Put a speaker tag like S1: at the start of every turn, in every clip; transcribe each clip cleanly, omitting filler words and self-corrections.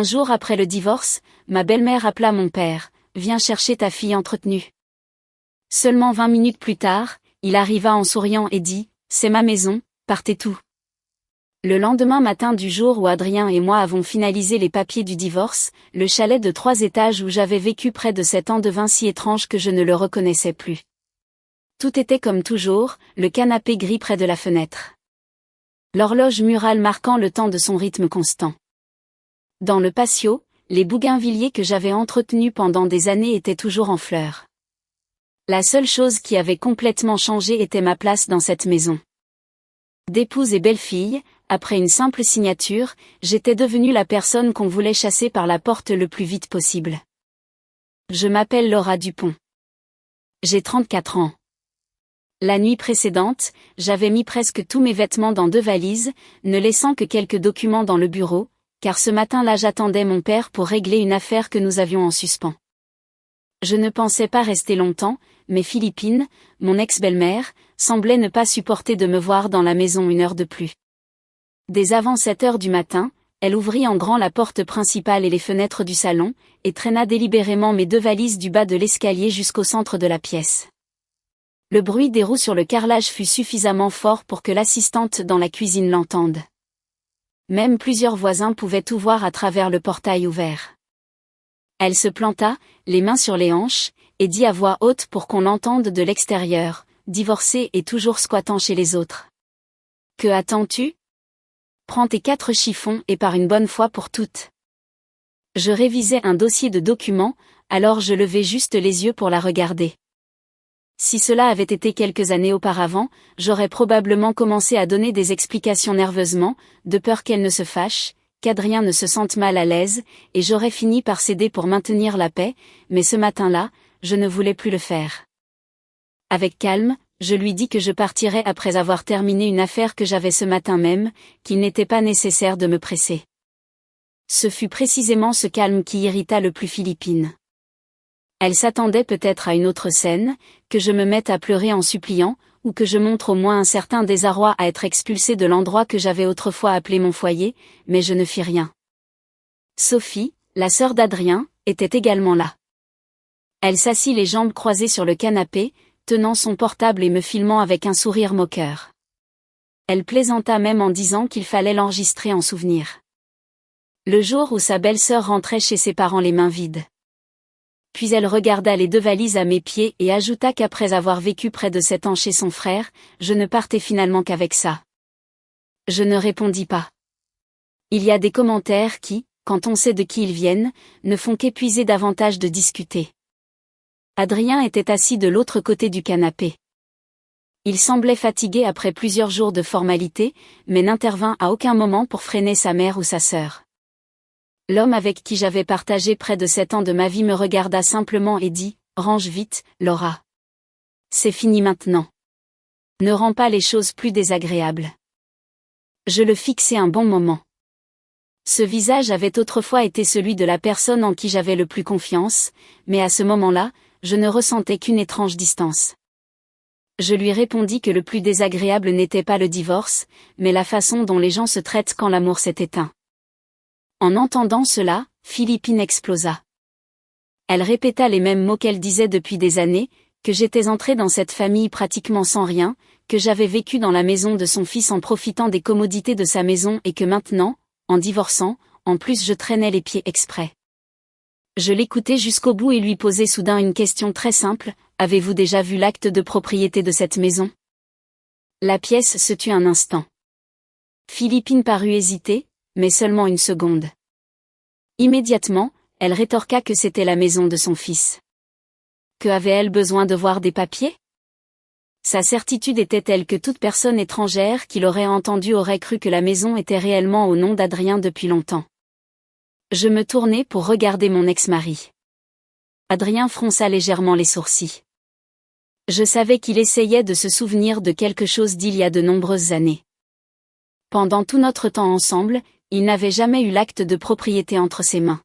S1: 15 jours après le divorce, ma belle-mère appela mon père, « Viens chercher ta fille entretenue. » Seulement 20 minutes plus tard, il arriva en souriant et dit, « C'est ma maison, partez tout. » Le lendemain matin du jour où Adrien et moi avons finalisé les papiers du divorce, le chalet de 3 étages où j'avais vécu près de 7 ans devint si étrange que je ne le reconnaissais plus. Tout était comme toujours, le canapé gris près de la fenêtre. L'horloge murale marquant le temps de son rythme constant. Dans le patio, les bougainvilliers que j'avais entretenus pendant des années étaient toujours en fleurs. La seule chose qui avait complètement changé était ma place dans cette maison. D'épouse et belle-fille, après une simple signature, j'étais devenue la personne qu'on voulait chasser par la porte le plus vite possible. Je m'appelle Laura Dupont. J'ai 34 ans. La nuit précédente, j'avais mis presque tous mes vêtements dans 2 valises, ne laissant que quelques documents dans le bureau, car ce matin-là j'attendais mon père pour régler une affaire que nous avions en suspens. Je ne pensais pas rester longtemps, mais Philippine, mon ex-belle-mère, semblait ne pas supporter de me voir dans la maison une heure de plus. Dès avant 7 heures du matin, elle ouvrit en grand la porte principale et les fenêtres du salon, et traîna délibérément mes 2 valises du bas de l'escalier jusqu'au centre de la pièce. Le bruit des roues sur le carrelage fut suffisamment fort pour que l'assistante dans la cuisine l'entende. Même plusieurs voisins pouvaient tout voir à travers le portail ouvert. Elle se planta, les mains sur les hanches, et dit à voix haute pour qu'on l'entende de l'extérieur, divorcée et toujours squattant chez les autres. « Que attends-tu ? Prends tes 4 chiffons et pars une bonne fois pour toutes. » Je révisais un dossier de documents, alors je levai juste les yeux pour la regarder. Si cela avait été quelques années auparavant, j'aurais probablement commencé à donner des explications nerveusement, de peur qu'elle ne se fâche, qu'Adrien ne se sente mal à l'aise, et j'aurais fini par céder pour maintenir la paix, mais ce matin-là, je ne voulais plus le faire. Avec calme, je lui dis que je partirais après avoir terminé une affaire que j'avais ce matin même, qu'il n'était pas nécessaire de me presser. Ce fut précisément ce calme qui irrita le plus Philippine. Elle s'attendait peut-être à une autre scène, que je me mette à pleurer en suppliant, ou que je montre au moins un certain désarroi à être expulsée de l'endroit que j'avais autrefois appelé mon foyer, mais je ne fis rien. Sophie, la sœur d'Adrien, était également là. Elle s'assit les jambes croisées sur le canapé, tenant son portable et me filmant avec un sourire moqueur. Elle plaisanta même en disant qu'il fallait l'enregistrer en souvenir. Le jour où sa belle-sœur rentrait chez ses parents les mains vides. Puis elle regarda les 2 valises à mes pieds et ajouta qu'après avoir vécu près de 7 ans chez son frère, je ne partais finalement qu'avec ça. Je ne répondis pas. Il y a des commentaires qui, quand on sait de qui ils viennent, ne font qu'épuiser davantage de discuter. Adrien était assis de l'autre côté du canapé. Il semblait fatigué après plusieurs jours de formalités, mais n'intervint à aucun moment pour freiner sa mère ou sa sœur. L'homme avec qui j'avais partagé près de 7 ans de ma vie me regarda simplement et dit, « Range vite, Laura. C'est fini maintenant. Ne rends pas les choses plus désagréables. » Je le fixai un bon moment. Ce visage avait autrefois été celui de la personne en qui j'avais le plus confiance, mais à ce moment-là, je ne ressentais qu'une étrange distance. Je lui répondis que le plus désagréable n'était pas le divorce, mais la façon dont les gens se traitent quand l'amour s'est éteint. En entendant cela, Philippine explosa. Elle répéta les mêmes mots qu'elle disait depuis des années, que j'étais entrée dans cette famille pratiquement sans rien, que j'avais vécu dans la maison de son fils en profitant des commodités de sa maison et que maintenant, en divorçant, en plus je traînais les pieds exprès. Je l'écoutai jusqu'au bout et lui posai soudain une question très simple, « Avez-vous déjà vu l'acte de propriété de cette maison ?» La pièce se tut un instant. Philippine parut hésiter, mais seulement une seconde. Immédiatement, elle rétorqua que c'était la maison de son fils. Que avait-elle besoin de voir des papiers ? Sa certitude était telle que toute personne étrangère qui l'aurait entendue aurait cru que la maison était réellement au nom d'Adrien depuis longtemps. Je me tournai pour regarder mon ex-mari. Adrien fronça légèrement les sourcils. Je savais qu'il essayait de se souvenir de quelque chose d'il y a de nombreuses années. Pendant tout notre temps ensemble, il n'avait jamais eu l'acte de propriété entre ses mains.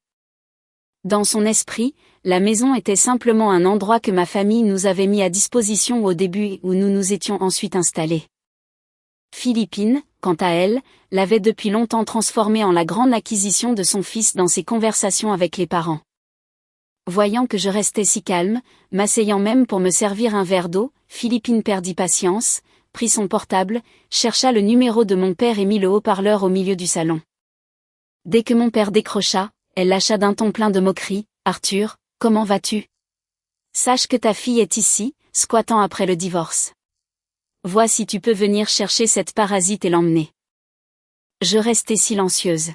S1: Dans son esprit, la maison était simplement un endroit que ma famille nous avait mis à disposition au début et où nous nous étions ensuite installés. Philippine, quant à elle, l'avait depuis longtemps transformé en la grande acquisition de son fils dans ses conversations avec les parents. Voyant que je restais si calme, m'asseyant même pour me servir un verre d'eau, Philippine perdit patience, prit son portable, chercha le numéro de mon père et mit le haut-parleur au milieu du salon. Dès que mon père décrocha, elle lâcha d'un ton plein de moquerie, « Arthur, comment vas-tu ? Sache que ta fille est ici, squattant après le divorce. Vois si tu peux venir chercher cette parasite et l'emmener. » Je restai silencieuse.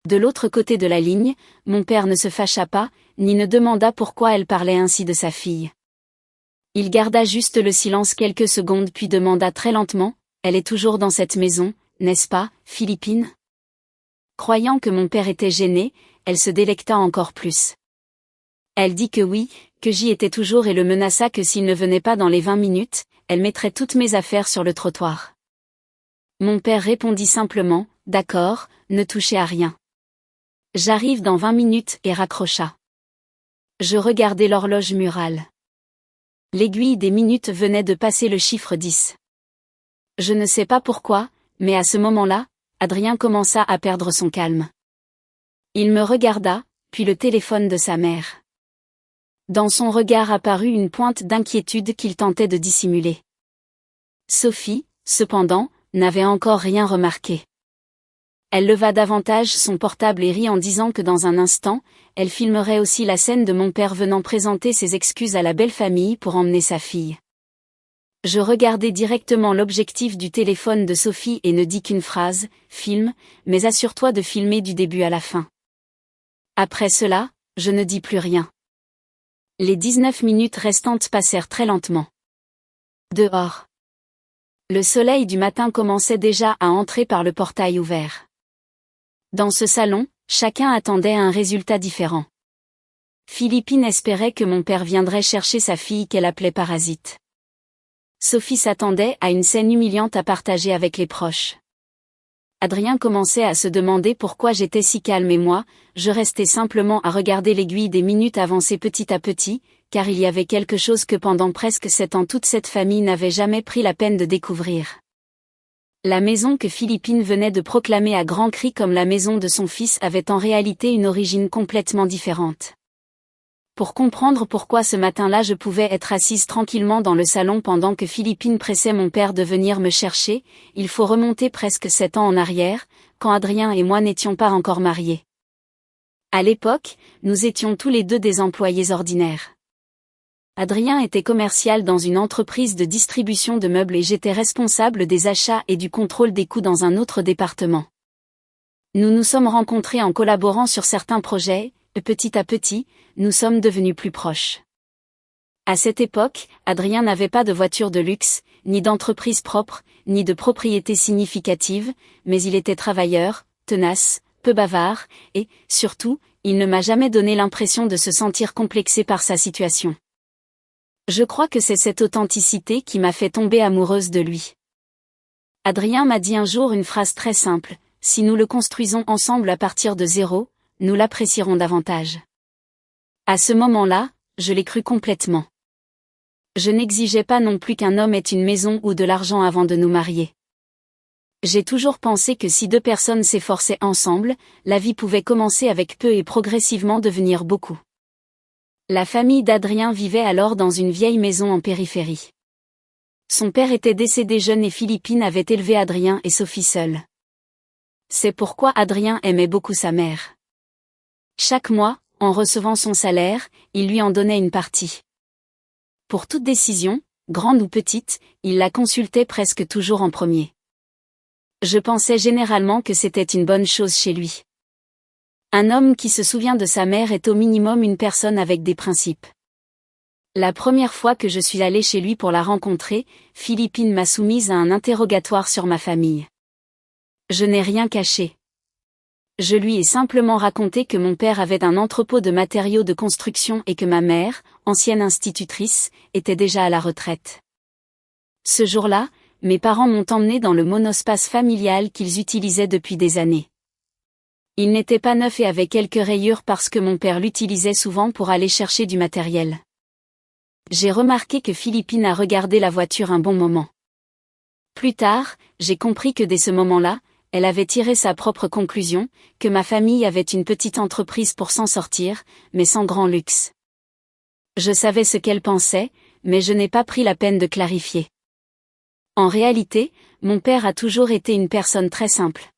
S1: De l'autre côté de la ligne, mon père ne se fâcha pas, ni ne demanda pourquoi elle parlait ainsi de sa fille. Il garda juste le silence quelques secondes puis demanda très lentement, « Elle est toujours dans cette maison, n'est-ce pas, Philippine ?» Croyant que mon père était gêné, elle se délecta encore plus. Elle dit que oui, que j'y étais toujours et le menaça que s'il ne venait pas dans les 20 minutes, elle mettrait toutes mes affaires sur le trottoir. Mon père répondit simplement, « D'accord, ne touchez à rien. J'arrive dans 20 minutes » et raccrocha. Je regardai l'horloge murale. L'aiguille des minutes venait de passer le chiffre 10. Je ne sais pas pourquoi, mais à ce moment-là, Adrien commença à perdre son calme. Il me regarda, puis le téléphone de sa mère. Dans son regard apparut une pointe d'inquiétude qu'il tentait de dissimuler. Sophie, cependant, n'avait encore rien remarqué. Elle leva davantage son portable et rit en disant que dans un instant, elle filmerait aussi la scène de mon père venant présenter ses excuses à la belle famille pour emmener sa fille. Je regardai directement l'objectif du téléphone de Sophie et ne dis qu'une phrase, « Filme, mais assure-toi de filmer du début à la fin. » Après cela, je ne dis plus rien. Les 19 minutes restantes passèrent très lentement. Dehors. Le soleil du matin commençait déjà à entrer par le portail ouvert. Dans ce salon, chacun attendait un résultat différent. Philippine espérait que mon père viendrait chercher sa fille qu'elle appelait parasite. Sophie s'attendait à une scène humiliante à partager avec les proches. Adrien commençait à se demander pourquoi j'étais si calme et moi, je restais simplement à regarder l'aiguille des minutes avancer petit à petit, car il y avait quelque chose que pendant presque 7 ans toute cette famille n'avait jamais pris la peine de découvrir. La maison que Philippine venait de proclamer à grands cris comme la maison de son fils avait en réalité une origine complètement différente. Pour comprendre pourquoi ce matin-là je pouvais être assise tranquillement dans le salon pendant que Philippine pressait mon père de venir me chercher, il faut remonter presque 7 ans en arrière, quand Adrien et moi n'étions pas encore mariés. À l'époque, nous étions tous les deux des employés ordinaires. Adrien était commercial dans une entreprise de distribution de meubles et j'étais responsable des achats et du contrôle des coûts dans un autre département. Nous nous sommes rencontrés en collaborant sur certains projets, et petit à petit, nous sommes devenus plus proches. À cette époque, Adrien n'avait pas de voiture de luxe, ni d'entreprise propre, ni de propriété significative, mais il était travailleur, tenace, peu bavard, et, surtout, il ne m'a jamais donné l'impression de se sentir complexé par sa situation. Je crois que c'est cette authenticité qui m'a fait tomber amoureuse de lui. Adrien m'a dit un jour une phrase très simple, « Si nous le construisons ensemble à partir de zéro, nous l'apprécierons davantage. » À ce moment-là, je l'ai cru complètement. Je n'exigeais pas non plus qu'un homme ait une maison ou de l'argent avant de nous marier. J'ai toujours pensé que si 2 personnes s'efforçaient ensemble, la vie pouvait commencer avec peu et progressivement devenir beaucoup. La famille d'Adrien vivait alors dans une vieille maison en périphérie. Son père était décédé jeune et Philippine avait élevé Adrien et Sophie seuls. C'est pourquoi Adrien aimait beaucoup sa mère. Chaque mois, en recevant son salaire, il lui en donnait une partie. Pour toute décision, grande ou petite, il la consultait presque toujours en premier. Je pensais généralement que c'était une bonne chose chez lui. Un homme qui se souvient de sa mère est au minimum une personne avec des principes. La première fois que je suis allée chez lui pour la rencontrer, Philippine m'a soumise à un interrogatoire sur ma famille. Je n'ai rien caché. Je lui ai simplement raconté que mon père avait un entrepôt de matériaux de construction et que ma mère, ancienne institutrice, était déjà à la retraite. Ce jour-là, mes parents m'ont emmené dans le monospace familial qu'ils utilisaient depuis des années. Il n'était pas neuf et avait quelques rayures parce que mon père l'utilisait souvent pour aller chercher du matériel. J'ai remarqué que Philippine a regardé la voiture un bon moment. Plus tard, j'ai compris que dès ce moment-là, elle avait tiré sa propre conclusion, que ma famille avait une petite entreprise pour s'en sortir, mais sans grand luxe. Je savais ce qu'elle pensait, mais je n'ai pas pris la peine de clarifier. En réalité, mon père a toujours été une personne très simple.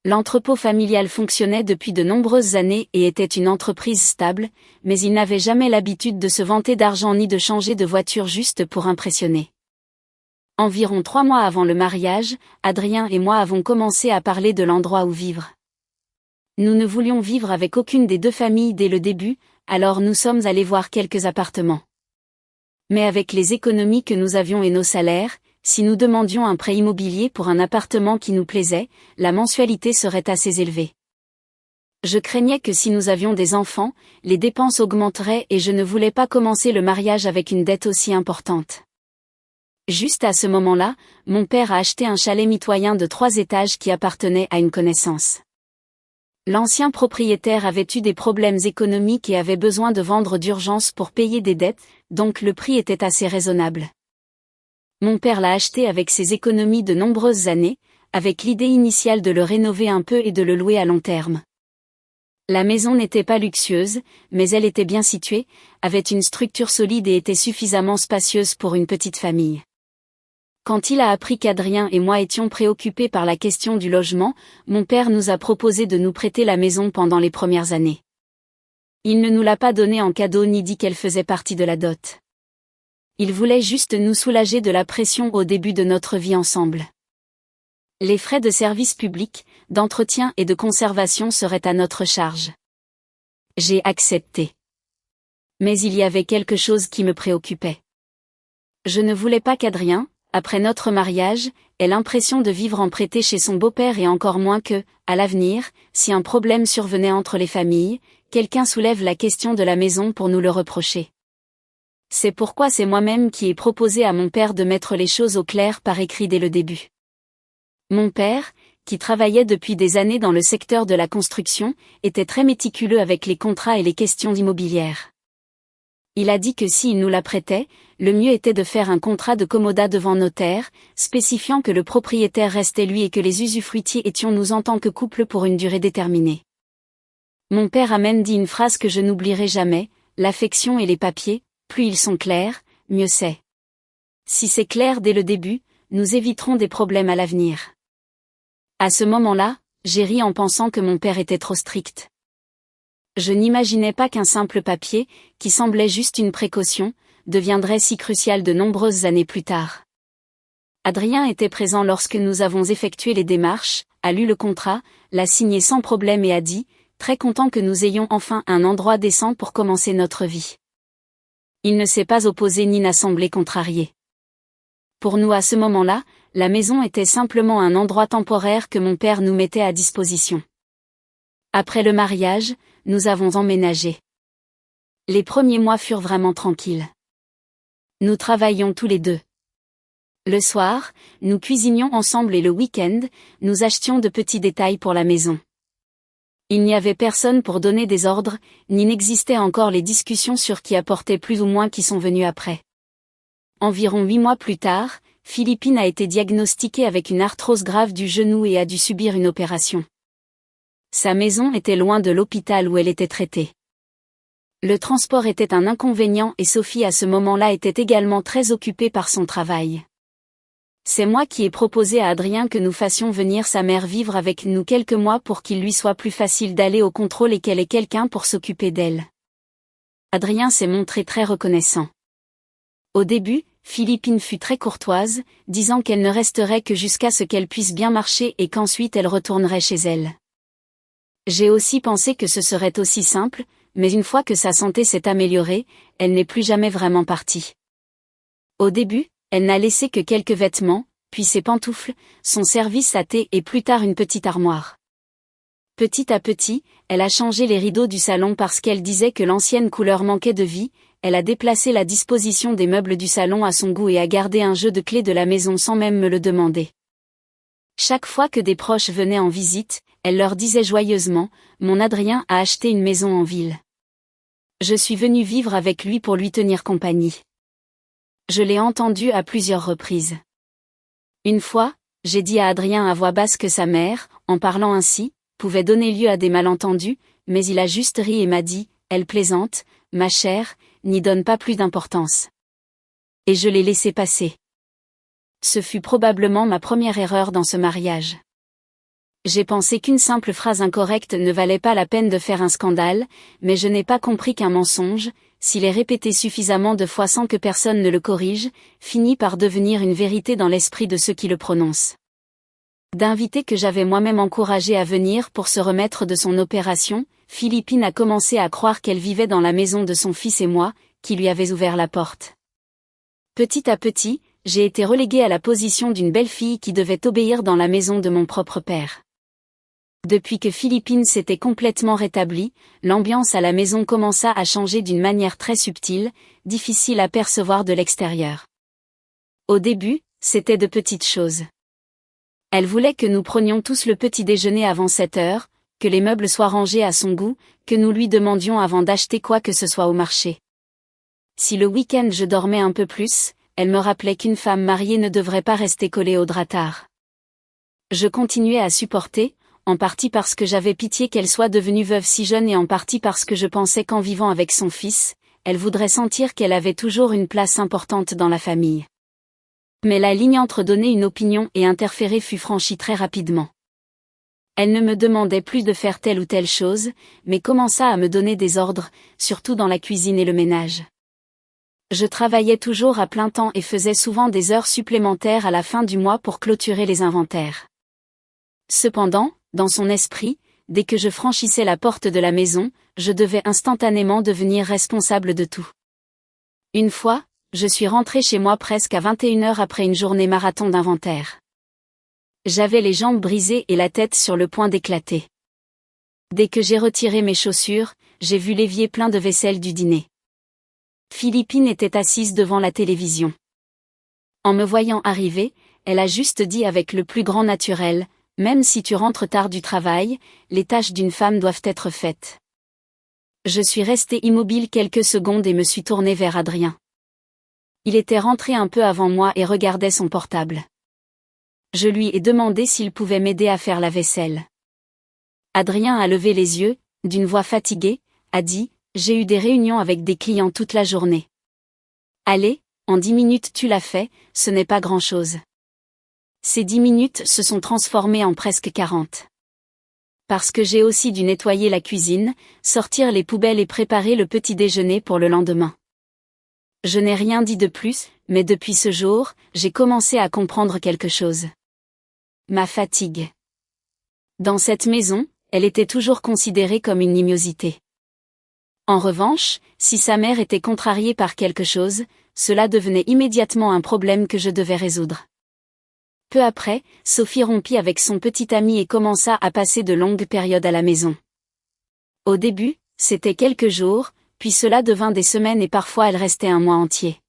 S1: L'entrepôt familial fonctionnait depuis de nombreuses années et était une entreprise stable, mais il n'avait jamais l'habitude de se vanter d'argent ni de changer de voiture juste pour impressionner. Environ 3 mois avant le mariage, Adrien et moi avons commencé à parler de l'endroit où vivre. Nous ne voulions vivre avec aucune des deux familles dès le début, alors nous sommes allés voir quelques appartements. Mais avec les économies que nous avions et nos salaires, si nous demandions un prêt immobilier pour un appartement qui nous plaisait, la mensualité serait assez élevée. Je craignais que si nous avions des enfants, les dépenses augmenteraient et je ne voulais pas commencer le mariage avec une dette aussi importante. Juste à ce moment-là, mon père a acheté un chalet mitoyen de 3 étages qui appartenait à une connaissance. L'ancien propriétaire avait eu des problèmes économiques et avait besoin de vendre d'urgence pour payer des dettes, donc le prix était assez raisonnable. Mon père l'a acheté avec ses économies de nombreuses années, avec l'idée initiale de le rénover un peu et de le louer à long terme. La maison n'était pas luxueuse, mais elle était bien située, avait une structure solide et était suffisamment spacieuse pour une petite famille. Quand il a appris qu'Adrien et moi étions préoccupés par la question du logement, mon père nous a proposé de nous prêter la maison pendant les premières années. Il ne nous l'a pas donnée en cadeau ni dit qu'elle faisait partie de la dot. Il voulait juste nous soulager de la pression au début de notre vie ensemble. Les frais de service public, d'entretien et de conservation seraient à notre charge. J'ai accepté. Mais il y avait quelque chose qui me préoccupait. Je ne voulais pas qu'Adrien, après notre mariage, ait l'impression de vivre en prêté chez son beau-père et encore moins que, à l'avenir, si un problème survenait entre les familles, quelqu'un soulève la question de la maison pour nous le reprocher. C'est pourquoi c'est moi-même qui ai proposé à mon père de mettre les choses au clair par écrit dès le début. Mon père, qui travaillait depuis des années dans le secteur de la construction, était très méticuleux avec les contrats et les questions immobilières. Il a dit que s'il nous la prêtait, le mieux était de faire un contrat de commodat devant notaire, spécifiant que le propriétaire restait lui et que les usufruitiers étions nous en tant que couple pour une durée déterminée. Mon père a même dit une phrase que je n'oublierai jamais, l'affection et les papiers, plus ils sont clairs, mieux c'est. Si c'est clair dès le début, nous éviterons des problèmes à l'avenir. À ce moment-là, j'ai ri en pensant que mon père était trop strict. Je n'imaginais pas qu'un simple papier, qui semblait juste une précaution, deviendrait si crucial de nombreuses années plus tard. Adrien était présent lorsque nous avons effectué les démarches, a lu le contrat, l'a signé sans problème et a dit, très content que nous ayons enfin un endroit décent pour commencer notre vie. Il ne s'est pas opposé ni n'a semblé contrarié. Pour nous à ce moment-là, la maison était simplement un endroit temporaire que mon père nous mettait à disposition. Après le mariage, nous avons emménagé. Les premiers mois furent vraiment tranquilles. Nous travaillions tous les deux. Le soir, nous cuisinions ensemble et le week-end, nous achetions de petits détails pour la maison. Il n'y avait personne pour donner des ordres, ni n'existaient encore les discussions sur qui apportait plus ou moins qui sont venus après. Environ 8 mois plus tard, Philippine a été diagnostiquée avec une arthrose grave du genou et a dû subir une opération. Sa maison était loin de l'hôpital où elle était traitée. Le transport était un inconvénient et Sophie à ce moment-là était également très occupée par son travail. C'est moi qui ai proposé à Adrien que nous fassions venir sa mère vivre avec nous quelques mois pour qu'il lui soit plus facile d'aller au contrôle et qu'elle ait quelqu'un pour s'occuper d'elle. Adrien s'est montré très reconnaissant. Au début, Philippine fut très courtoise, disant qu'elle ne resterait que jusqu'à ce qu'elle puisse bien marcher et qu'ensuite elle retournerait chez elle. J'ai aussi pensé que ce serait aussi simple, mais une fois que sa santé s'est améliorée, elle n'est plus jamais vraiment partie. Au début, elle n'a laissé que quelques vêtements, puis ses pantoufles, son service à thé et plus tard une petite armoire. Petit à petit, elle a changé les rideaux du salon parce qu'elle disait que l'ancienne couleur manquait de vie, elle a déplacé la disposition des meubles du salon à son goût et a gardé un jeu de clés de la maison sans même me le demander. Chaque fois que des proches venaient en visite, elle leur disait joyeusement, « Mon Adrien a acheté une maison en ville. Je suis venue vivre avec lui pour lui tenir compagnie. » Je l'ai entendu à plusieurs reprises. Une fois, j'ai dit à Adrien à voix basse que sa mère, en parlant ainsi, pouvait donner lieu à des malentendus, mais il a juste ri et m'a dit, elle plaisante, ma chère, n'y donne pas plus d'importance. Et je l'ai laissé passer. Ce fut probablement ma première erreur dans ce mariage. J'ai pensé qu'une simple phrase incorrecte ne valait pas la peine de faire un scandale, mais je n'ai pas compris qu'un mensonge, s'il est répété suffisamment de fois sans que personne ne le corrige, finit par devenir une vérité dans l'esprit de ceux qui le prononcent. D'invité que j'avais moi-même encouragé à venir pour se remettre de son opération, Philippine a commencé à croire qu'elle vivait dans la maison de son fils et moi, qui lui avais ouvert la porte. Petit à petit, j'ai été reléguée à la position d'une belle-fille qui devait obéir dans la maison de mon propre père. Depuis que Philippine s'était complètement rétablie, l'ambiance à la maison commença à changer d'une manière très subtile, difficile à percevoir de l'extérieur. Au début, c'était de petites choses. Elle voulait que nous prenions tous le petit déjeuner avant 7 heures, que les meubles soient rangés à son goût, que nous lui demandions avant d'acheter quoi que ce soit au marché. Si le week-end je dormais un peu plus, elle me rappelait qu'une femme mariée ne devrait pas rester collée au drap tard. Je continuais à supporter, en partie parce que j'avais pitié qu'elle soit devenue veuve si jeune et en partie parce que je pensais qu'en vivant avec son fils, elle voudrait sentir qu'elle avait toujours une place importante dans la famille. Mais la ligne entre donner une opinion et interférer fut franchie très rapidement. Elle ne me demandait plus de faire telle ou telle chose, mais commença à me donner des ordres, surtout dans la cuisine et le ménage. Je travaillais toujours à plein temps et faisais souvent des heures supplémentaires à la fin du mois pour clôturer les inventaires. Cependant, dans son esprit, dès que je franchissais la porte de la maison, je devais instantanément devenir responsable de tout. Une fois, je suis rentrée chez moi presque à 21 heures après une journée marathon d'inventaire. J'avais les jambes brisées et la tête sur le point d'éclater. Dès que j'ai retiré mes chaussures, j'ai vu l'évier plein de vaisselle du dîner. Philippine était assise devant la télévision. En me voyant arriver, elle a juste dit avec le plus grand naturel, « Même si tu rentres tard du travail, les tâches d'une femme doivent être faites. » Je suis restée immobile quelques secondes et me suis tournée vers Adrien. Il était rentré un peu avant moi et regardait son portable. Je lui ai demandé s'il pouvait m'aider à faire la vaisselle. Adrien a levé les yeux, d'une voix fatiguée, a dit, « J'ai eu des réunions avec des clients toute la journée. » Allez, en 10 minutes tu l'as fait, ce n'est pas grand-chose. Ces 10 minutes se sont transformées en presque 40. Parce que j'ai aussi dû nettoyer la cuisine, sortir les poubelles et préparer le petit déjeuner pour le lendemain. Je n'ai rien dit de plus, mais depuis ce jour, j'ai commencé à comprendre quelque chose. Ma fatigue. Dans cette maison, elle était toujours considérée comme une nimosité. En revanche, si sa mère était contrariée par quelque chose, cela devenait immédiatement un problème que je devais résoudre. Peu après, Sophie rompit avec son petit ami et commença à passer de longues périodes à la maison. Au début, c'était quelques jours, puis cela devint des semaines et parfois elle restait un mois entier.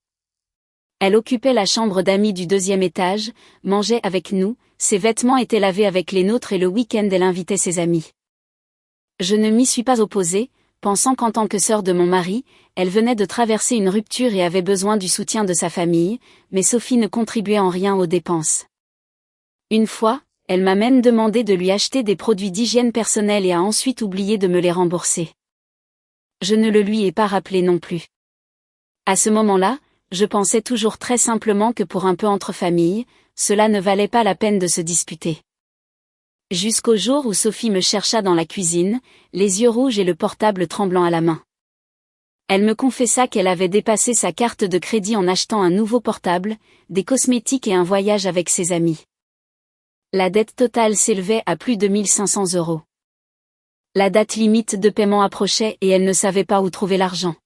S1: Elle occupait la chambre d'amis du 2e étage, mangeait avec nous, ses vêtements étaient lavés avec les nôtres et le week-end elle invitait ses amis. Je ne m'y suis pas opposée, pensant qu'en tant que sœur de mon mari, elle venait de traverser une rupture et avait besoin du soutien de sa famille, mais Sophie ne contribuait en rien aux dépenses. Une fois, elle m'a même demandé de lui acheter des produits d'hygiène personnelle et a ensuite oublié de me les rembourser. Je ne le lui ai pas rappelé non plus. À ce moment-là, je pensais toujours très simplement que pour un peu entre familles, cela ne valait pas la peine de se disputer. Jusqu'au jour où Sophie me chercha dans la cuisine, les yeux rouges et le portable tremblant à la main. Elle me confessa qu'elle avait dépassé sa carte de crédit en achetant un nouveau portable, des cosmétiques et un voyage avec ses amis. La dette totale s'élevait à plus de 1 500 €. La date limite de paiement approchait et elle ne savait pas où trouver l'argent.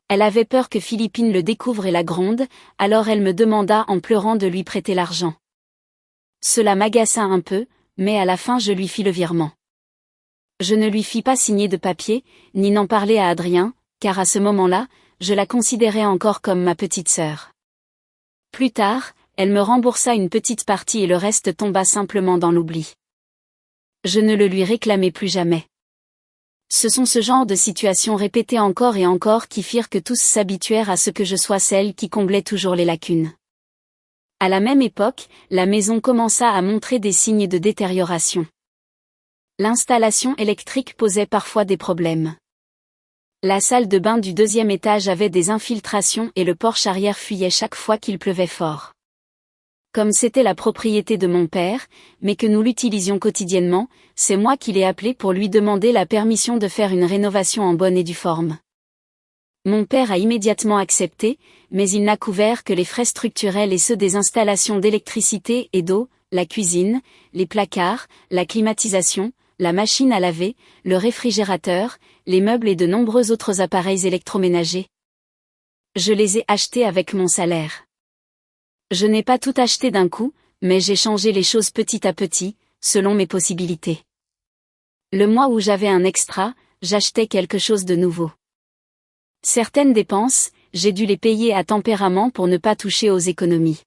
S1: Elle avait peur que Philippine le découvre et la gronde, alors elle me demanda en pleurant de lui prêter l'argent. Cela m'agaça un peu, mais à la fin je lui fis le virement. Je ne lui fis pas signer de papier, ni n'en parler à Adrien, car à ce moment-là, je la considérais encore comme ma petite sœur. Plus tard, elle me remboursa une petite partie et le reste tomba simplement dans l'oubli. Je ne le lui réclamai plus jamais. Ce sont ce genre de situations répétées encore et encore qui firent que tous s'habituèrent à ce que je sois celle qui comblait toujours les lacunes. À la même époque, la maison commença à montrer des signes de détérioration. L'installation électrique posait parfois des problèmes. La salle de bain du deuxième étage avait des infiltrations et le porche arrière fuyait chaque fois qu'il pleuvait fort. Comme c'était la propriété de mon père, mais que nous l'utilisions quotidiennement, c'est moi qui l'ai appelé pour lui demander la permission de faire une rénovation en bonne et due forme. Mon père a immédiatement accepté, mais il n'a couvert que les frais structurels et ceux des installations d'électricité et d'eau, la cuisine, les placards, la climatisation, la machine à laver, le réfrigérateur, les meubles et de nombreux autres appareils électroménagers. Je les ai achetés avec mon salaire. Je n'ai pas tout acheté d'un coup, mais j'ai changé les choses petit à petit, selon mes possibilités. Le mois où j'avais un extra, j'achetais quelque chose de nouveau. Certaines dépenses, j'ai dû les payer à tempérament pour ne pas toucher aux économies.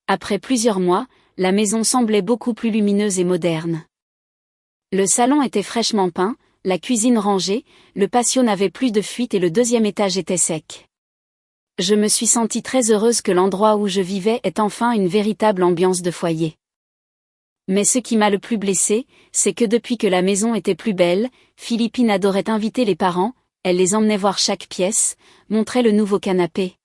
S1: Après plusieurs mois, la maison semblait beaucoup plus lumineuse et moderne. Le salon était fraîchement peint, la cuisine rangée, le patio n'avait plus de fuite et le deuxième étage était sec. Je me suis sentie très heureuse que l'endroit où je vivais ait enfin une véritable ambiance de foyer. Mais ce qui m'a le plus blessée, c'est que depuis que la maison était plus belle, Philippine adorait inviter les parents, elle les emmenait voir chaque pièce, montrait le nouveau canapé,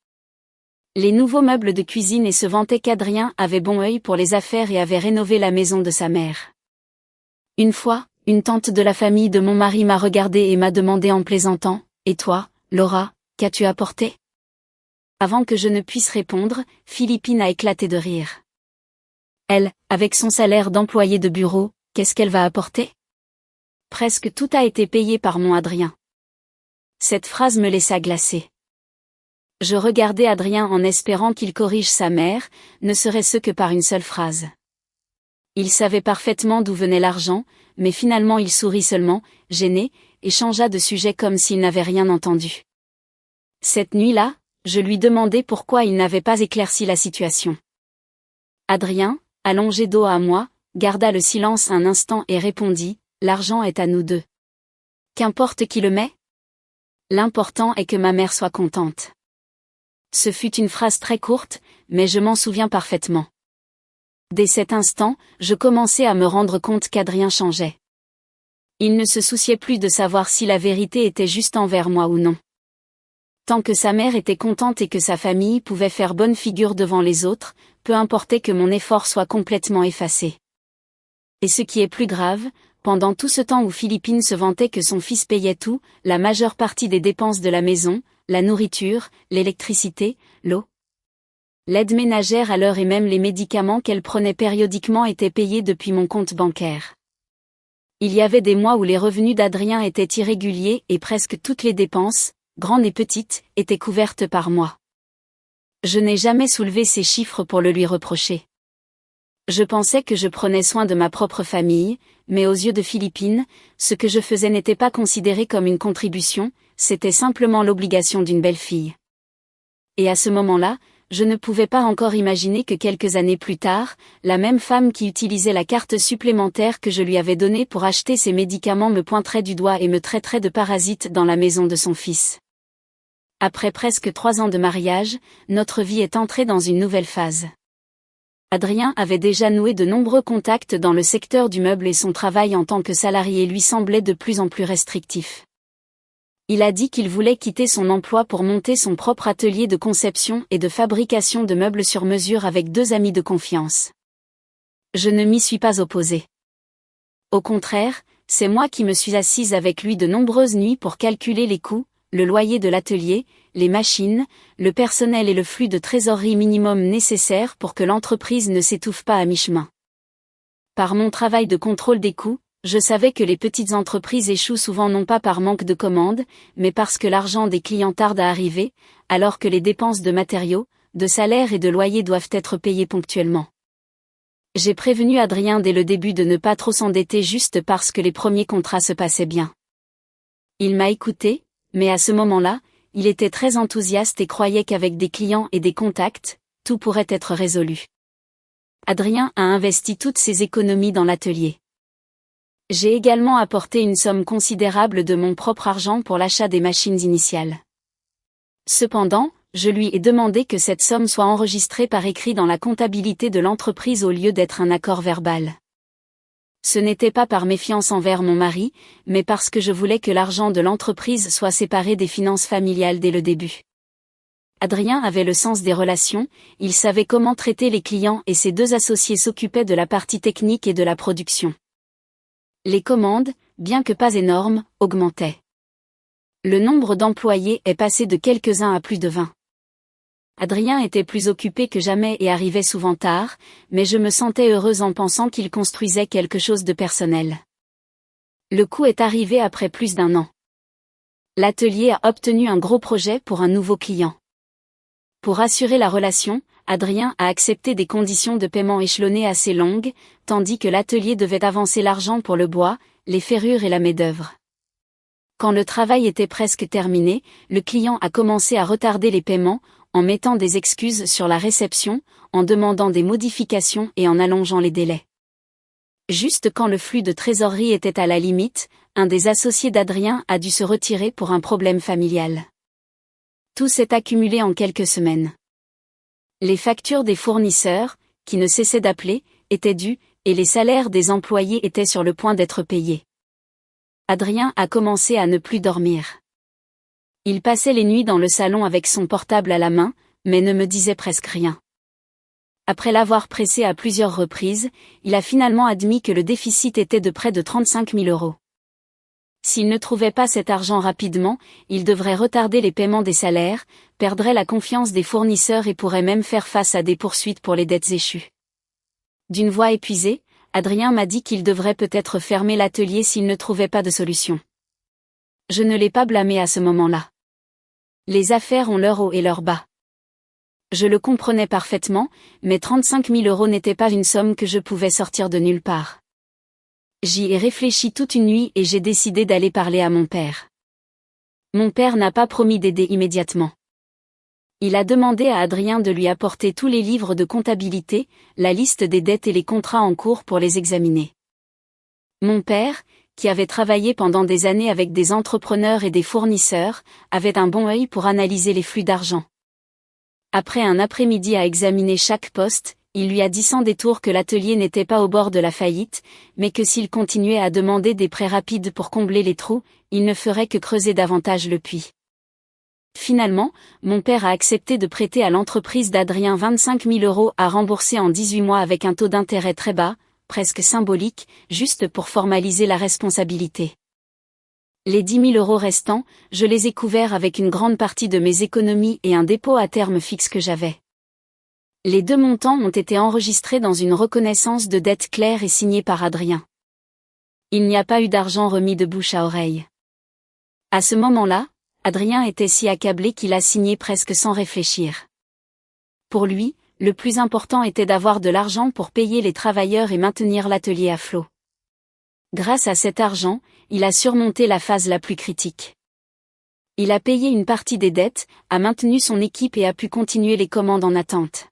S1: les nouveaux meubles de cuisine et se vantait qu'Adrien avait bon œil pour les affaires et avait rénové la maison de sa mère. Une fois, une tante de la famille de mon mari m'a regardée et m'a demandé en plaisantant, « Et toi, Laura, qu'as-tu apporté ?» Avant que je ne puisse répondre, Philippine a éclaté de rire. Elle, avec son salaire d'employée de bureau, qu'est-ce qu'elle va apporter? Presque tout a été payé par mon Adrien. Cette phrase me laissa glacée. Je regardais Adrien en espérant qu'il corrige sa mère, ne serait-ce que par une seule phrase. Il savait parfaitement d'où venait l'argent, mais finalement il sourit seulement, gêné, et changea de sujet comme s'il n'avait rien entendu. Cette nuit-là, je lui demandai pourquoi il n'avait pas éclairci la situation. Adrien, allongé dos à moi, garda le silence un instant et répondit, « L'argent est à nous deux. Qu'importe qui le met? L'important est que ma mère soit contente. » Ce fut une phrase très courte, mais je m'en souviens parfaitement. Dès cet instant, je commençais à me rendre compte qu'Adrien changeait. Il ne se souciait plus de savoir si la vérité était juste envers moi ou non. Tant que sa mère était contente et que sa famille pouvait faire bonne figure devant les autres, peu importait que mon effort soit complètement effacé. Et ce qui est plus grave, pendant tout ce temps où Philippine se vantait que son fils payait tout, la majeure partie des dépenses de la maison, la nourriture, l'électricité, l'eau, l'aide ménagère à l'heure et même les médicaments qu'elle prenait périodiquement étaient payés depuis mon compte bancaire. Il y avait des mois où les revenus d'Adrien étaient irréguliers et presque toutes les dépenses, grandes et petites, étaient couvertes par moi. Je n'ai jamais soulevé ces chiffres pour le lui reprocher. Je pensais que je prenais soin de ma propre famille, mais aux yeux de Philippine, ce que je faisais n'était pas considéré comme une contribution, c'était simplement l'obligation d'une belle-fille. Et à ce moment-là, je ne pouvais pas encore imaginer que quelques années plus tard, la même femme qui utilisait la carte supplémentaire que je lui avais donnée pour acheter ses médicaments me pointerait du doigt et me traiterait de parasite dans la maison de son fils. Après presque 3 ans de mariage, notre vie est entrée dans une nouvelle phase. Adrien avait déjà noué de nombreux contacts dans le secteur du meuble et son travail en tant que salarié lui semblait de plus en plus restrictif. Il a dit qu'il voulait quitter son emploi pour monter son propre atelier de conception et de fabrication de meubles sur mesure avec 2 amis de confiance. Je ne m'y suis pas opposée. Au contraire, c'est moi qui me suis assise avec lui de nombreuses nuits pour calculer les coûts, le loyer de l'atelier, les machines, le personnel et le flux de trésorerie minimum nécessaire pour que l'entreprise ne s'étouffe pas à mi-chemin. Par mon travail de contrôle des coûts, je savais que les petites entreprises échouent souvent non pas par manque de commandes, mais parce que l'argent des clients tarde à arriver, alors que les dépenses de matériaux, de salaires et de loyers doivent être payées ponctuellement. J'ai prévenu Adrien dès le début de ne pas trop s'endetter juste parce que les premiers contrats se passaient bien. Il m'a écouté, mais à ce moment-là, il était très enthousiaste et croyait qu'avec des clients et des contacts, tout pourrait être résolu. Adrien a investi toutes ses économies dans l'atelier. J'ai également apporté une somme considérable de mon propre argent pour l'achat des machines initiales. Cependant, je lui ai demandé que cette somme soit enregistrée par écrit dans la comptabilité de l'entreprise au lieu d'être un accord verbal. Ce n'était pas par méfiance envers mon mari, mais parce que je voulais que l'argent de l'entreprise soit séparé des finances familiales dès le début. Adrien avait le sens des relations, il savait comment traiter les clients et ses deux associés s'occupaient de la partie technique et de la production. Les commandes, bien que pas énormes, augmentaient. Le nombre d'employés est passé de quelques-uns à plus de 20. Adrien était plus occupé que jamais et arrivait souvent tard, mais je me sentais heureuse en pensant qu'il construisait quelque chose de personnel. Le coup est arrivé après plus d'1 an. L'atelier a obtenu un gros projet pour un nouveau client. Pour assurer la relation, Adrien a accepté des conditions de paiement échelonnées assez longues, tandis que l'atelier devait avancer l'argent pour le bois, les ferrures et la main-d'œuvre. Quand le travail était presque terminé, le client a commencé à retarder les paiements, en mettant des excuses sur la réception, en demandant des modifications et en allongeant les délais. Juste quand le flux de trésorerie était à la limite, un des associés d'Adrien a dû se retirer pour un problème familial. Tout s'est accumulé en quelques semaines. Les factures des fournisseurs, qui ne cessaient d'appeler, étaient dues, et les salaires des employés étaient sur le point d'être payés. Adrien a commencé à ne plus dormir. Il passait les nuits dans le salon avec son portable à la main, mais ne me disait presque rien. Après l'avoir pressé à plusieurs reprises, il a finalement admis que le déficit était de près de 35 000 €. S'il ne trouvait pas cet argent rapidement, il devrait retarder les paiements des salaires, perdrait la confiance des fournisseurs et pourrait même faire face à des poursuites pour les dettes échues. D'une voix épuisée, Adrien m'a dit qu'il devrait peut-être fermer l'atelier s'il ne trouvait pas de solution. Je ne l'ai pas blâmé à ce moment-là. Les affaires ont leur haut et leur bas. Je le comprenais parfaitement, mais 35 000 € n'était pas une somme que je pouvais sortir de nulle part. J'y ai réfléchi toute une nuit et j'ai décidé d'aller parler à mon père. Mon père n'a pas promis d'aider immédiatement. Il a demandé à Adrien de lui apporter tous les livres de comptabilité, la liste des dettes et les contrats en cours pour les examiner. Mon père, qui avait travaillé pendant des années avec des entrepreneurs et des fournisseurs, avait un bon œil pour analyser les flux d'argent. Après un après-midi à examiner chaque poste, il lui a dit sans détour que l'atelier n'était pas au bord de la faillite, mais que s'il continuait à demander des prêts rapides pour combler les trous, il ne ferait que creuser davantage le puits. Finalement, mon père a accepté de prêter à l'entreprise d'Adrien 25 000 € à rembourser en 18 mois avec un taux d'intérêt très bas, presque symbolique, juste pour formaliser la responsabilité. Les 10 000 € restants, je les ai couverts avec une grande partie de mes économies et un dépôt à terme fixe que j'avais. Les deux montants ont été enregistrés dans une reconnaissance de dette claire et signée par Adrien. Il n'y a pas eu d'argent remis de bouche à oreille. À ce moment-là, Adrien était si accablé qu'il a signé presque sans réfléchir. Pour lui, le plus important était d'avoir de l'argent pour payer les travailleurs et maintenir l'atelier à flot. Grâce à cet argent, il a surmonté la phase la plus critique. Il a payé une partie des dettes, a maintenu son équipe et a pu continuer les commandes en attente.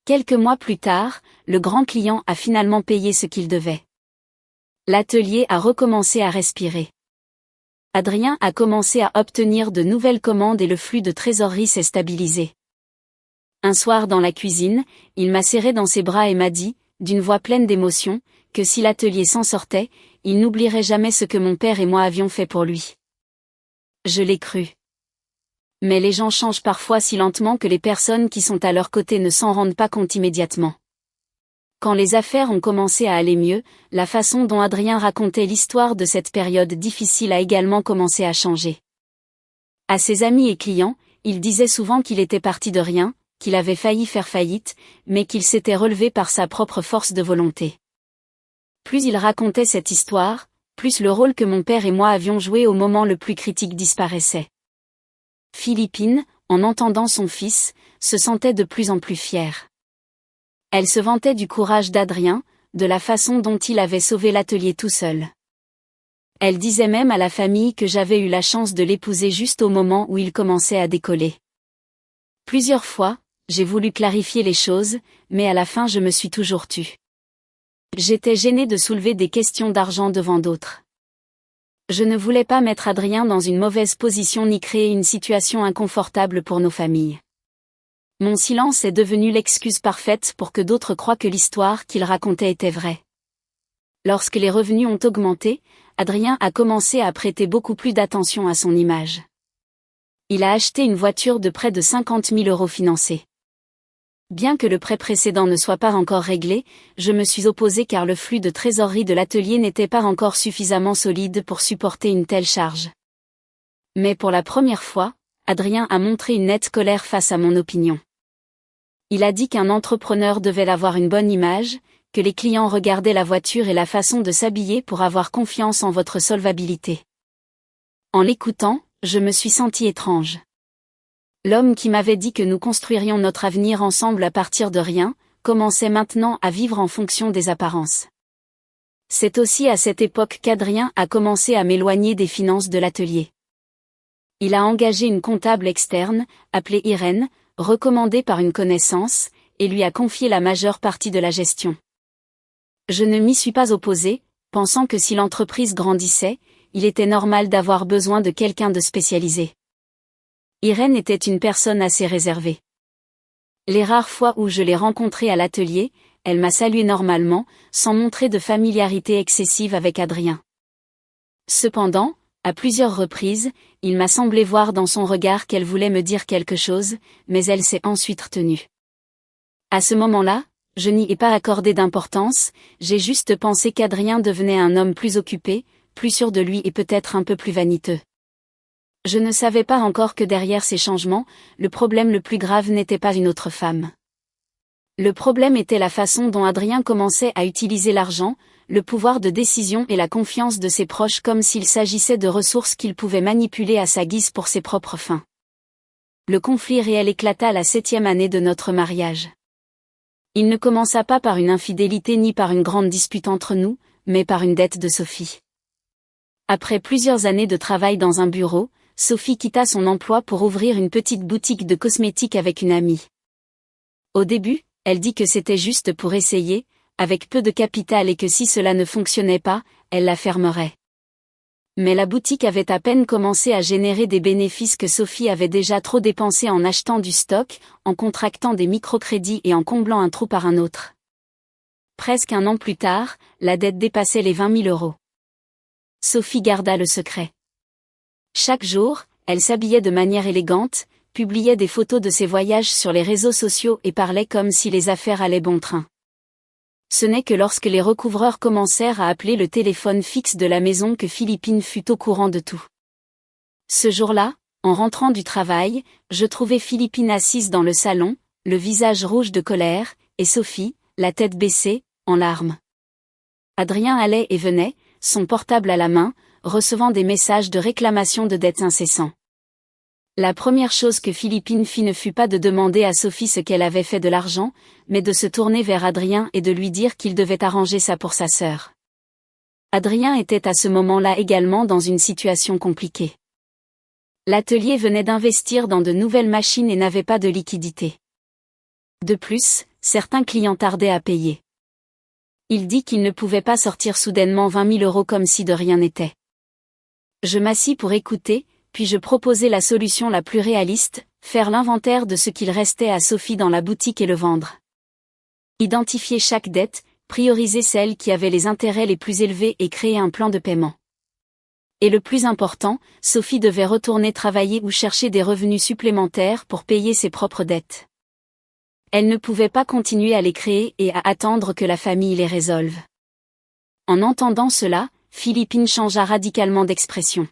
S1: Quelques mois plus tard, le grand client a finalement payé ce qu'il devait. L'atelier a recommencé à respirer. Adrien a commencé à obtenir de nouvelles commandes et le flux de trésorerie s'est stabilisé. Un soir dans la cuisine, il m'a serré dans ses bras et m'a dit, d'une voix pleine d'émotion, que si l'atelier s'en sortait, il n'oublierait jamais ce que mon père et moi avions fait pour lui. Je l'ai cru. Mais les gens changent parfois si lentement que les personnes qui sont à leur côté ne s'en rendent pas compte immédiatement. Quand les affaires ont commencé à aller mieux, la façon dont Adrien racontait l'histoire de cette période difficile a également commencé à changer. À ses amis et clients, il disait souvent qu'il était parti de rien, qu'il avait failli faire faillite, mais qu'il s'était relevé par sa propre force de volonté. Plus il racontait cette histoire, plus le rôle que mon père et moi avions joué au moment le plus critique disparaissait. Philippine, en entendant son fils, se sentait de plus en plus fière. Elle se vantait du courage d'Adrien, de la façon dont il avait sauvé l'atelier tout seul. Elle disait même à la famille que j'avais eu la chance de l'épouser juste au moment où il commençait à décoller. Plusieurs fois, j'ai voulu clarifier les choses, mais à la fin je me suis toujours tue. J'étais gênée de soulever des questions d'argent devant d'autres. Je ne voulais pas mettre Adrien dans une mauvaise position ni créer une situation inconfortable pour nos familles. Mon silence est devenu l'excuse parfaite pour que d'autres croient que l'histoire qu'il racontait était vraie. Lorsque les revenus ont augmenté, Adrien a commencé à prêter beaucoup plus d'attention à son image. Il a acheté une voiture de près de 50 000 € financée. Bien que le prêt précédent ne soit pas encore réglé, je me suis opposée car le flux de trésorerie de l'atelier n'était pas encore suffisamment solide pour supporter une telle charge. Mais pour la première fois, Adrien a montré une nette colère face à mon opinion. Il a dit qu'un entrepreneur devait avoir une bonne image, que les clients regardaient la voiture et la façon de s'habiller pour avoir confiance en votre solvabilité. En l'écoutant, je me suis sentie étrange. L'homme qui m'avait dit que nous construirions notre avenir ensemble à partir de rien, commençait maintenant à vivre en fonction des apparences. C'est aussi à cette époque qu'Adrien a commencé à m'éloigner des finances de l'atelier. Il a engagé une comptable externe, appelée Irène, recommandée par une connaissance, et lui a confié la majeure partie de la gestion. Je ne m'y suis pas opposée, pensant que si l'entreprise grandissait, il était normal d'avoir besoin de quelqu'un de spécialisé. Irène était une personne assez réservée. Les rares fois où je l'ai rencontrée à l'atelier, elle m'a salué normalement, sans montrer de familiarité excessive avec Adrien. Cependant, à plusieurs reprises, il m'a semblé voir dans son regard qu'elle voulait me dire quelque chose, mais elle s'est ensuite retenue. À ce moment-là, je n'y ai pas accordé d'importance, j'ai juste pensé qu'Adrien devenait un homme plus occupé, plus sûr de lui et peut-être un peu plus vaniteux. Je ne savais pas encore que derrière ces changements, le problème le plus grave n'était pas une autre femme. Le problème était la façon dont Adrien commençait à utiliser l'argent, le pouvoir de décision et la confiance de ses proches comme s'il s'agissait de ressources qu'il pouvait manipuler à sa guise pour ses propres fins. Le conflit réel éclata à la 7e année de notre mariage. Il ne commença pas par une infidélité ni par une grande dispute entre nous, mais par une dette de Sophie. Après plusieurs années de travail dans un bureau, Sophie quitta son emploi pour ouvrir une petite boutique de cosmétiques avec une amie. Au début, elle dit que c'était juste pour essayer, avec peu de capital et que si cela ne fonctionnait pas, elle la fermerait. Mais la boutique avait à peine commencé à générer des bénéfices que Sophie avait déjà trop dépensé en achetant du stock, en contractant des microcrédits et en comblant un trou par un autre. Presque un an plus tard, la dette dépassait les 20 000 €. Sophie garda le secret. Chaque jour, elle s'habillait de manière élégante, publiait des photos de ses voyages sur les réseaux sociaux et parlait comme si les affaires allaient bon train. Ce n'est que lorsque les recouvreurs commencèrent à appeler le téléphone fixe de la maison que Philippine fut au courant de tout. Ce jour-là, en rentrant du travail, je trouvai Philippine assise dans le salon, le visage rouge de colère, et Sophie, la tête baissée, en larmes. Adrien allait et venait, son portable à la main, recevant des messages de réclamation de dettes incessants. La première chose que Philippine fit ne fut pas de demander à Sophie ce qu'elle avait fait de l'argent, mais de se tourner vers Adrien et de lui dire qu'il devait arranger ça pour sa sœur. Adrien était à ce moment-là également dans une situation compliquée. L'atelier venait d'investir dans de nouvelles machines et n'avait pas de liquidité. De plus, certains clients tardaient à payer. Il dit qu'il ne pouvait pas sortir soudainement 20 000 € comme si de rien n'était. Je m'assis pour écouter, puis je proposai la solution la plus réaliste, faire l'inventaire de ce qu'il restait à Sophie dans la boutique et le vendre. Identifier chaque dette, prioriser celles qui avaient les intérêts les plus élevés et créer un plan de paiement. Et le plus important, Sophie devait retourner travailler ou chercher des revenus supplémentaires pour payer ses propres dettes. Elle ne pouvait pas continuer à les créer et à attendre que la famille les résolve. En entendant cela, Philippine changea radicalement d'expression.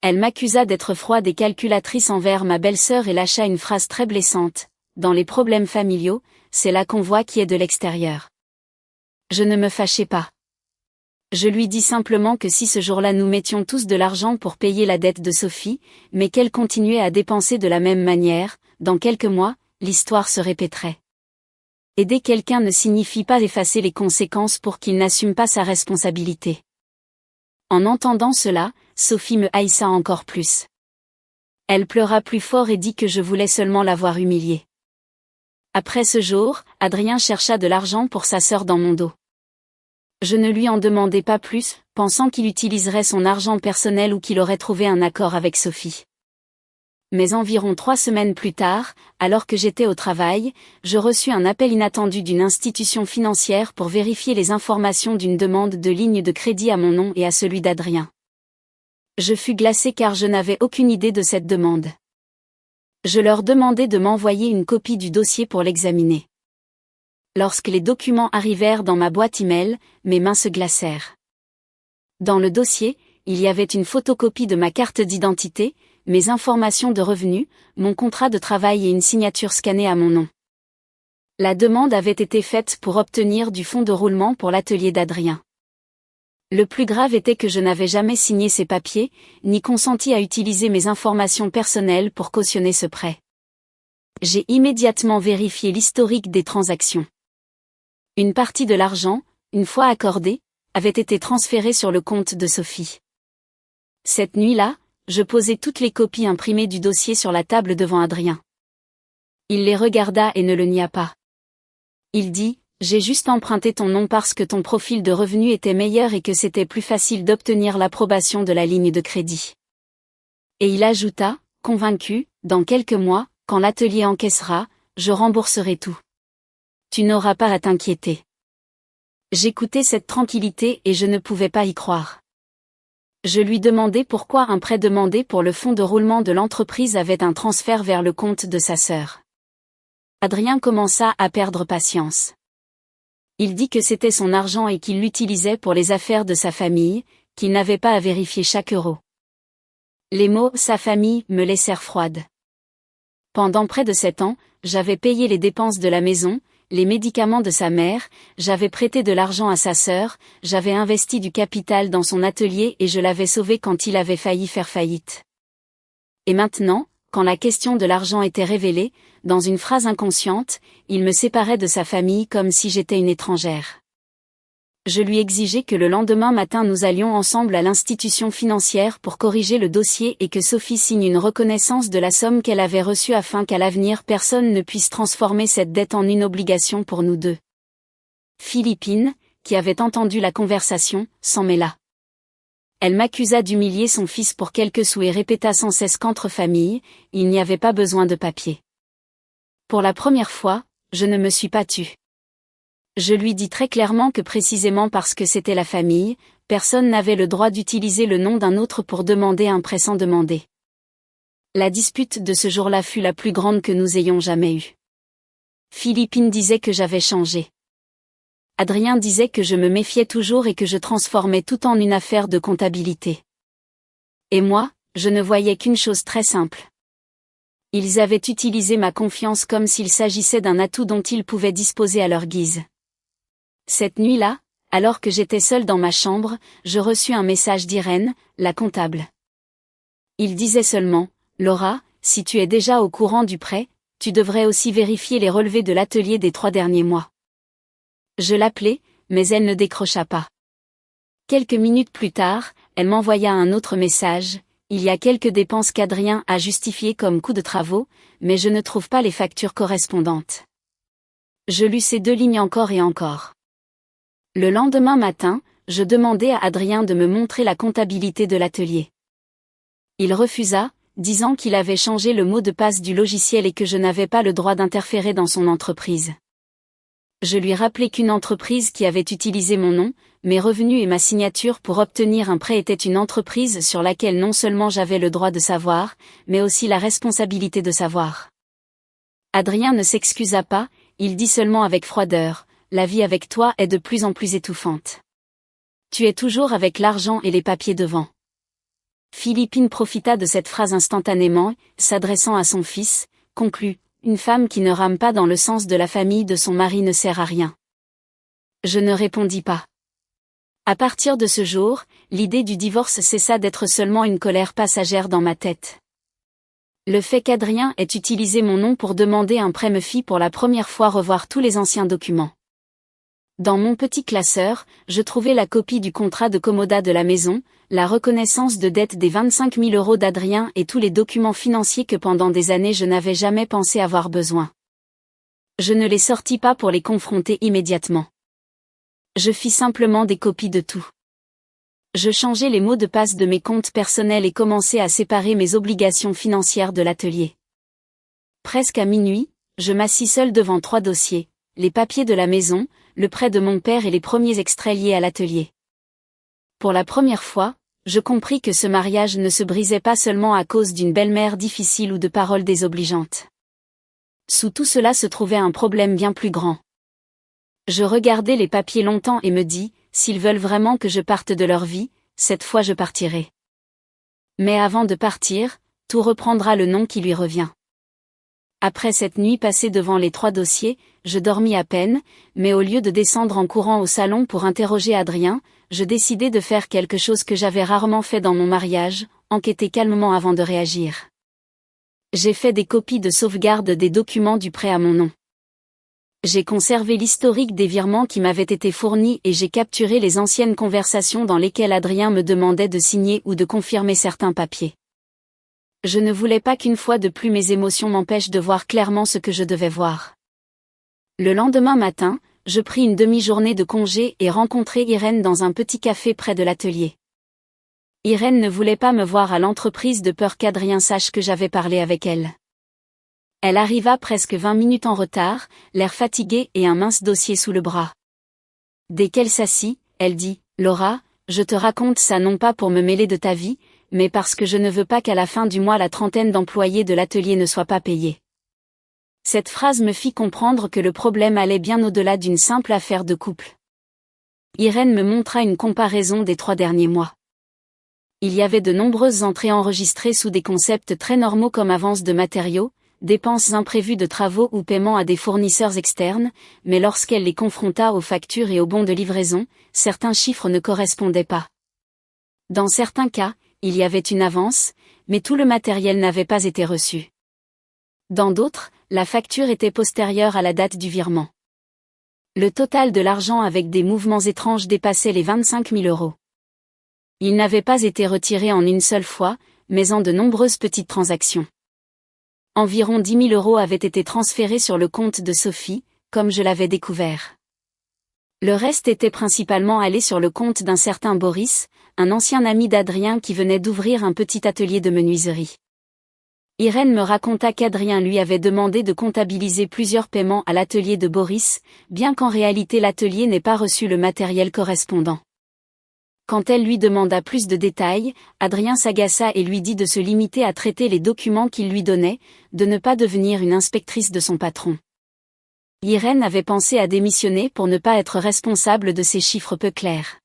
S1: Elle m'accusa d'être froide et calculatrice envers ma belle-sœur et lâcha une phrase très blessante. Dans les problèmes familiaux, c'est là qu'on voit qui est de l'extérieur. Je ne me fâchai pas. Je lui dis simplement que si ce jour-là nous mettions tous de l'argent pour payer la dette de Sophie, mais qu'elle continuait à dépenser de la même manière, dans quelques mois, l'histoire se répéterait. Aider quelqu'un ne signifie pas effacer les conséquences pour qu'il n'assume pas sa responsabilité. En entendant cela, Sophie me haïssa encore plus. Elle pleura plus fort et dit que je voulais seulement l'avoir humiliée. Après ce jour, Adrien chercha de l'argent pour sa sœur dans mon dos. Je ne lui en demandai pas plus, pensant qu'il utiliserait son argent personnel ou qu'il aurait trouvé un accord avec Sophie. Mais environ 3 semaines plus tard, alors que j'étais au travail, je reçus un appel inattendu d'une institution financière pour vérifier les informations d'une demande de ligne de crédit à mon nom et à celui d'Adrien. Je fus glacé car je n'avais aucune idée de cette demande. Je leur demandai de m'envoyer une copie du dossier pour l'examiner. Lorsque les documents arrivèrent dans ma boîte email, mes mains se glacèrent. Dans le dossier, il y avait une photocopie de ma carte d'identité, mes informations de revenus, mon contrat de travail et une signature scannée à mon nom. La demande avait été faite pour obtenir du fonds de roulement pour l'atelier d'Adrien. Le plus grave était que je n'avais jamais signé ces papiers, ni consenti à utiliser mes informations personnelles pour cautionner ce prêt. J'ai immédiatement vérifié l'historique des transactions. Une partie de l'argent, une fois accordée, avait été transférée sur le compte de Sophie. Cette nuit-là, je posai toutes les copies imprimées du dossier sur la table devant Adrien. Il les regarda et ne le nia pas. Il dit: « J'ai juste emprunté ton nom parce que ton profil de revenu était meilleur et que c'était plus facile d'obtenir l'approbation de la ligne de crédit. » Et il ajouta, convaincu, « Dans quelques mois, quand l'atelier encaissera, je rembourserai tout. Tu n'auras pas à t'inquiéter. » J'écoutais cette tranquillité et je ne pouvais pas y croire. Je lui demandai pourquoi un prêt demandé pour le fonds de roulement de l'entreprise avait un transfert vers le compte de sa sœur. Adrien commença à perdre patience. Il dit que c'était son argent et qu'il l'utilisait pour les affaires de sa famille, qu'il n'avait pas à vérifier chaque euro. Les mots « sa famille » me laissèrent froide. Pendant près de 7 ans, j'avais payé les dépenses de la maison, les médicaments de sa mère, j'avais prêté de l'argent à sa sœur, j'avais investi du capital dans son atelier et je l'avais sauvé quand il avait failli faire faillite. Et maintenant, quand la question de l'argent était révélée, dans une phrase inconsciente, il me séparait de sa famille comme si j'étais une étrangère. Je lui exigeais que le lendemain matin nous allions ensemble à l'institution financière pour corriger le dossier et que Sophie signe une reconnaissance de la somme qu'elle avait reçue afin qu'à l'avenir personne ne puisse transformer cette dette en une obligation pour nous deux. Philippine, qui avait entendu la conversation, s'en mêla. Elle m'accusa d'humilier son fils pour quelques sous et répéta sans cesse qu'entre familles, il n'y avait pas besoin de papier. Pour la première fois, je ne me suis pas tue. Je lui dis très clairement que précisément parce que c'était la famille, personne n'avait le droit d'utiliser le nom d'un autre pour demander un prêt sans demander. La dispute de ce jour-là fut la plus grande que nous ayons jamais eue. Philippine disait que j'avais changé. Adrien disait que je me méfiais toujours et que je transformais tout en une affaire de comptabilité. Et moi, je ne voyais qu'une chose très simple. Ils avaient utilisé ma confiance comme s'il s'agissait d'un atout dont ils pouvaient disposer à leur guise. Cette nuit-là, alors que j'étais seule dans ma chambre, je reçus un message d'Irène, la comptable. Il disait seulement, « Laura, si tu es déjà au courant du prêt, tu devrais aussi vérifier les relevés de l'atelier des 3 derniers mois. » Je l'appelai, mais elle ne décrocha pas. Quelques minutes plus tard, elle m'envoya un autre message, « Il y a quelques dépenses qu'Adrien a justifiées comme coûts de travaux, mais je ne trouve pas les factures correspondantes. » Je lus ces 2 lignes encore et encore. Le lendemain matin, je demandai à Adrien de me montrer la comptabilité de l'atelier. Il refusa, disant qu'il avait changé le mot de passe du logiciel et que je n'avais pas le droit d'interférer dans son entreprise. Je lui rappelai qu'une entreprise qui avait utilisé mon nom, mes revenus et ma signature pour obtenir un prêt était une entreprise sur laquelle non seulement j'avais le droit de savoir, mais aussi la responsabilité de savoir. Adrien ne s'excusa pas, il dit seulement avec froideur, « La vie avec toi est de plus en plus étouffante. Tu es toujours avec l'argent et les papiers devant. » Philippine profita de cette phrase instantanément, s'adressant à son fils, conclut, « Une femme qui ne rame pas dans le sens de la famille de son mari ne sert à rien. » Je ne répondis pas. À partir de ce jour, l'idée du divorce cessa d'être seulement une colère passagère dans ma tête. Le fait qu'Adrien ait utilisé mon nom pour demander un prêt me fit pour la première fois revoir tous les anciens documents. Dans mon petit classeur, je trouvai la copie du contrat de commodat de la maison, la reconnaissance de dette des 25 000 € d'Adrien et tous les documents financiers que pendant des années je n'avais jamais pensé avoir besoin. Je ne les sortis pas pour les confronter immédiatement. Je fis simplement des copies de tout. Je changeai les mots de passe de mes comptes personnels et commençai à séparer mes obligations financières de l'atelier. Presque à minuit, je m'assis seul devant 3 dossiers, les papiers de la maison, le prêt de mon père et les premiers extraits liés à l'atelier. Pour la première fois, je compris que ce mariage ne se brisait pas seulement à cause d'une belle-mère difficile ou de paroles désobligeantes. Sous tout cela se trouvait un problème bien plus grand. Je regardai les papiers longtemps et me dis, s'ils veulent vraiment que je parte de leur vie, cette fois je partirai. Mais avant de partir, tout reprendra le nom qui lui revient. Après cette nuit passée devant les 3 dossiers, je dormis à peine, mais au lieu de descendre en courant au salon pour interroger Adrien, je décidai de faire quelque chose que j'avais rarement fait dans mon mariage, enquêter calmement avant de réagir. J'ai fait des copies de sauvegarde des documents du prêt à mon nom. J'ai conservé l'historique des virements qui m'avaient été fournis et j'ai capturé les anciennes conversations dans lesquelles Adrien me demandait de signer ou de confirmer certains papiers. Je ne voulais pas qu'une fois de plus mes émotions m'empêchent de voir clairement ce que je devais voir. Le lendemain matin, je pris une demi-journée de congé et rencontrai Irène dans un petit café près de l'atelier. Irène ne voulait pas me voir à l'entreprise de peur qu'Adrien sache que j'avais parlé avec elle. Elle arriva presque 20 minutes en retard, l'air fatigué et un mince dossier sous le bras. Dès qu'elle s'assit, elle dit, « Laura, je te raconte ça non pas pour me mêler de ta vie, mais parce que je ne veux pas qu'à la fin du mois la trentaine d'employés de l'atelier ne soient pas payés. » Cette phrase me fit comprendre que le problème allait bien au-delà d'une simple affaire de couple. Irène me montra une comparaison des 3 derniers mois. Il y avait de nombreuses entrées enregistrées sous des concepts très normaux comme avance de matériaux, dépenses imprévues de travaux ou paiement à des fournisseurs externes, mais lorsqu'elle les confronta aux factures et aux bons de livraison, certains chiffres ne correspondaient pas. Dans certains cas, il y avait une avance, mais tout le matériel n'avait pas été reçu. Dans d'autres, la facture était postérieure à la date du virement. Le total de l'argent avec des mouvements étranges dépassait les 25 000 €. Il n'avait pas été retiré en une seule fois, mais en de nombreuses petites transactions. Environ 10 000 € avaient été transférés sur le compte de Sophie, comme je l'avais découvert. Le reste était principalement allé sur le compte d'un certain Boris, un ancien ami d'Adrien qui venait d'ouvrir un petit atelier de menuiserie. Irène me raconta qu'Adrien lui avait demandé de comptabiliser plusieurs paiements à l'atelier de Boris, bien qu'en réalité l'atelier n'ait pas reçu le matériel correspondant. Quand elle lui demanda plus de détails, Adrien s'agaça et lui dit de se limiter à traiter les documents qu'il lui donnait, de ne pas devenir une inspectrice de son patron. Irène avait pensé à démissionner pour ne pas être responsable de ces chiffres peu clairs.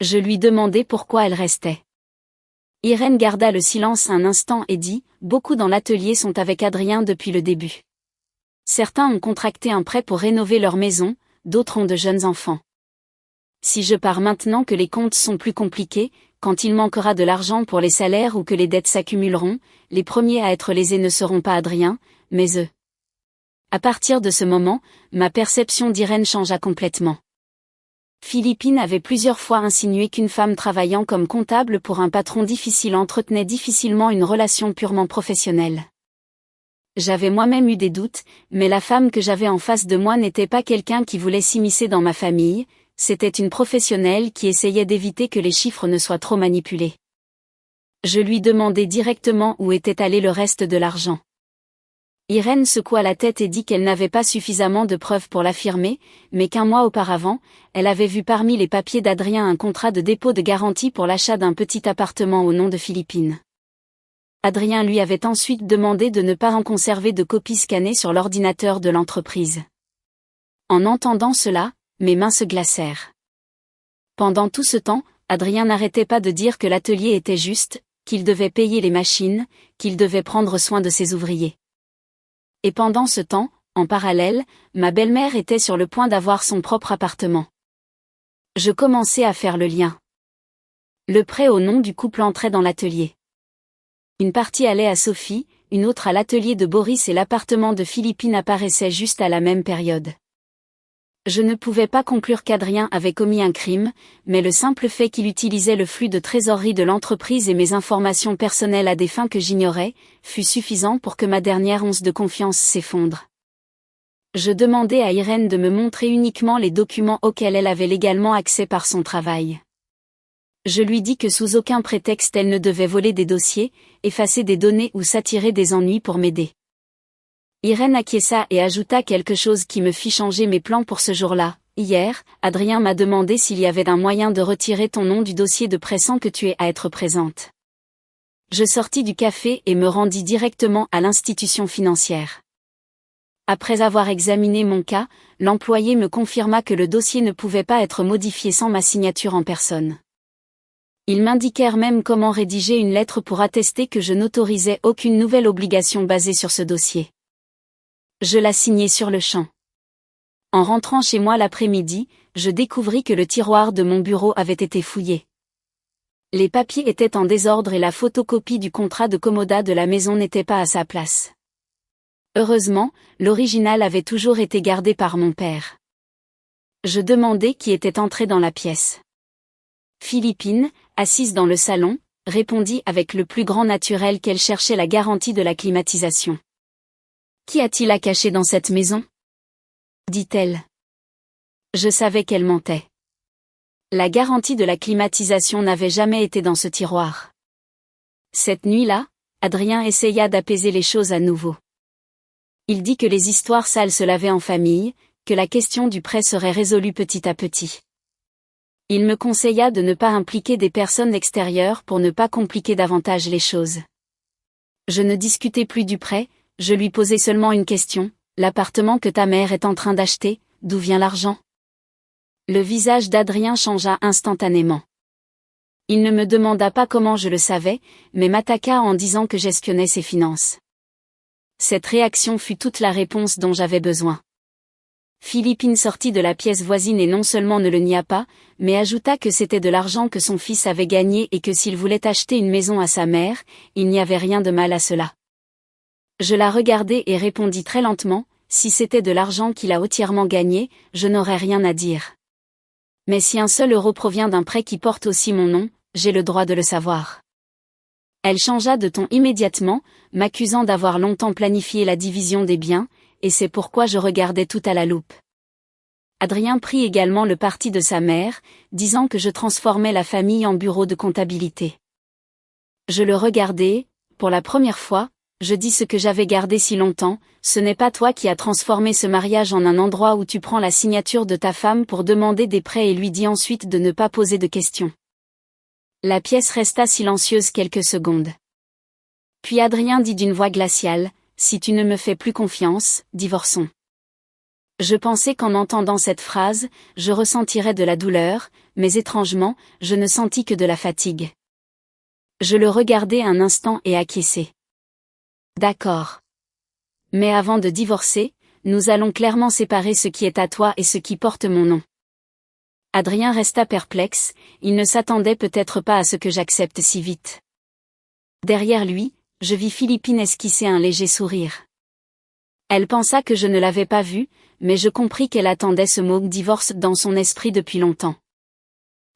S1: Je lui demandai pourquoi elle restait. Irène garda le silence un instant et dit, « Beaucoup dans l'atelier sont avec Adrien depuis le début. Certains ont contracté un prêt pour rénover leur maison, d'autres ont de jeunes enfants. Si je pars maintenant que les comptes sont plus compliqués, quand il manquera de l'argent pour les salaires ou que les dettes s'accumuleront, les premiers à être lésés ne seront pas Adrien, mais eux. » À partir de ce moment, ma perception d'Irène changea complètement. Philippine avait plusieurs fois insinué qu'une femme travaillant comme comptable pour un patron difficile entretenait difficilement une relation purement professionnelle. J'avais moi-même eu des doutes, mais la femme que j'avais en face de moi n'était pas quelqu'un qui voulait s'immiscer dans ma famille, c'était une professionnelle qui essayait d'éviter que les chiffres ne soient trop manipulés. Je lui demandai directement où était allé le reste de l'argent. Irène secoua la tête et dit qu'elle n'avait pas suffisamment de preuves pour l'affirmer, mais qu'un mois auparavant, elle avait vu parmi les papiers d'Adrien un contrat de dépôt de garantie pour l'achat d'un petit appartement au nom de Philippine. Adrien lui avait ensuite demandé de ne pas en conserver de copies scannées sur l'ordinateur de l'entreprise. En entendant cela, mes mains se glacèrent. Pendant tout ce temps, Adrien n'arrêtait pas de dire que l'atelier était juste, qu'il devait payer les machines, qu'il devait prendre soin de ses ouvriers. Et pendant ce temps, en parallèle, ma belle-mère était sur le point d'avoir son propre appartement. Je commençais à faire le lien. Le prêt au nom du couple entrait dans l'atelier. Une partie allait à Sophie, une autre à l'atelier de Boris et l'appartement de Philippine apparaissait juste à la même période. Je ne pouvais pas conclure qu'Adrien avait commis un crime, mais le simple fait qu'il utilisait le flux de trésorerie de l'entreprise et mes informations personnelles à des fins que j'ignorais, fut suffisant pour que ma dernière once de confiance s'effondre. Je demandai à Irène de me montrer uniquement les documents auxquels elle avait légalement accès par son travail. Je lui dis que sous aucun prétexte elle ne devait voler des dossiers, effacer des données ou s'attirer des ennuis pour m'aider. Irène acquiesça et ajouta quelque chose qui me fit changer mes plans pour ce jour-là. Hier, Adrien m'a demandé s'il y avait un moyen de retirer ton nom du dossier de prêt sans que tu aies à être présente. Je sortis du café et me rendis directement à l'institution financière. Après avoir examiné mon cas, l'employé me confirma que le dossier ne pouvait pas être modifié sans ma signature en personne. Ils m'indiquèrent même comment rédiger une lettre pour attester que je n'autorisais aucune nouvelle obligation basée sur ce dossier. Je la signai sur le champ. En rentrant chez moi l'après-midi, je découvris que le tiroir de mon bureau avait été fouillé. Les papiers étaient en désordre et la photocopie du contrat de commodat de la maison n'était pas à sa place. Heureusement, l'original avait toujours été gardé par mon père. Je demandai qui était entré dans la pièce. Philippine, assise dans le salon, répondit avec le plus grand naturel qu'elle cherchait la garantie de la climatisation. « Qu'y a-t-il à cacher dans cette maison ?» dit-elle. Je savais qu'elle mentait. La garantie de la climatisation n'avait jamais été dans ce tiroir. Cette nuit-là, Adrien essaya d'apaiser les choses à nouveau. Il dit que les histoires sales se lavaient en famille, que la question du prêt serait résolue petit à petit. Il me conseilla de ne pas impliquer des personnes extérieures pour ne pas compliquer davantage les choses. Je ne discutais plus du prêt, je lui posais seulement une question: l'appartement que ta mère est en train d'acheter, d'où vient l'argent ? Le visage d'Adrien changea instantanément. Il ne me demanda pas comment je le savais, mais m'attaqua en disant que j'espionnais ses finances. Cette réaction fut toute la réponse dont j'avais besoin. Philippine sortit de la pièce voisine et non seulement ne le nia pas, mais ajouta que c'était de l'argent que son fils avait gagné et que s'il voulait acheter une maison à sa mère, il n'y avait rien de mal à cela. Je la regardai et répondis très lentement: si c'était de l'argent qu'il a entièrement gagné, je n'aurais rien à dire. Mais si un seul euro provient d'un prêt qui porte aussi mon nom, j'ai le droit de le savoir. Elle changea de ton immédiatement, m'accusant d'avoir longtemps planifié la division des biens, et c'est pourquoi je regardais tout à la loupe. Adrien prit également le parti de sa mère, disant que je transformais la famille en bureau de comptabilité. Je le regardai, pour la première fois, je dis ce que j'avais gardé si longtemps: ce n'est pas toi qui as transformé ce mariage en un endroit où tu prends la signature de ta femme pour demander des prêts et lui dis ensuite de ne pas poser de questions. La pièce resta silencieuse quelques secondes. Puis Adrien dit d'une voix glaciale: si tu ne me fais plus confiance, divorçons. Je pensais qu'en entendant cette phrase, je ressentirais de la douleur, mais étrangement, je ne sentis que de la fatigue. Je le regardai un instant et acquiesçai. D'accord. Mais avant de divorcer, nous allons clairement séparer ce qui est à toi et ce qui porte mon nom. Adrien resta perplexe, il ne s'attendait peut-être pas à ce que j'accepte si vite. Derrière lui, je vis Philippine esquisser un léger sourire. Elle pensa que je ne l'avais pas vu, mais je compris qu'elle attendait ce mot divorce dans son esprit depuis longtemps.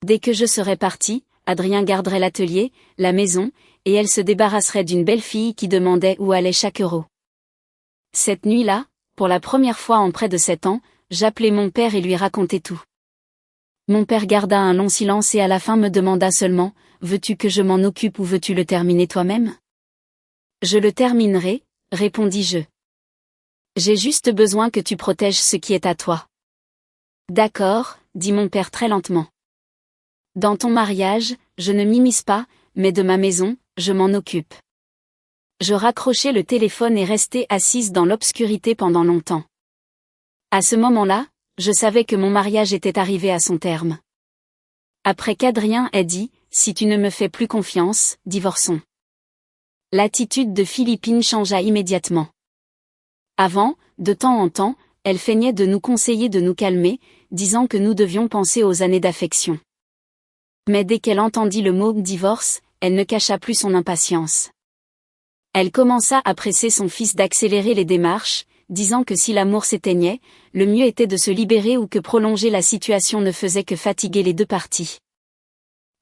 S1: Dès que je serais parti, Adrien garderait l'atelier, la maison, et elle se débarrasserait d'une belle fille qui demandait où allait chaque euro. Cette nuit-là, pour la première fois en près de 7 ans, j'appelai mon père et lui racontai tout. Mon père garda un long silence et à la fin me demanda seulement: veux-tu que je m'en occupe ou veux-tu le terminer toi-même ? Je le terminerai, répondis-je. J'ai juste besoin que tu protèges ce qui est à toi. D'accord, dit mon père très lentement. Dans ton mariage, je ne m'immisce pas, mais de ma maison, je m'en occupe. Je raccrochai le téléphone et restai assise dans l'obscurité pendant longtemps. À ce moment-là, je savais que mon mariage était arrivé à son terme. Après qu'Adrien ait dit: si tu ne me fais plus confiance, divorçons. L'attitude de Philippine changea immédiatement. Avant, de temps en temps, elle feignait de nous conseiller de nous calmer, disant que nous devions penser aux années d'affection. Mais dès qu'elle entendit le mot divorce, elle ne cacha plus son impatience. Elle commença à presser son fils d'accélérer les démarches, disant que si l'amour s'éteignait, le mieux était de se libérer ou que prolonger la situation ne faisait que fatiguer les deux parties.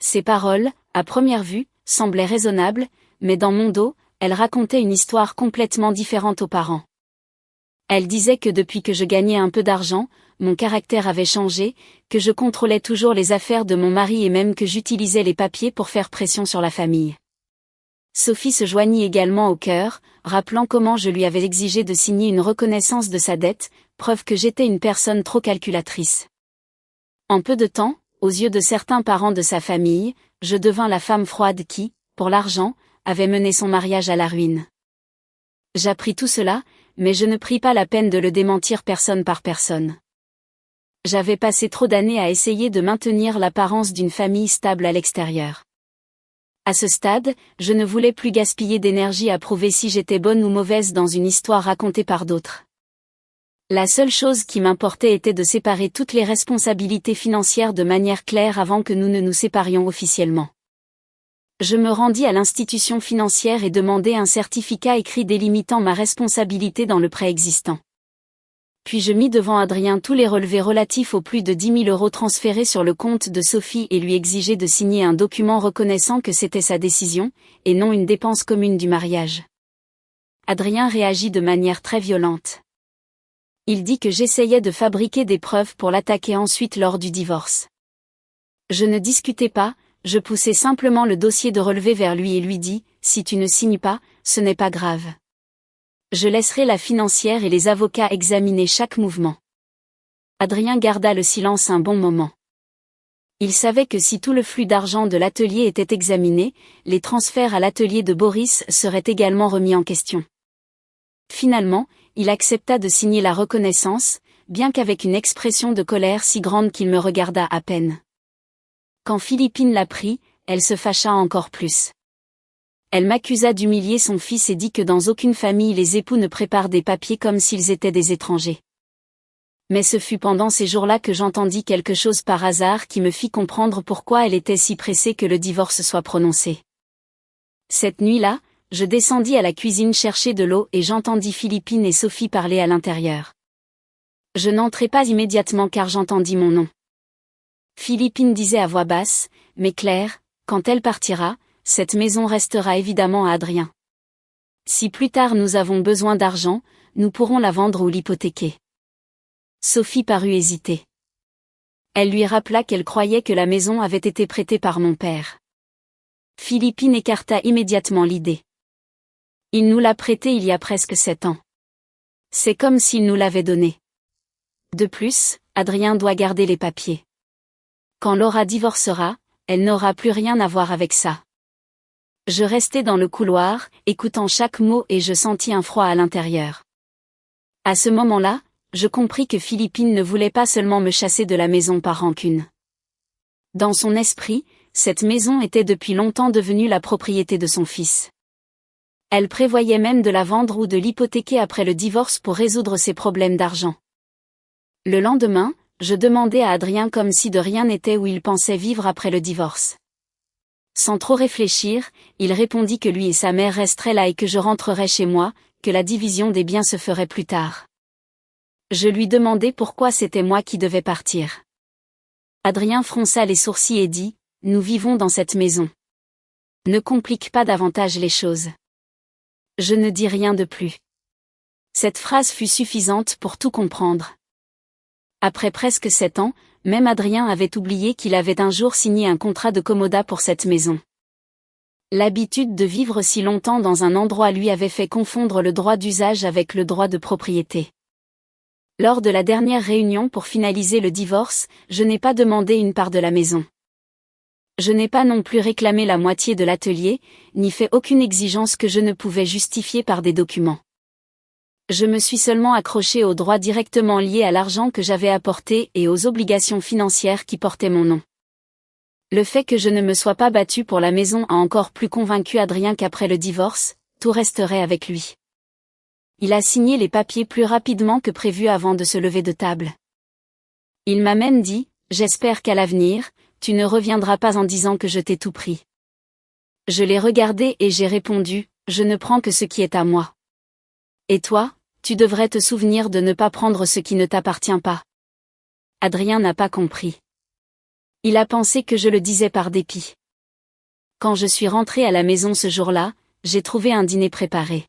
S1: Ces paroles, à première vue, semblaient raisonnables, mais dans mon dos, elles racontaient une histoire complètement différente aux parents. Elle disait que depuis que je gagnais un peu d'argent, mon caractère avait changé, que je contrôlais toujours les affaires de mon mari et même que j'utilisais les papiers pour faire pression sur la famille. Sophie se joignit également au chœur, rappelant comment je lui avais exigé de signer une reconnaissance de sa dette, preuve que j'étais une personne trop calculatrice. En peu de temps, aux yeux de certains parents de sa famille, je devins la femme froide qui, pour l'argent, avait mené son mariage à la ruine. J'appris tout cela, mais je ne pris pas la peine de le démentir personne par personne. J'avais passé trop d'années à essayer de maintenir l'apparence d'une famille stable à l'extérieur. À ce stade, je ne voulais plus gaspiller d'énergie à prouver si j'étais bonne ou mauvaise dans une histoire racontée par d'autres. La seule chose qui m'importait était de séparer toutes les responsabilités financières de manière claire avant que nous ne nous séparions officiellement. Je me rendis à l'institution financière et demandai un certificat écrit délimitant ma responsabilité dans le prêt existant. Puis je mis devant Adrien tous les relevés relatifs aux plus de 10 000 € transférés sur le compte de Sophie et lui exigeai de signer un document reconnaissant que c'était sa décision, et non une dépense commune du mariage. Adrien réagit de manière très violente. Il dit que j'essayais de fabriquer des preuves pour l'attaquer ensuite lors du divorce. Je ne discutais pas, je poussai simplement le dossier de relevé vers lui et lui dis, si tu ne signes pas, ce n'est pas grave. Je laisserai la financière et les avocats examiner chaque mouvement. Adrien garda le silence un bon moment. Il savait que si tout le flux d'argent de l'atelier était examiné, les transferts à l'atelier de Boris seraient également remis en question. Finalement, il accepta de signer la reconnaissance, bien qu'avec une expression de colère si grande qu'il me regarda à peine. Quand Philippine l'apprit, elle se fâcha encore plus. Elle m'accusa d'humilier son fils et dit que dans aucune famille les époux ne préparent des papiers comme s'ils étaient des étrangers. Mais ce fut pendant ces jours-là que j'entendis quelque chose par hasard qui me fit comprendre pourquoi elle était si pressée que le divorce soit prononcé. Cette nuit-là, je descendis à la cuisine chercher de l'eau et j'entendis Philippine et Sophie parler à l'intérieur. Je n'entrai pas immédiatement car j'entendis mon nom. Philippine disait à voix basse, « Mais Claire, quand elle partira, cette maison restera évidemment à Adrien. Si plus tard nous avons besoin d'argent, nous pourrons la vendre ou l'hypothéquer. » Sophie parut hésiter. Elle lui rappela qu'elle croyait que la maison avait été prêtée par mon père. Philippine écarta immédiatement l'idée. Il nous l'a prêtée il y a presque 7 ans. C'est comme s'il nous l'avait donnée. De plus, Adrien doit garder les papiers. Quand Laura divorcera, elle n'aura plus rien à voir avec ça. Je restai dans le couloir, écoutant chaque mot et je sentis un froid à l'intérieur. À ce moment-là, je compris que Philippine ne voulait pas seulement me chasser de la maison par rancune. Dans son esprit, cette maison était depuis longtemps devenue la propriété de son fils. Elle prévoyait même de la vendre ou de l'hypothéquer après le divorce pour résoudre ses problèmes d'argent. Le lendemain, je demandai à Adrien comme si de rien n'était où il pensait vivre après le divorce. Sans trop réfléchir, il répondit que lui et sa mère resteraient là et que je rentrerais chez moi, que la division des biens se ferait plus tard. Je lui demandai pourquoi c'était moi qui devais partir. Adrien fronça les sourcils et dit, « Nous vivons dans cette maison. Ne complique pas davantage les choses. » Je ne dis rien de plus. Cette phrase fut suffisante pour tout comprendre. Après presque 7 ans, même Adrien avait oublié qu'il avait un jour signé un contrat de commodat pour cette maison. L'habitude de vivre si longtemps dans un endroit lui avait fait confondre le droit d'usage avec le droit de propriété. Lors de la dernière réunion pour finaliser le divorce, je n'ai pas demandé une part de la maison. Je n'ai pas non plus réclamé la moitié de l'atelier, ni fait aucune exigence que je ne pouvais justifier par des documents. Je me suis seulement accroché aux droits directement liés à l'argent que j'avais apporté et aux obligations financières qui portaient mon nom. Le fait que je ne me sois pas battu pour la maison a encore plus convaincu Adrien qu'après le divorce, tout resterait avec lui. Il a signé les papiers plus rapidement que prévu avant de se lever de table. Il m'a même dit, « J'espère qu'à l'avenir, tu ne reviendras pas en disant que je t'ai tout pris. » Je l'ai regardé et j'ai répondu, « Je ne prends que ce qui est à moi. Et toi, tu devrais te souvenir de ne pas prendre ce qui ne t'appartient pas. » Adrien n'a pas compris. Il a pensé que je le disais par dépit. Quand je suis rentré à la maison ce jour-là, j'ai trouvé un dîner préparé.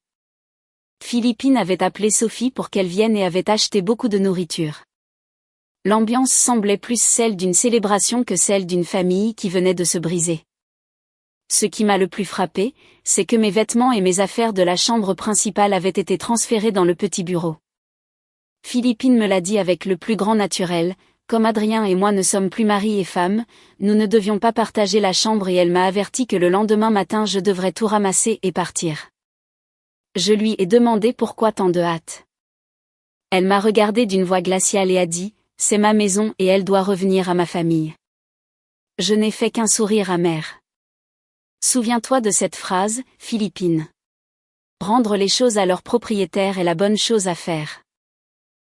S1: Philippine avait appelé Sophie pour qu'elle vienne et avait acheté beaucoup de nourriture. L'ambiance semblait plus celle d'une célébration que celle d'une famille qui venait de se briser. Ce qui m'a le plus frappé, c'est que mes vêtements et mes affaires de la chambre principale avaient été transférés dans le petit bureau. Philippine me l'a dit avec le plus grand naturel, comme Adrien et moi ne sommes plus mari et femme, nous ne devions pas partager la chambre et elle m'a averti que le lendemain matin je devrais tout ramasser et partir. Je lui ai demandé pourquoi tant de hâte. Elle m'a regardé d'une voix glaciale et a dit, c'est ma maison et elle doit revenir à ma famille. Je n'ai fait qu'un sourire amer. Souviens-toi de cette phrase, Philippine. Rendre les choses à leur propriétaire est la bonne chose à faire.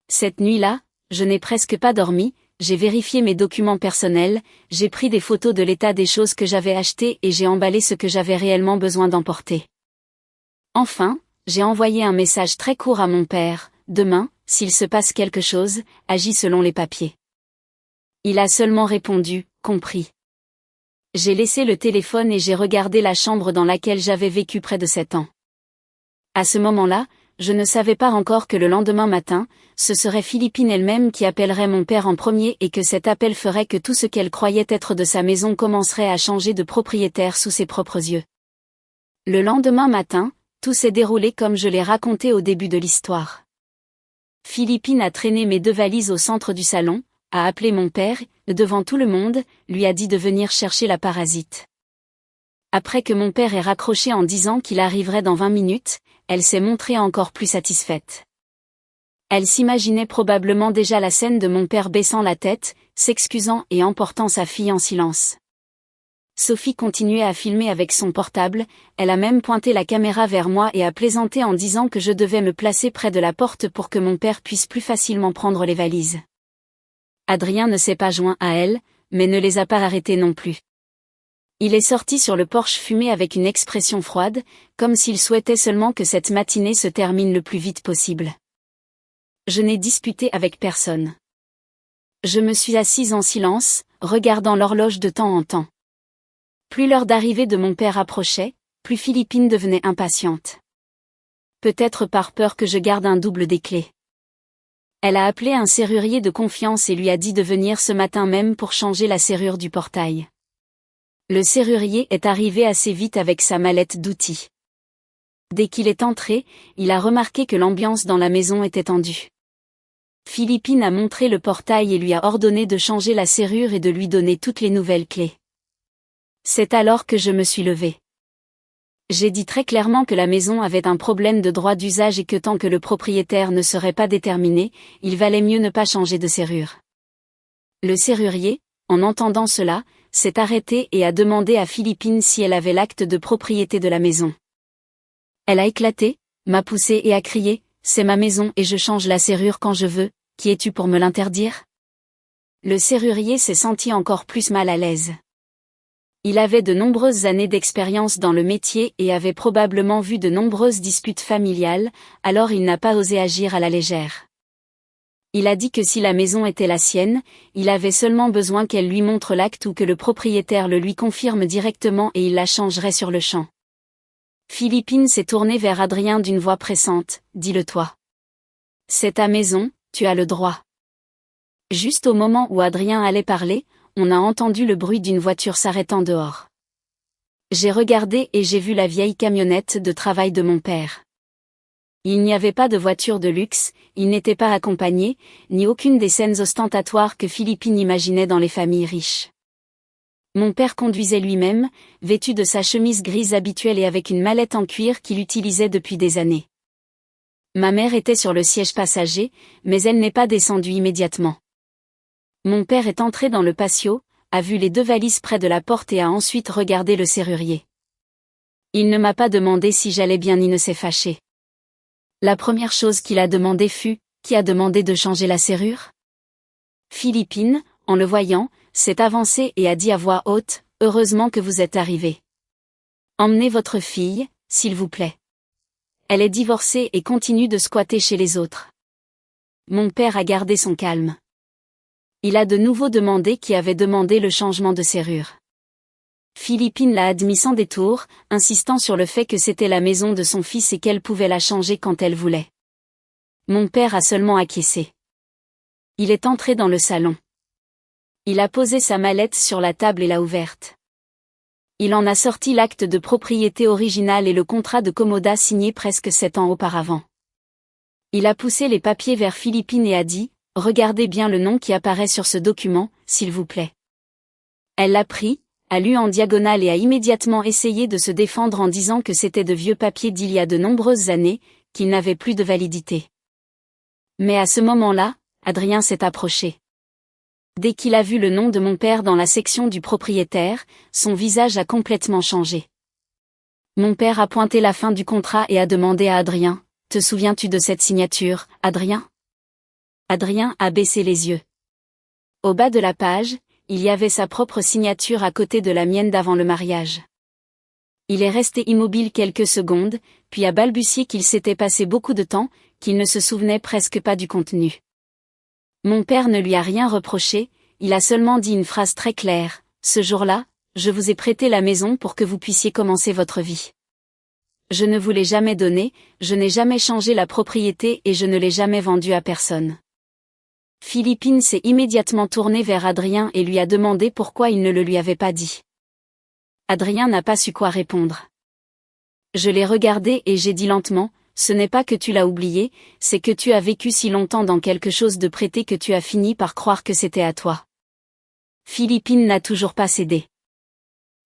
S1: Cette nuit-là, je n'ai presque pas dormi, j'ai vérifié mes documents personnels, j'ai pris des photos de l'état des choses que j'avais achetées et j'ai emballé ce que j'avais réellement besoin d'emporter. Enfin, j'ai envoyé un message très court à mon père, demain, s'il se passe quelque chose, agis selon les papiers. Il a seulement répondu, compris. J'ai laissé le téléphone et j'ai regardé la chambre dans laquelle j'avais vécu près de 7 ans. À ce moment-là, je ne savais pas encore que le lendemain matin, ce serait Philippine elle-même qui appellerait mon père en premier et que cet appel ferait que tout ce qu'elle croyait être de sa maison commencerait à changer de propriétaire sous ses propres yeux. Le lendemain matin, tout s'est déroulé comme je l'ai raconté au début de l'histoire. Philippine a traîné mes 2 valises au centre du salon, a appelé mon père, devant tout le monde, lui a dit de venir chercher la parasite. Après que mon père ait raccroché en disant qu'il arriverait dans 20 minutes, elle s'est montrée encore plus satisfaite. Elle s'imaginait probablement déjà la scène de mon père baissant la tête, s'excusant et emportant sa fille en silence. Sophie continuait à filmer avec son portable, elle a même pointé la caméra vers moi et a plaisanté en disant que je devais me placer près de la porte pour que mon père puisse plus facilement prendre les valises. Adrien ne s'est pas joint à elle, mais ne les a pas arrêtés non plus. Il est sorti sur le porche fumé avec une expression froide, comme s'il souhaitait seulement que cette matinée se termine le plus vite possible. Je n'ai disputé avec personne. Je me suis assise en silence, regardant l'horloge de temps en temps. Plus l'heure d'arrivée de mon père approchait, plus Philippine devenait impatiente. Peut-être par peur que je garde un double des clés. Elle a appelé un serrurier de confiance et lui a dit de venir ce matin même pour changer la serrure du portail. Le serrurier est arrivé assez vite avec sa mallette d'outils. Dès qu'il est entré, il a remarqué que l'ambiance dans la maison était tendue. Philippine a montré le portail et lui a ordonné de changer la serrure et de lui donner toutes les nouvelles clés. C'est alors que je me suis levée. J'ai dit très clairement que la maison avait un problème de droit d'usage et que tant que le propriétaire ne serait pas déterminé, il valait mieux ne pas changer de serrure. Le serrurier, en entendant cela, s'est arrêté et a demandé à Philippine si elle avait l'acte de propriété de la maison. Elle a éclaté, m'a poussé et a crié, « C'est ma maison et je change la serrure quand je veux, qui es-tu pour me l'interdire ?» Le serrurier s'est senti encore plus mal à l'aise. Il avait de nombreuses années d'expérience dans le métier et avait probablement vu de nombreuses disputes familiales, alors il n'a pas osé agir à la légère. Il a dit que si la maison était la sienne, il avait seulement besoin qu'elle lui montre l'acte ou que le propriétaire le lui confirme directement et il la changerait sur le champ. Philippine s'est tournée vers Adrien d'une voix pressante, « Dis-le-toi. C'est ta maison, tu as le droit. » Juste au moment où Adrien allait parler, on a entendu le bruit d'une voiture s'arrêtant dehors. J'ai regardé et j'ai vu la vieille camionnette de travail de mon père. Il n'y avait pas de voiture de luxe, il n'était pas accompagné, ni aucune des scènes ostentatoires que Philippine imaginait dans les familles riches. Mon père conduisait lui-même, vêtu de sa chemise grise habituelle et avec une mallette en cuir qu'il utilisait depuis des années. Ma mère était sur le siège passager, mais elle n'est pas descendue immédiatement. Mon père est entré dans le patio, a vu les 2 valises près de la porte et a ensuite regardé le serrurier. Il ne m'a pas demandé si j'allais bien ni ne s'est fâché. La première chose qu'il a demandé fut, qui a demandé de changer la serrure ? Philippine, en le voyant, s'est avancée et a dit à voix haute, « Heureusement que vous êtes arrivé. Emmenez votre fille, s'il vous plaît. Elle est divorcée et continue de squatter chez les autres. » Mon père a gardé son calme. Il a de nouveau demandé qui avait demandé le changement de serrure. Philippine l'a admis sans détour, insistant sur le fait que c'était la maison de son fils et qu'elle pouvait la changer quand elle voulait. Mon père a seulement acquiescé. Il est entré dans le salon. Il a posé sa mallette sur la table et l'a ouverte. Il en a sorti l'acte de propriété original et le contrat de commodat signé presque 7 ans auparavant. Il a poussé les papiers vers Philippine et a dit « Regardez bien le nom qui apparaît sur ce document, s'il vous plaît. » Elle l'a pris, a lu en diagonale et a immédiatement essayé de se défendre en disant que c'était de vieux papiers d'il y a de nombreuses années, qu'ils n'avaient plus de validité. Mais à ce moment-là, Adrien s'est approché. Dès qu'il a vu le nom de mon père dans la section du propriétaire, son visage a complètement changé. Mon père a pointé la fin du contrat et a demandé à Adrien « Te souviens-tu de cette signature, Adrien ?» Adrien a baissé les yeux. Au bas de la page, il y avait sa propre signature à côté de la mienne d'avant le mariage. Il est resté immobile quelques secondes, puis a balbutié qu'il s'était passé beaucoup de temps, qu'il ne se souvenait presque pas du contenu. Mon père ne lui a rien reproché, il a seulement dit une phrase très claire, « Ce jour-là, je vous ai prêté la maison pour que vous puissiez commencer votre vie. Je ne vous l'ai jamais donnée, je n'ai jamais changé la propriété et je ne l'ai jamais vendue à personne. » Philippine s'est immédiatement tournée vers Adrien et lui a demandé pourquoi il ne le lui avait pas dit. Adrien n'a pas su quoi répondre. Je l'ai regardé et j'ai dit lentement, « Ce n'est pas que tu l'as oublié, c'est que tu as vécu si longtemps dans quelque chose de prêté que tu as fini par croire que c'était à toi. » Philippine n'a toujours pas cédé.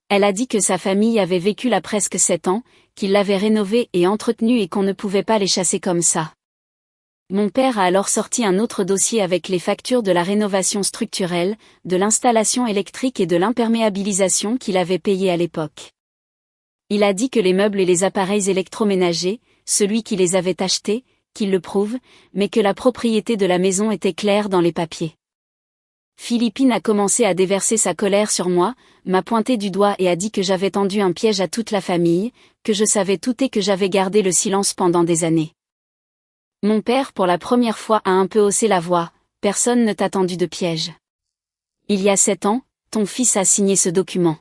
S1: Elle a dit que sa famille avait vécu là presque 7 ans, qu'il l'avait rénovée et entretenue et qu'on ne pouvait pas les chasser comme ça. Mon père a alors sorti un autre dossier avec les factures de la rénovation structurelle, de l'installation électrique et de l'imperméabilisation qu'il avait payées à l'époque. Il a dit que les meubles et les appareils électroménagers, celui qui les avait achetés, qu'il le prouve, mais que la propriété de la maison était claire dans les papiers. Philippine a commencé à déverser sa colère sur moi, m'a pointé du doigt et a dit que j'avais tendu un piège à toute la famille, que je savais tout et que j'avais gardé le silence pendant des années. Mon père pour la première fois a un peu haussé la voix, « Personne ne t'a tendu de piège. Il y a 7 ans, ton fils a signé ce document.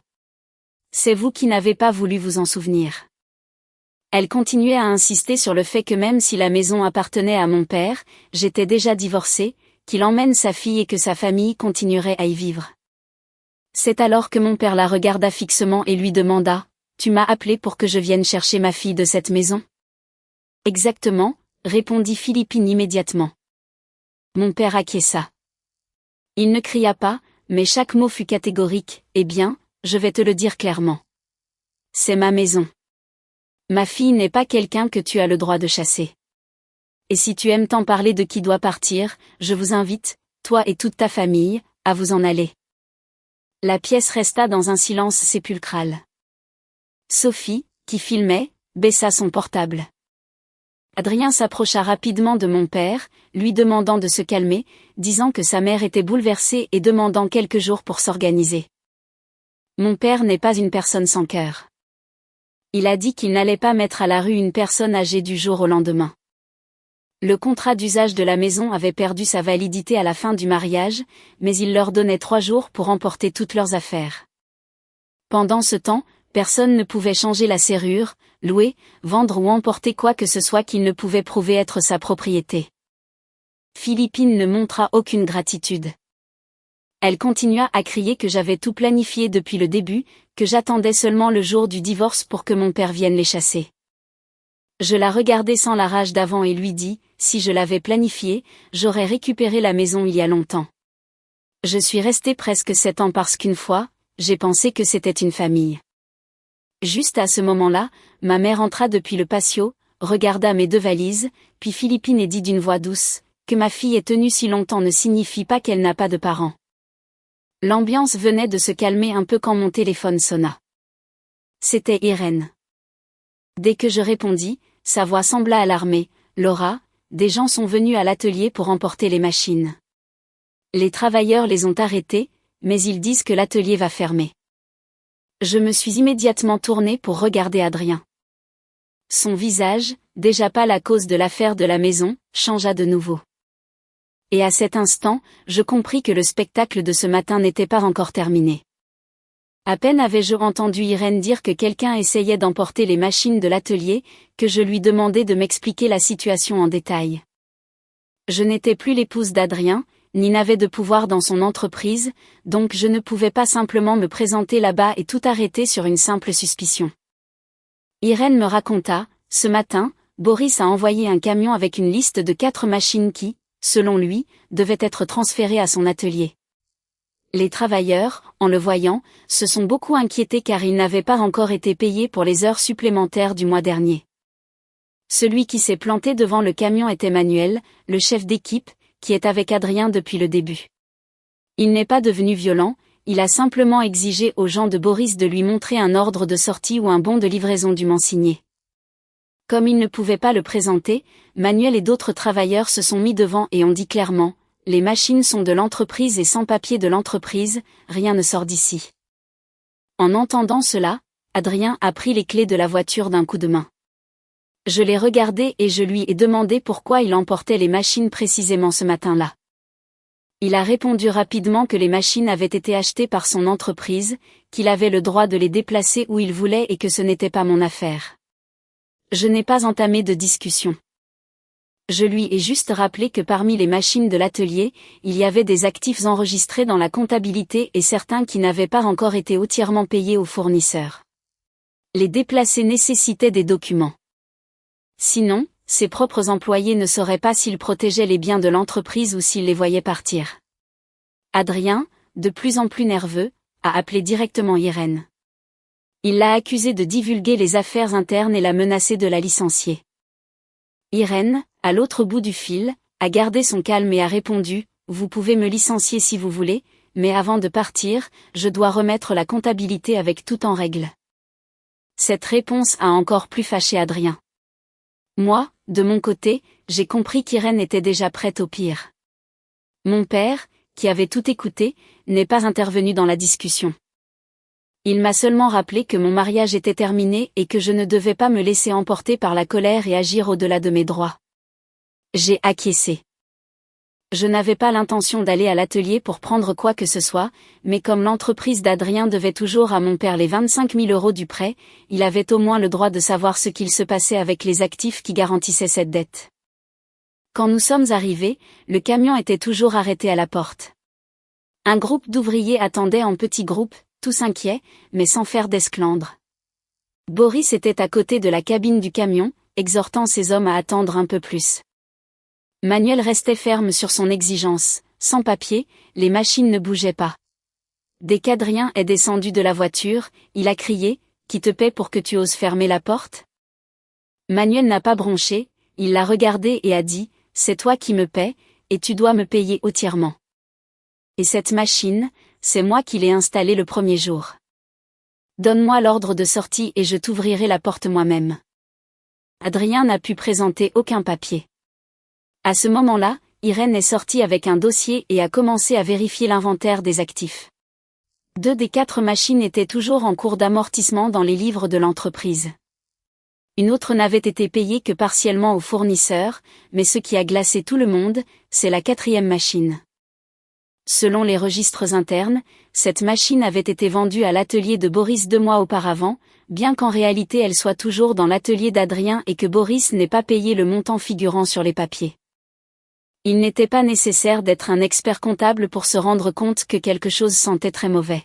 S1: C'est vous qui n'avez pas voulu vous en souvenir. » Elle continuait à insister sur le fait que même si la maison appartenait à mon père, j'étais déjà divorcée, qu'il emmène sa fille et que sa famille continuerait à y vivre. C'est alors que mon père la regarda fixement et lui demanda, « Tu m'as appelé pour que je vienne chercher ma fille de cette maison ?» « Exactement, » répondit Philippine immédiatement. Mon père acquiesça. Il ne cria pas, mais chaque mot fut catégorique, « Eh bien, je vais te le dire clairement. C'est ma maison. Ma fille n'est pas quelqu'un que tu as le droit de chasser. Et si tu aimes tant parler de qui doit partir, je vous invite, toi et toute ta famille, à vous en aller. » La pièce resta dans un silence sépulcral. Sophie, qui filmait, baissa son portable. Adrien s'approcha rapidement de mon père, lui demandant de se calmer, disant que sa mère était bouleversée et demandant quelques jours pour s'organiser. Mon père n'est pas une personne sans cœur. Il a dit qu'il n'allait pas mettre à la rue une personne âgée du jour au lendemain. Le contrat d'usage de la maison avait perdu sa validité à la fin du mariage, mais il leur donnait 3 jours pour emporter toutes leurs affaires. Pendant ce temps, personne ne pouvait changer la serrure, louer, vendre ou emporter quoi que ce soit qu'il ne pouvait prouver être sa propriété. Philippine ne montra aucune gratitude. Elle continua à crier que j'avais tout planifié depuis le début, que j'attendais seulement le jour du divorce pour que mon père vienne les chasser. Je la regardai sans la rage d'avant et lui dis, si je l'avais planifié, j'aurais récupéré la maison il y a longtemps. Je suis restée presque 7 ans parce qu'une fois, j'ai pensé que c'était une famille. Juste à ce moment-là, ma mère entra depuis le patio, regarda mes 2 valises, puis Philippine et dit d'une voix douce, que ma fille ait tenu si longtemps ne signifie pas qu'elle n'a pas de parents. L'ambiance venait de se calmer un peu quand mon téléphone sonna. C'était Irène. Dès que je répondis, sa voix sembla alarmée, « Laura, des gens sont venus à l'atelier pour emporter les machines. Les travailleurs les ont arrêtés, mais ils disent que l'atelier va fermer. » Je me suis immédiatement tournée pour regarder Adrien. Son visage, déjà pâle à cause de l'affaire de la maison, changea de nouveau. Et à cet instant, je compris que le spectacle de ce matin n'était pas encore terminé. À peine avais-je entendu Irène dire que quelqu'un essayait d'emporter les machines de l'atelier, que je lui demandai de m'expliquer la situation en détail. Je n'étais plus l'épouse d'Adrien, ni n'avais de pouvoir dans son entreprise, donc je ne pouvais pas simplement me présenter là-bas et tout arrêter sur une simple suspicion. Irène me raconta, ce matin, Boris a envoyé un camion avec une liste de 4 machines qui, selon lui, devaient être transférées à son atelier. Les travailleurs, en le voyant, se sont beaucoup inquiétés car ils n'avaient pas encore été payés pour les heures supplémentaires du mois dernier. Celui qui s'est planté devant le camion était Manuel, le chef d'équipe, qui est avec Adrien depuis le début. Il n'est pas devenu violent, il a simplement exigé aux gens de Boris de lui montrer un ordre de sortie ou un bon de livraison dûment signé. Comme il ne pouvait pas le présenter, Manuel et d'autres travailleurs se sont mis devant et ont dit clairement: les machines sont de l'entreprise et sans papier de l'entreprise, rien ne sort d'ici. En entendant cela, Adrien a pris les clés de la voiture d'un coup de main. Je l'ai regardé et je lui ai demandé pourquoi il emportait les machines précisément ce matin-là. Il a répondu rapidement que les machines avaient été achetées par son entreprise, qu'il avait le droit de les déplacer où il voulait et que ce n'était pas mon affaire. Je n'ai pas entamé de discussion. Je lui ai juste rappelé que parmi les machines de l'atelier, il y avait des actifs enregistrés dans la comptabilité et certains qui n'avaient pas encore été entièrement payés aux fournisseurs. Les déplacer nécessitait des documents. Sinon, ses propres employés ne sauraient pas s'il protégeait les biens de l'entreprise ou s'il les voyait partir. Adrien, de plus en plus nerveux, a appelé directement Irène. Il l'a accusée de divulguer les affaires internes et l'a menacée de la licencier. Irène, à l'autre bout du fil, a gardé son calme et a répondu: « Vous pouvez me licencier si vous voulez, mais avant de partir, je dois remettre la comptabilité avec tout en règle. » Cette réponse a encore plus fâché Adrien. Moi, de mon côté, j'ai compris qu'Irène était déjà prête au pire. Mon père, qui avait tout écouté, n'est pas intervenu dans la discussion. Il m'a seulement rappelé que mon mariage était terminé et que je ne devais pas me laisser emporter par la colère et agir au-delà de mes droits. J'ai acquiescé. Je n'avais pas l'intention d'aller à l'atelier pour prendre quoi que ce soit, mais comme l'entreprise d'Adrien devait toujours à mon père les 25 000 € du prêt, il avait au moins le droit de savoir ce qu'il se passait avec les actifs qui garantissaient cette dette. Quand nous sommes arrivés, le camion était toujours arrêté à la porte. Un groupe d'ouvriers attendait en petits groupes, tous inquiets, mais sans faire d'esclandre. Boris était à côté de la cabine du camion, exhortant ses hommes à attendre un peu plus. Manuel restait ferme sur son exigence: sans papier, les machines ne bougeaient pas. Dès qu'Adrien est descendu de la voiture, il a crié: « Qui te paie pour que tu oses fermer la porte ?» Manuel n'a pas bronché, il l'a regardé et a dit: « C'est toi qui me paies, et tu dois me payer entièrement. Et cette machine, c'est moi qui l'ai installée le premier jour. Donne-moi l'ordre de sortie et je t'ouvrirai la porte moi-même. » Adrien n'a pu présenter aucun papier. À ce moment-là, Irène est sortie avec un dossier et a commencé à vérifier l'inventaire des actifs. 2 des 4 machines étaient toujours en cours d'amortissement dans les livres de l'entreprise. Une autre n'avait été payée que partiellement aux fournisseurs, mais ce qui a glacé tout le monde, c'est la 4e machine. Selon les registres internes, cette machine avait été vendue à l'atelier de Boris 2 mois auparavant, bien qu'en réalité elle soit toujours dans l'atelier d'Adrien et que Boris n'ait pas payé le montant figurant sur les papiers. Il n'était pas nécessaire d'être un expert comptable pour se rendre compte que quelque chose sentait très mauvais.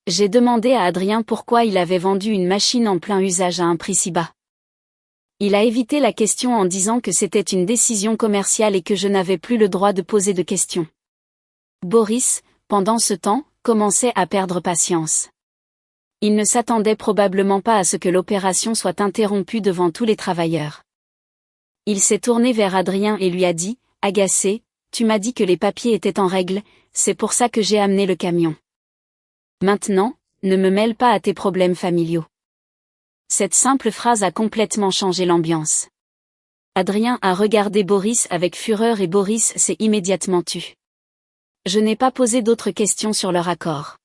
S1: J'ai demandé à Adrien pourquoi il avait vendu une machine en plein usage à un prix si bas. Il a évité la question en disant que c'était une décision commerciale et que je n'avais plus le droit de poser de questions. Boris, pendant ce temps, commençait à perdre patience. Il ne s'attendait probablement pas à ce que l'opération soit interrompue devant tous les travailleurs. Il s'est tourné vers Adrien et lui a dit, agacé: « Tu m'as dit que les papiers étaient en règle, c'est pour ça que j'ai amené le camion. Maintenant, ne me mêle pas à tes problèmes familiaux. » Cette simple phrase a complètement changé l'ambiance. Adrien a regardé Boris avec fureur et Boris s'est immédiatement tu. Je n'ai pas posé d'autres questions sur leur accord.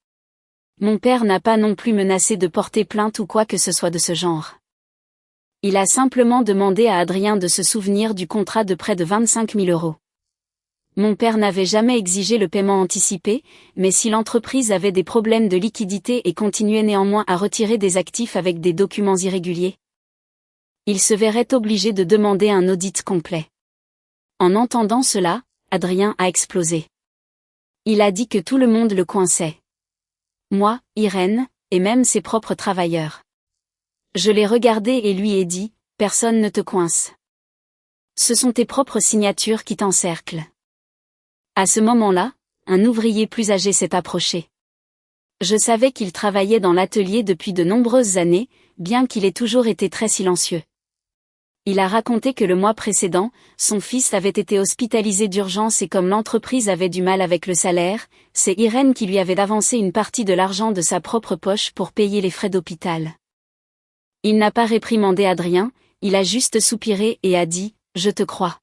S1: Mon père n'a pas non plus menacé de porter plainte ou quoi que ce soit de ce genre. Il a simplement demandé à Adrien de se souvenir du contrat de près de 25 000 €. Mon père n'avait jamais exigé le paiement anticipé, mais si l'entreprise avait des problèmes de liquidité et continuait néanmoins à retirer des actifs avec des documents irréguliers, il se verrait obligé de demander un audit complet. En entendant cela, Adrien a explosé. Il a dit que tout le monde le coinçait. Moi, Irène, et même ses propres travailleurs. Je l'ai regardé et lui ai dit, personne ne te coince. Ce sont tes propres signatures qui t'encerclent. À ce moment-là, un ouvrier plus âgé s'est approché. Je savais qu'il travaillait dans l'atelier depuis de nombreuses années, bien qu'il ait toujours été très silencieux. Il a raconté que le mois précédent, son fils avait été hospitalisé d'urgence et comme l'entreprise avait du mal avec le salaire, c'est Irène qui lui avait avancé une partie de l'argent de sa propre poche pour payer les frais d'hôpital. Il n'a pas réprimandé Adrien, il a juste soupiré et a dit « Je te crois ».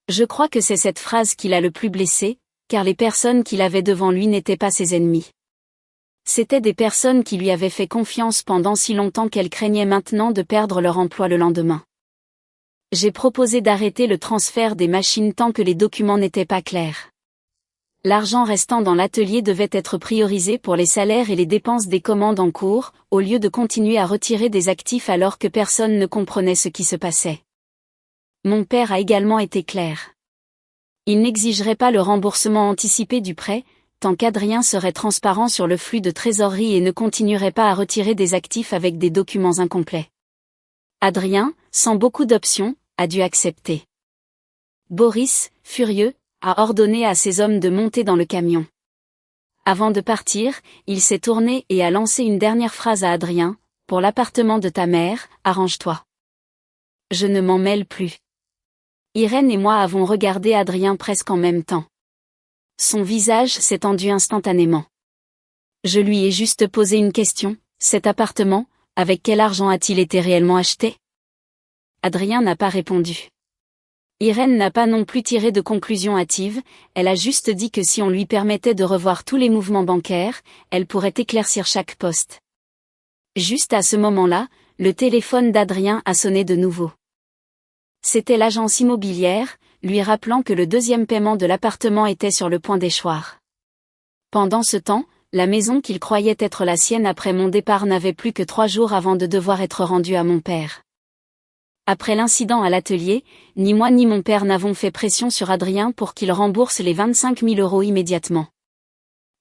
S1: Je crois que c'est cette phrase qui l'a le plus blessé, car les personnes qu'il avait devant lui n'étaient pas ses ennemis. C'étaient des personnes qui lui avaient fait confiance pendant si longtemps qu'elles craignaient maintenant de perdre leur emploi le lendemain. J'ai proposé d'arrêter le transfert des machines tant que les documents n'étaient pas clairs. L'argent restant dans l'atelier devait être priorisé pour les salaires et les dépenses des commandes en cours, au lieu de continuer à retirer des actifs alors que personne ne comprenait ce qui se passait. Mon père a également été clair. Il n'exigerait pas le remboursement anticipé du prêt, tant qu'Adrien serait transparent sur le flux de trésorerie et ne continuerait pas à retirer des actifs avec des documents incomplets. Adrien, sans beaucoup d'options, a dû accepter. Boris, furieux, a ordonné à ses hommes de monter dans le camion. Avant de partir, il s'est tourné et a lancé une dernière phrase à Adrien, « Pour l'appartement de ta mère, arrange-toi. » Je ne m'en mêle plus. Irène et moi avons regardé Adrien presque en même temps. Son visage s'est tendu instantanément. Je lui ai juste posé une question, « Cet appartement, avec quel argent a-t-il été réellement acheté ?» Adrien n'a pas répondu. Irène n'a pas non plus tiré de conclusion hâtive, elle a juste dit que si on lui permettait de revoir tous les mouvements bancaires, elle pourrait éclaircir chaque poste. Juste à ce moment-là, le téléphone d'Adrien a sonné de nouveau. C'était l'agence immobilière, lui rappelant que le deuxième paiement de l'appartement était sur le point d'échoir. Pendant ce temps, la maison qu'il croyait être la sienne après mon départ n'avait plus que 3 jours avant de devoir être rendue à mon père. Après l'incident à l'atelier, ni moi ni mon père n'avons fait pression sur Adrien pour qu'il rembourse les 25 000 € immédiatement.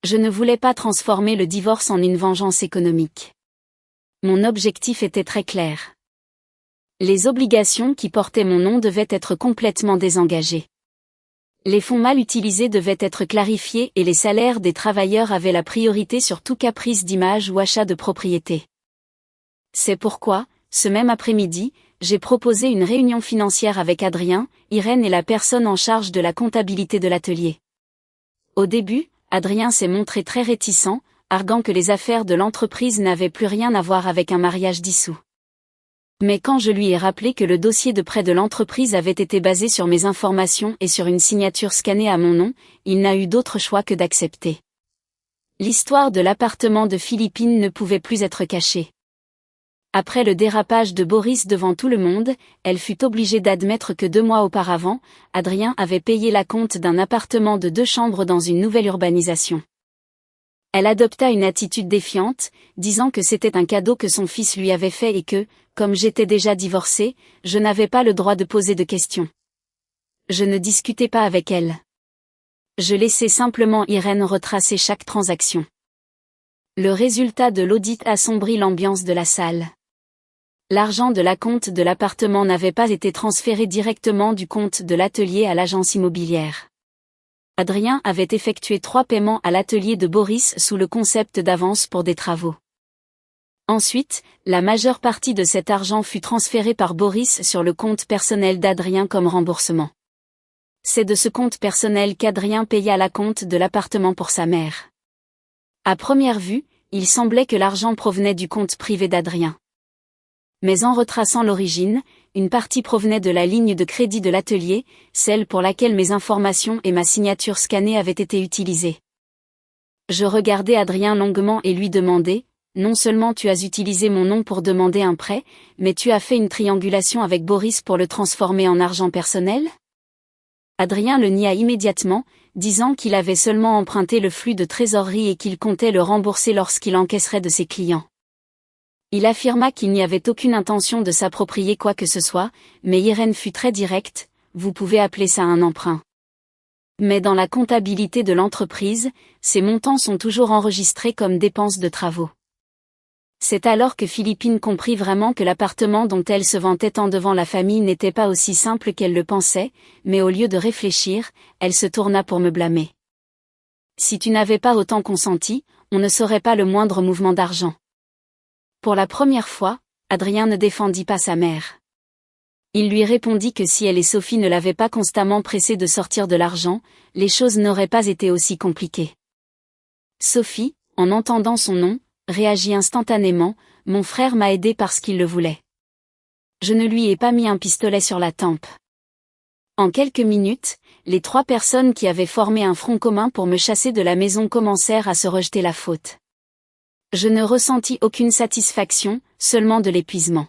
S1: Je ne voulais pas transformer le divorce en une vengeance économique. Mon objectif était très clair. Les obligations qui portaient mon nom devaient être complètement désengagées. Les fonds mal utilisés devaient être clarifiés et les salaires des travailleurs avaient la priorité sur tout caprice d'image ou achat de propriété. C'est pourquoi, ce même après-midi, j'ai proposé une réunion financière avec Adrien, Irène et la personne en charge de la comptabilité de l'atelier. Au début, Adrien s'est montré très réticent, arguant que les affaires de l'entreprise n'avaient plus rien à voir avec un mariage dissous. Mais quand je lui ai rappelé que le dossier de prêt de l'entreprise avait été basé sur mes informations et sur une signature scannée à mon nom, il n'a eu d'autre choix que d'accepter. L'histoire de l'appartement de Philippines ne pouvait plus être cachée. Après le dérapage de Boris devant tout le monde, elle fut obligée d'admettre que 2 mois auparavant, Adrien avait payé l'acompte d'un appartement de 2 chambres dans une nouvelle urbanisation. Elle adopta une attitude défiante, disant que c'était un cadeau que son fils lui avait fait et que, comme j'étais déjà divorcée, je n'avais pas le droit de poser de questions. Je ne discutais pas avec elle. Je laissais simplement Irène retracer chaque transaction. Le résultat de l'audit assombrit l'ambiance de la salle. L'argent de l'acompte de l'appartement n'avait pas été transféré directement du compte de l'atelier à l'agence immobilière. Adrien avait effectué 3 paiements à l'atelier de Boris sous le concept d'avance pour des travaux. Ensuite, la majeure partie de cet argent fut transférée par Boris sur le compte personnel d'Adrien comme remboursement. C'est de ce compte personnel qu'Adrien paya l'acompte de l'appartement pour sa mère. À première vue, il semblait que l'argent provenait du compte privé d'Adrien. Mais en retraçant l'origine, une partie provenait de la ligne de crédit de l'atelier, celle pour laquelle mes informations et ma signature scannée avaient été utilisées. Je regardai Adrien longuement et lui demandai, « Non seulement tu as utilisé mon nom pour demander un prêt, mais tu as fait une triangulation avec Boris pour le transformer en argent personnel ?» Adrien le nia immédiatement, disant qu'il avait seulement emprunté le flux de trésorerie et qu'il comptait le rembourser lorsqu'il encaisserait de ses clients. Il affirma qu'il n'y avait aucune intention de s'approprier quoi que ce soit, mais Irène fut très directe, vous pouvez appeler ça un emprunt. Mais dans la comptabilité de l'entreprise, ces montants sont toujours enregistrés comme dépenses de travaux. C'est alors que Philippine comprit vraiment que l'appartement dont elle se vantait tant devant la famille n'était pas aussi simple qu'elle le pensait, mais au lieu de réfléchir, elle se tourna pour me blâmer. Si tu n'avais pas autant consenti, on ne saurait pas le moindre mouvement d'argent. Pour la première fois, Adrien ne défendit pas sa mère. Il lui répondit que si elle et Sophie ne l'avaient pas constamment pressé de sortir de l'argent, les choses n'auraient pas été aussi compliquées. Sophie, en entendant son nom, réagit instantanément, mon frère m'a aidé parce qu'il le voulait. Je ne lui ai pas mis un pistolet sur la tempe. En quelques minutes, les 3 personnes qui avaient formé un front commun pour me chasser de la maison commencèrent à se rejeter la faute. Je ne ressentis aucune satisfaction, seulement de l'épuisement.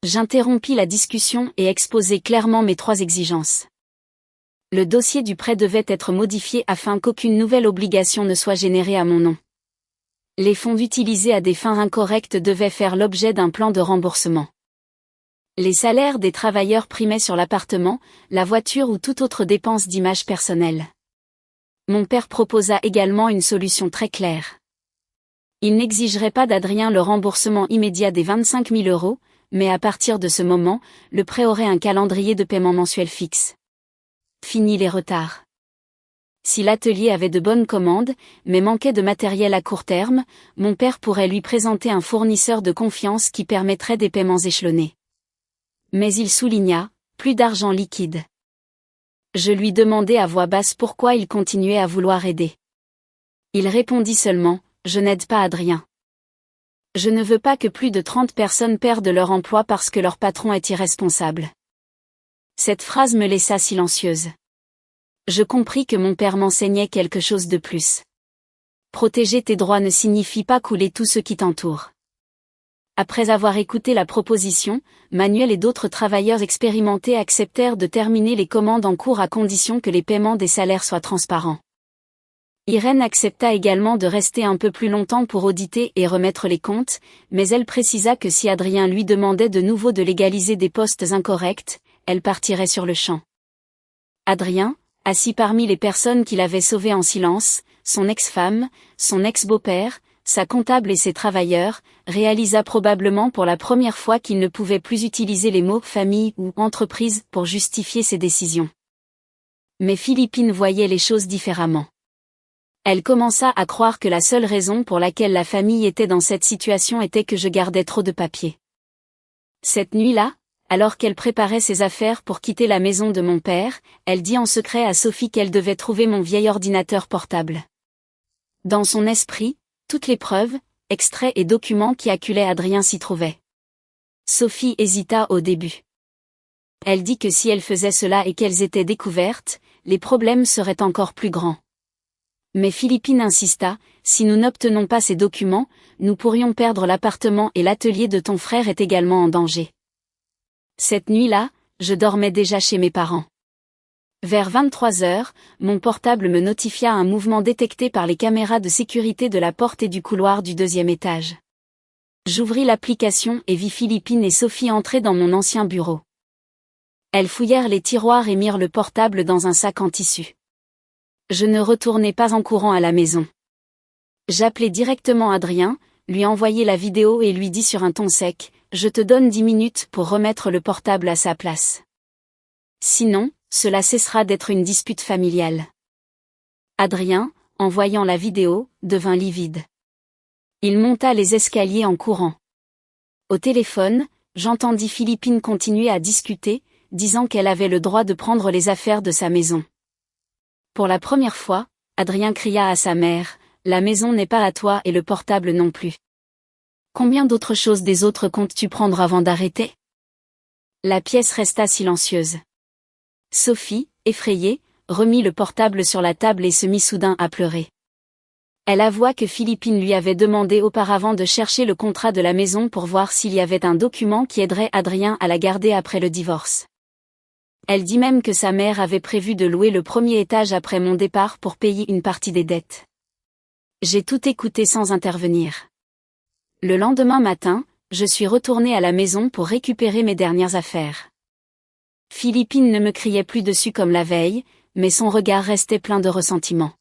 S1: J'interrompis la discussion et exposai clairement mes 3 exigences. Le dossier du prêt devait être modifié afin qu'aucune nouvelle obligation ne soit générée à mon nom. Les fonds utilisés à des fins incorrectes devaient faire l'objet d'un plan de remboursement. Les salaires des travailleurs primaient sur l'appartement, la voiture ou toute autre dépense d'image personnelle. Mon père proposa également une solution très claire. Il n'exigerait pas d'Adrien le remboursement immédiat des 25 000 €, mais à partir de ce moment, le prêt aurait un calendrier de paiement mensuel fixe. Fini les retards. Si l'atelier avait de bonnes commandes, mais manquait de matériel à court terme, mon père pourrait lui présenter un fournisseur de confiance qui permettrait des paiements échelonnés. Mais il souligna, plus d'argent liquide. Je lui demandai à voix basse pourquoi il continuait à vouloir aider. Il répondit seulement, je n'aide pas Adrien. Je ne veux pas que plus de 30 personnes perdent leur emploi parce que leur patron est irresponsable. Cette phrase me laissa silencieuse. Je compris que mon père m'enseignait quelque chose de plus. Protéger tes droits ne signifie pas couler tout ce qui t'entoure. Après avoir écouté la proposition, Manuel et d'autres travailleurs expérimentés acceptèrent de terminer les commandes en cours à condition que les paiements des salaires soient transparents. Irène accepta également de rester un peu plus longtemps pour auditer et remettre les comptes, mais elle précisa que si Adrien lui demandait de nouveau de légaliser des postes incorrects, elle partirait sur le champ. Adrien, assis parmi les personnes qu'il avait sauvées en silence, son ex-femme, son ex-beau-père, sa comptable et ses travailleurs, réalisa probablement pour la première fois qu'il ne pouvait plus utiliser les mots « famille » ou « entreprise » pour justifier ses décisions. Mais Philippine voyait les choses différemment. Elle commença à croire que la seule raison pour laquelle la famille était dans cette situation était que je gardais trop de papiers. Cette nuit-là, alors qu'elle préparait ses affaires pour quitter la maison de mon père, elle dit en secret à Sophie qu'elle devait trouver mon vieil ordinateur portable. Dans son esprit, toutes les preuves, extraits et documents qui acculaient Adrien s'y trouvaient. Sophie hésita au début. Elle dit que si elle faisait cela et qu'elles étaient découvertes, les problèmes seraient encore plus grands. Mais Philippine insista, si nous n'obtenons pas ces documents, nous pourrions perdre l'appartement et l'atelier de ton frère est également en danger. Cette nuit-là, je dormais déjà chez mes parents. Vers 23 heures, mon portable me notifia un mouvement détecté par les caméras de sécurité de la porte et du couloir du 2e étage. J'ouvris l'application et vis Philippine et Sophie entrer dans mon ancien bureau. Elles fouillèrent les tiroirs et mirent le portable dans un sac en tissu. Je ne retournai pas en courant à la maison. J'appelai directement Adrien, lui envoyai la vidéo et lui dis sur un ton sec, je te donne 10 minutes pour remettre le portable à sa place. Sinon, cela cessera d'être une dispute familiale. Adrien, en voyant la vidéo, devint livide. Il monta les escaliers en courant. Au téléphone, j'entendis Philippine continuer à discuter, disant qu'elle avait le droit de prendre les affaires de sa maison. Pour la première fois, Adrien cria à sa mère, « La maison n'est pas à toi et le portable non plus. Combien d'autres choses des autres comptes-tu prendre avant d'arrêter ?» La pièce resta silencieuse. Sophie, effrayée, remit le portable sur la table et se mit soudain à pleurer. Elle avoua que Philippine lui avait demandé auparavant de chercher le contrat de la maison pour voir s'il y avait un document qui aiderait Adrien à la garder après le divorce. Elle dit même que sa mère avait prévu de louer le premier étage après mon départ pour payer une partie des dettes. J'ai tout écouté sans intervenir. Le lendemain matin, je suis retournée à la maison pour récupérer mes dernières affaires. Philippine ne me criait plus dessus comme la veille, mais son regard restait plein de ressentiment.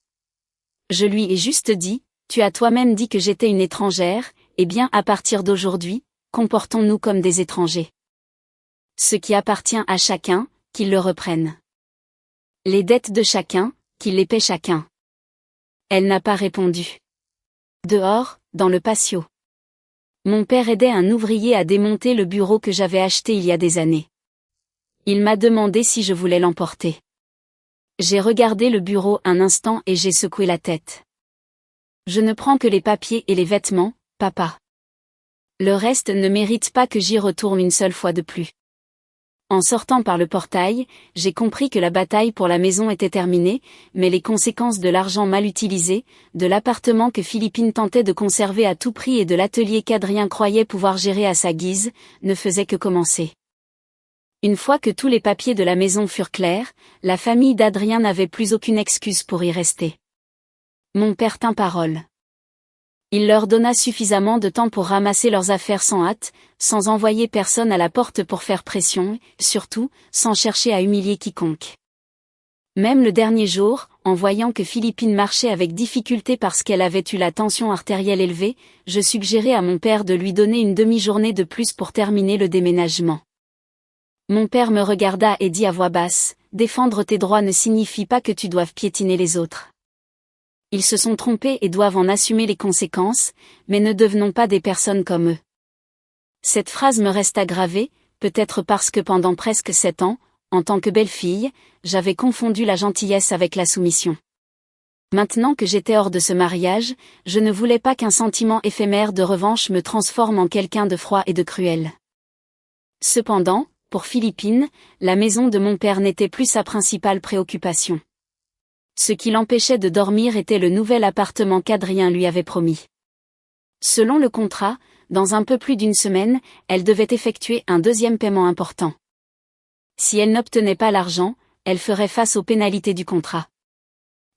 S1: Je lui ai juste dit, « Tu as toi-même dit que j'étais une étrangère, et bien à partir d'aujourd'hui, comportons-nous comme des étrangers. Ce qui appartient à chacun, qu'il le reprenne. Les dettes de chacun, qu'il les paie chacun. » Elle n'a pas répondu. Dehors, dans le patio. Mon père aidait un ouvrier à démonter le bureau que j'avais acheté il y a des années. Il m'a demandé si je voulais l'emporter. J'ai regardé le bureau un instant et j'ai secoué la tête. Je ne prends que les papiers et les vêtements, papa. Le reste ne mérite pas que j'y retourne une seule fois de plus. En sortant par le portail, j'ai compris que la bataille pour la maison était terminée, mais les conséquences de l'argent mal utilisé, de l'appartement que Philippine tentait de conserver à tout prix et de l'atelier qu'Adrien croyait pouvoir gérer à sa guise, ne faisaient que commencer. Une fois que tous les papiers de la maison furent clairs, la famille d'Adrien n'avait plus aucune excuse pour y rester. Mon père tint parole. Il leur donna suffisamment de temps pour ramasser leurs affaires sans hâte, sans envoyer personne à la porte pour faire pression, surtout, sans chercher à humilier quiconque. Même le dernier jour, en voyant que Philippine marchait avec difficulté parce qu'elle avait eu la tension artérielle élevée, je suggérai à mon père de lui donner une demi-journée de plus pour terminer le déménagement. Mon père me regarda et dit à voix basse, « Défendre tes droits ne signifie pas que tu doives piétiner les autres. Ils se sont trompés et doivent en assumer les conséquences, mais ne devenons pas des personnes comme eux. » Cette phrase me resta gravée, peut-être parce que pendant presque 7 ans, en tant que belle-fille, j'avais confondu la gentillesse avec la soumission. Maintenant que j'étais hors de ce mariage, je ne voulais pas qu'un sentiment éphémère de revanche me transforme en quelqu'un de froid et de cruel. Cependant, pour Philippine, la maison de mon père n'était plus sa principale préoccupation. Ce qui l'empêchait de dormir était le nouvel appartement qu'Adrien lui avait promis. Selon le contrat, dans un peu plus d'une semaine, elle devait effectuer un deuxième paiement important. Si elle n'obtenait pas l'argent, elle ferait face aux pénalités du contrat.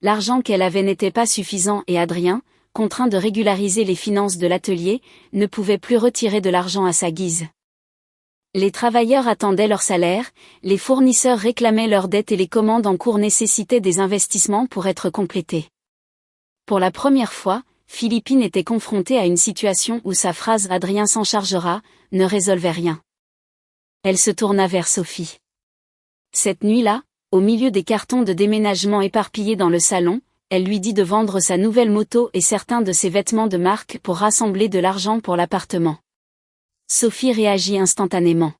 S1: L'argent qu'elle avait n'était pas suffisant et Adrien, contraint de régulariser les finances de l'atelier, ne pouvait plus retirer de l'argent à sa guise. Les travailleurs attendaient leur salaire, les fournisseurs réclamaient leurs dettes et les commandes en cours nécessitaient des investissements pour être complétées. Pour la première fois, Philippine était confrontée à une situation où sa phrase « Adrien s'en chargera » ne résolvait rien. Elle se tourna vers Sophie. Cette nuit-là, au milieu des cartons de déménagement éparpillés dans le salon, elle lui dit de vendre sa nouvelle moto et certains de ses vêtements de marque pour rassembler de l'argent pour l'appartement. Sophie réagit instantanément.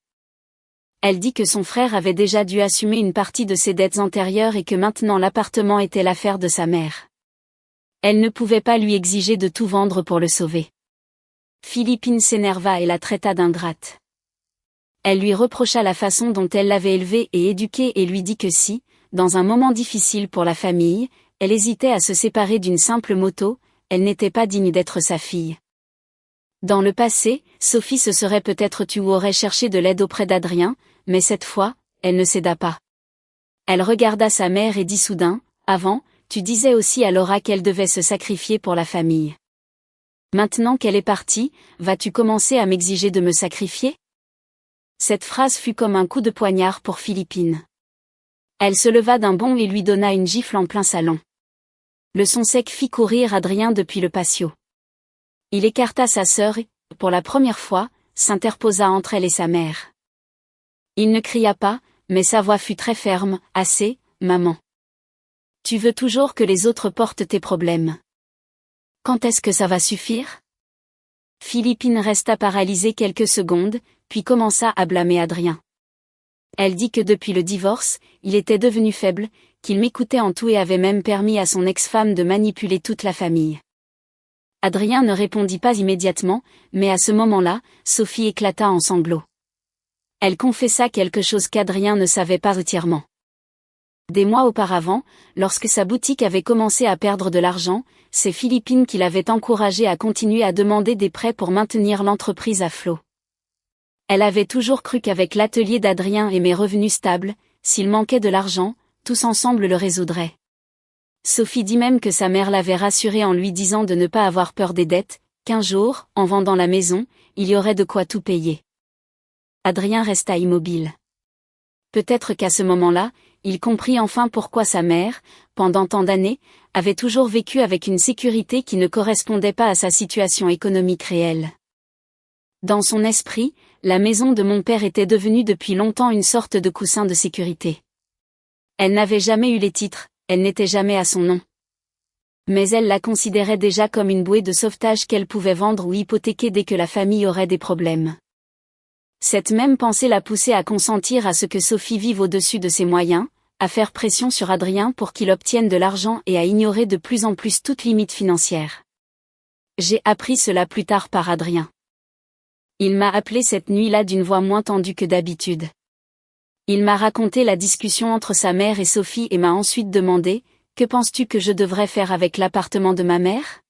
S1: Elle dit que son frère avait déjà dû assumer une partie de ses dettes antérieures et que maintenant l'appartement était l'affaire de sa mère. Elle ne pouvait pas lui exiger de tout vendre pour le sauver. Philippine s'énerva et la traita d'ingrate. Elle lui reprocha la façon dont elle l'avait élevée et éduquée et lui dit que si, dans un moment difficile pour la famille, elle hésitait à se séparer d'une simple moto, elle n'était pas digne d'être sa fille. Dans le passé, Sophie se serait peut-être tue ou aurait cherché de l'aide auprès d'Adrien, mais cette fois, elle ne céda pas. Elle regarda sa mère et dit soudain, « Avant, tu disais aussi à Laura qu'elle devait se sacrifier pour la famille. Maintenant qu'elle est partie, vas-tu commencer à m'exiger de me sacrifier ?» Cette phrase fut comme un coup de poignard pour Philippine. Elle se leva d'un bond et lui donna une gifle en plein salon. Le son sec fit courir Adrien depuis le patio. Il écarta sa sœur et, pour la première fois, s'interposa entre elle et sa mère. Il ne cria pas, mais sa voix fut très ferme, « Assez, maman. Tu veux toujours que les autres portent tes problèmes. Quand est-ce que ça va suffire ?» Philippine resta paralysée quelques secondes, puis commença à blâmer Adrien. Elle dit que depuis le divorce, il était devenu faible, qu'il m'écoutait en tout et avait même permis à son ex-femme de manipuler toute la famille. Adrien ne répondit pas immédiatement, mais à ce moment-là, Sophie éclata en sanglots. Elle confessa quelque chose qu'Adrien ne savait pas entièrement. Des mois auparavant, lorsque sa boutique avait commencé à perdre de l'argent, c'est Philippine qui l'avait encouragée à continuer à demander des prêts pour maintenir l'entreprise à flot. Elle avait toujours cru qu'avec l'atelier d'Adrien et mes revenus stables, s'il manquait de l'argent, tous ensemble le résoudrait. Sophie dit même que sa mère l'avait rassurée en lui disant de ne pas avoir peur des dettes, qu'un jour, en vendant la maison, il y aurait de quoi tout payer. Adrien resta immobile. Peut-être qu'à ce moment-là, il comprit enfin pourquoi sa mère, pendant tant d'années, avait toujours vécu avec une sécurité qui ne correspondait pas à sa situation économique réelle. Dans son esprit, la maison de mon père était devenue depuis longtemps une sorte de coussin de sécurité. Elle n'avait jamais eu les titres, elle n'était jamais à son nom. Mais elle la considérait déjà comme une bouée de sauvetage qu'elle pouvait vendre ou hypothéquer dès que la famille aurait des problèmes. Cette même pensée l'a poussée à consentir à ce que Sophie vive au-dessus de ses moyens, à faire pression sur Adrien pour qu'il obtienne de l'argent et à ignorer de plus en plus toute limite financière. J'ai appris cela plus tard par Adrien. Il m'a appelé cette nuit-là d'une voix moins tendue que d'habitude. Il m'a raconté la discussion entre sa mère et Sophie et m'a ensuite demandé « Que penses-tu que je devrais faire avec l'appartement de ma mère ?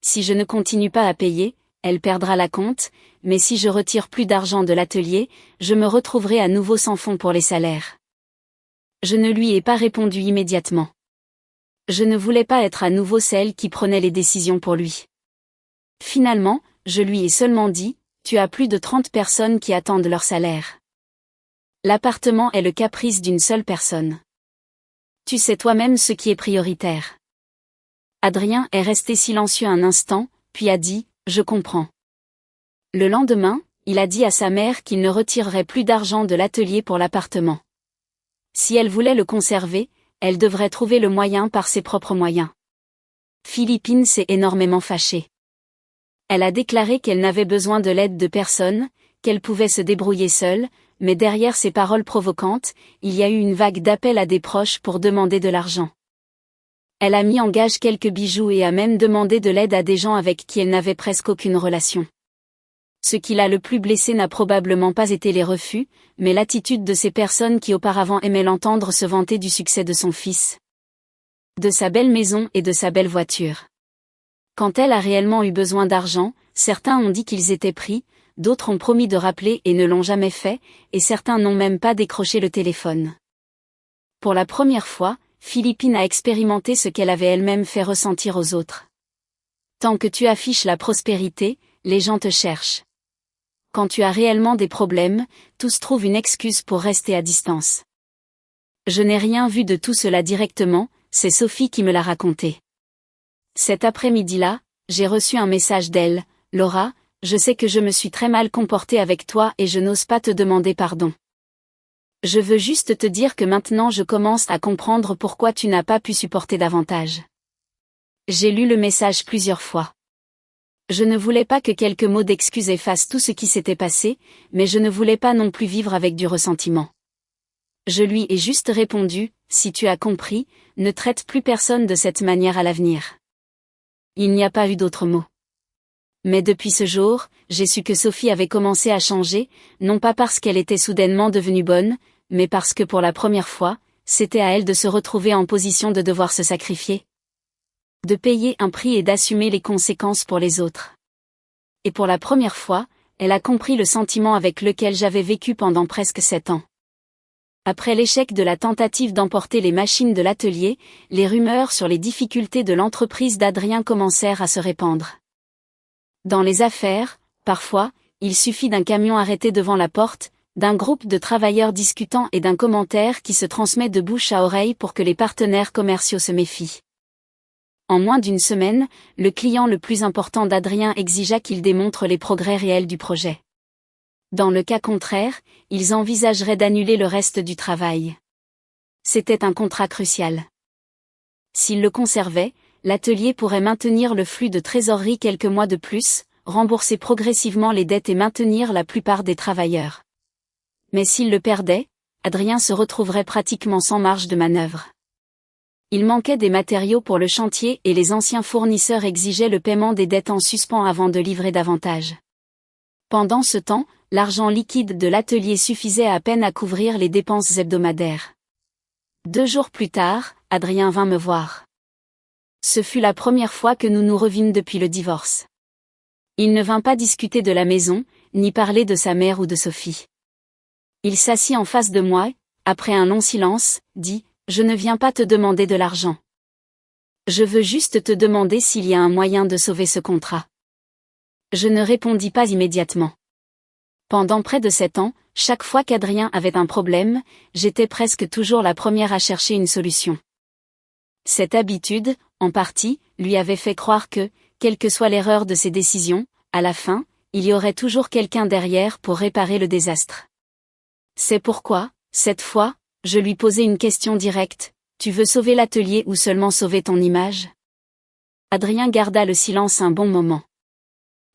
S1: Si je ne continue pas à payer, elle perdra la compte, mais si je retire plus d'argent de l'atelier, je me retrouverai à nouveau sans fonds pour les salaires. » Je ne lui ai pas répondu immédiatement. Je ne voulais pas être à nouveau celle qui prenait les décisions pour lui. Finalement, je lui ai seulement dit « Tu as plus de 30 personnes qui attendent leur salaire. L'appartement est le caprice d'une seule personne. Tu sais toi-même ce qui est prioritaire. » Adrien est resté silencieux un instant, puis a dit « Je comprends. » Le lendemain, il a dit à sa mère qu'il ne retirerait plus d'argent de l'atelier pour l'appartement. Si elle voulait le conserver, elle devrait trouver le moyen par ses propres moyens. Philippine s'est énormément fâchée. Elle a déclaré qu'elle n'avait besoin de l'aide de personne, qu'elle pouvait se débrouiller seule, mais derrière ces paroles provocantes, il y a eu une vague d'appels à des proches pour demander de l'argent. Elle a mis en gage quelques bijoux et a même demandé de l'aide à des gens avec qui elle n'avait presque aucune relation. Ce qui l'a le plus blessé n'a probablement pas été les refus, mais l'attitude de ces personnes qui auparavant aimaient l'entendre se vanter du succès de son fils, de sa belle maison et de sa belle voiture. Quand elle a réellement eu besoin d'argent, certains ont dit qu'ils étaient pris, d'autres ont promis de rappeler et ne l'ont jamais fait, et certains n'ont même pas décroché le téléphone. Pour la première fois, Philippine a expérimenté ce qu'elle avait elle-même fait ressentir aux autres. Tant que tu affiches la prospérité, les gens te cherchent. Quand tu as réellement des problèmes, tous trouvent une excuse pour rester à distance. Je n'ai rien vu de tout cela directement, c'est Sophie qui me l'a raconté. Cet après-midi-là, j'ai reçu un message d'elle, « Laura, je sais que je me suis très mal comportée avec toi et je n'ose pas te demander pardon. Je veux juste te dire que maintenant je commence à comprendre pourquoi tu n'as pas pu supporter davantage. » J'ai lu le message plusieurs fois. Je ne voulais pas que quelques mots d'excuse effacent tout ce qui s'était passé, mais je ne voulais pas non plus vivre avec du ressentiment. Je lui ai juste répondu, « Si tu as compris, ne traite plus personne de cette manière à l'avenir. » Il n'y a pas eu d'autres mots. Mais depuis ce jour, j'ai su que Sophie avait commencé à changer, non pas parce qu'elle était soudainement devenue bonne, mais parce que pour la première fois, c'était à elle de se retrouver en position de devoir se sacrifier, de payer un prix et d'assumer les conséquences pour les autres. Et pour la première fois, elle a compris le sentiment avec lequel j'avais vécu pendant presque 7 ans. Après l'échec de la tentative d'emporter les machines de l'atelier, les rumeurs sur les difficultés de l'entreprise d'Adrien commencèrent à se répandre. Dans les affaires, parfois, il suffit d'un camion arrêté devant la porte, d'un groupe de travailleurs discutant et d'un commentaire qui se transmet de bouche à oreille pour que les partenaires commerciaux se méfient. En moins d'une semaine, le client le plus important d'Adrien exigea qu'il démontre les progrès réels du projet. Dans le cas contraire, ils envisageraient d'annuler le reste du travail. C'était un contrat crucial. S'il le conservait, l'atelier pourrait maintenir le flux de trésorerie quelques mois de plus, rembourser progressivement les dettes et maintenir la plupart des travailleurs. Mais s'il le perdait, Adrien se retrouverait pratiquement sans marge de manœuvre. Il manquait des matériaux pour le chantier et les anciens fournisseurs exigeaient le paiement des dettes en suspens avant de livrer davantage. Pendant ce temps, l'argent liquide de l'atelier suffisait à peine à couvrir les dépenses hebdomadaires. 2 jours plus tard, Adrien vint me voir. Ce fut la première fois que nous nous revîmes depuis le divorce. Il ne vint pas discuter de la maison, ni parler de sa mère ou de Sophie. Il s'assit en face de moi, après un long silence, dit « Je ne viens pas te demander de l'argent. Je veux juste te demander s'il y a un moyen de sauver ce contrat. » Je ne répondis pas immédiatement. Pendant près de 7 ans, chaque fois qu'Adrien avait un problème, j'étais presque toujours la première à chercher une solution. Cette habitude, en partie, lui avait fait croire que, quelle que soit l'erreur de ses décisions, à la fin, il y aurait toujours quelqu'un derrière pour réparer le désastre. C'est pourquoi, cette fois, je lui posai une question directe. Tu veux sauver l'atelier ou seulement sauver ton image? Adrien garda le silence un bon moment.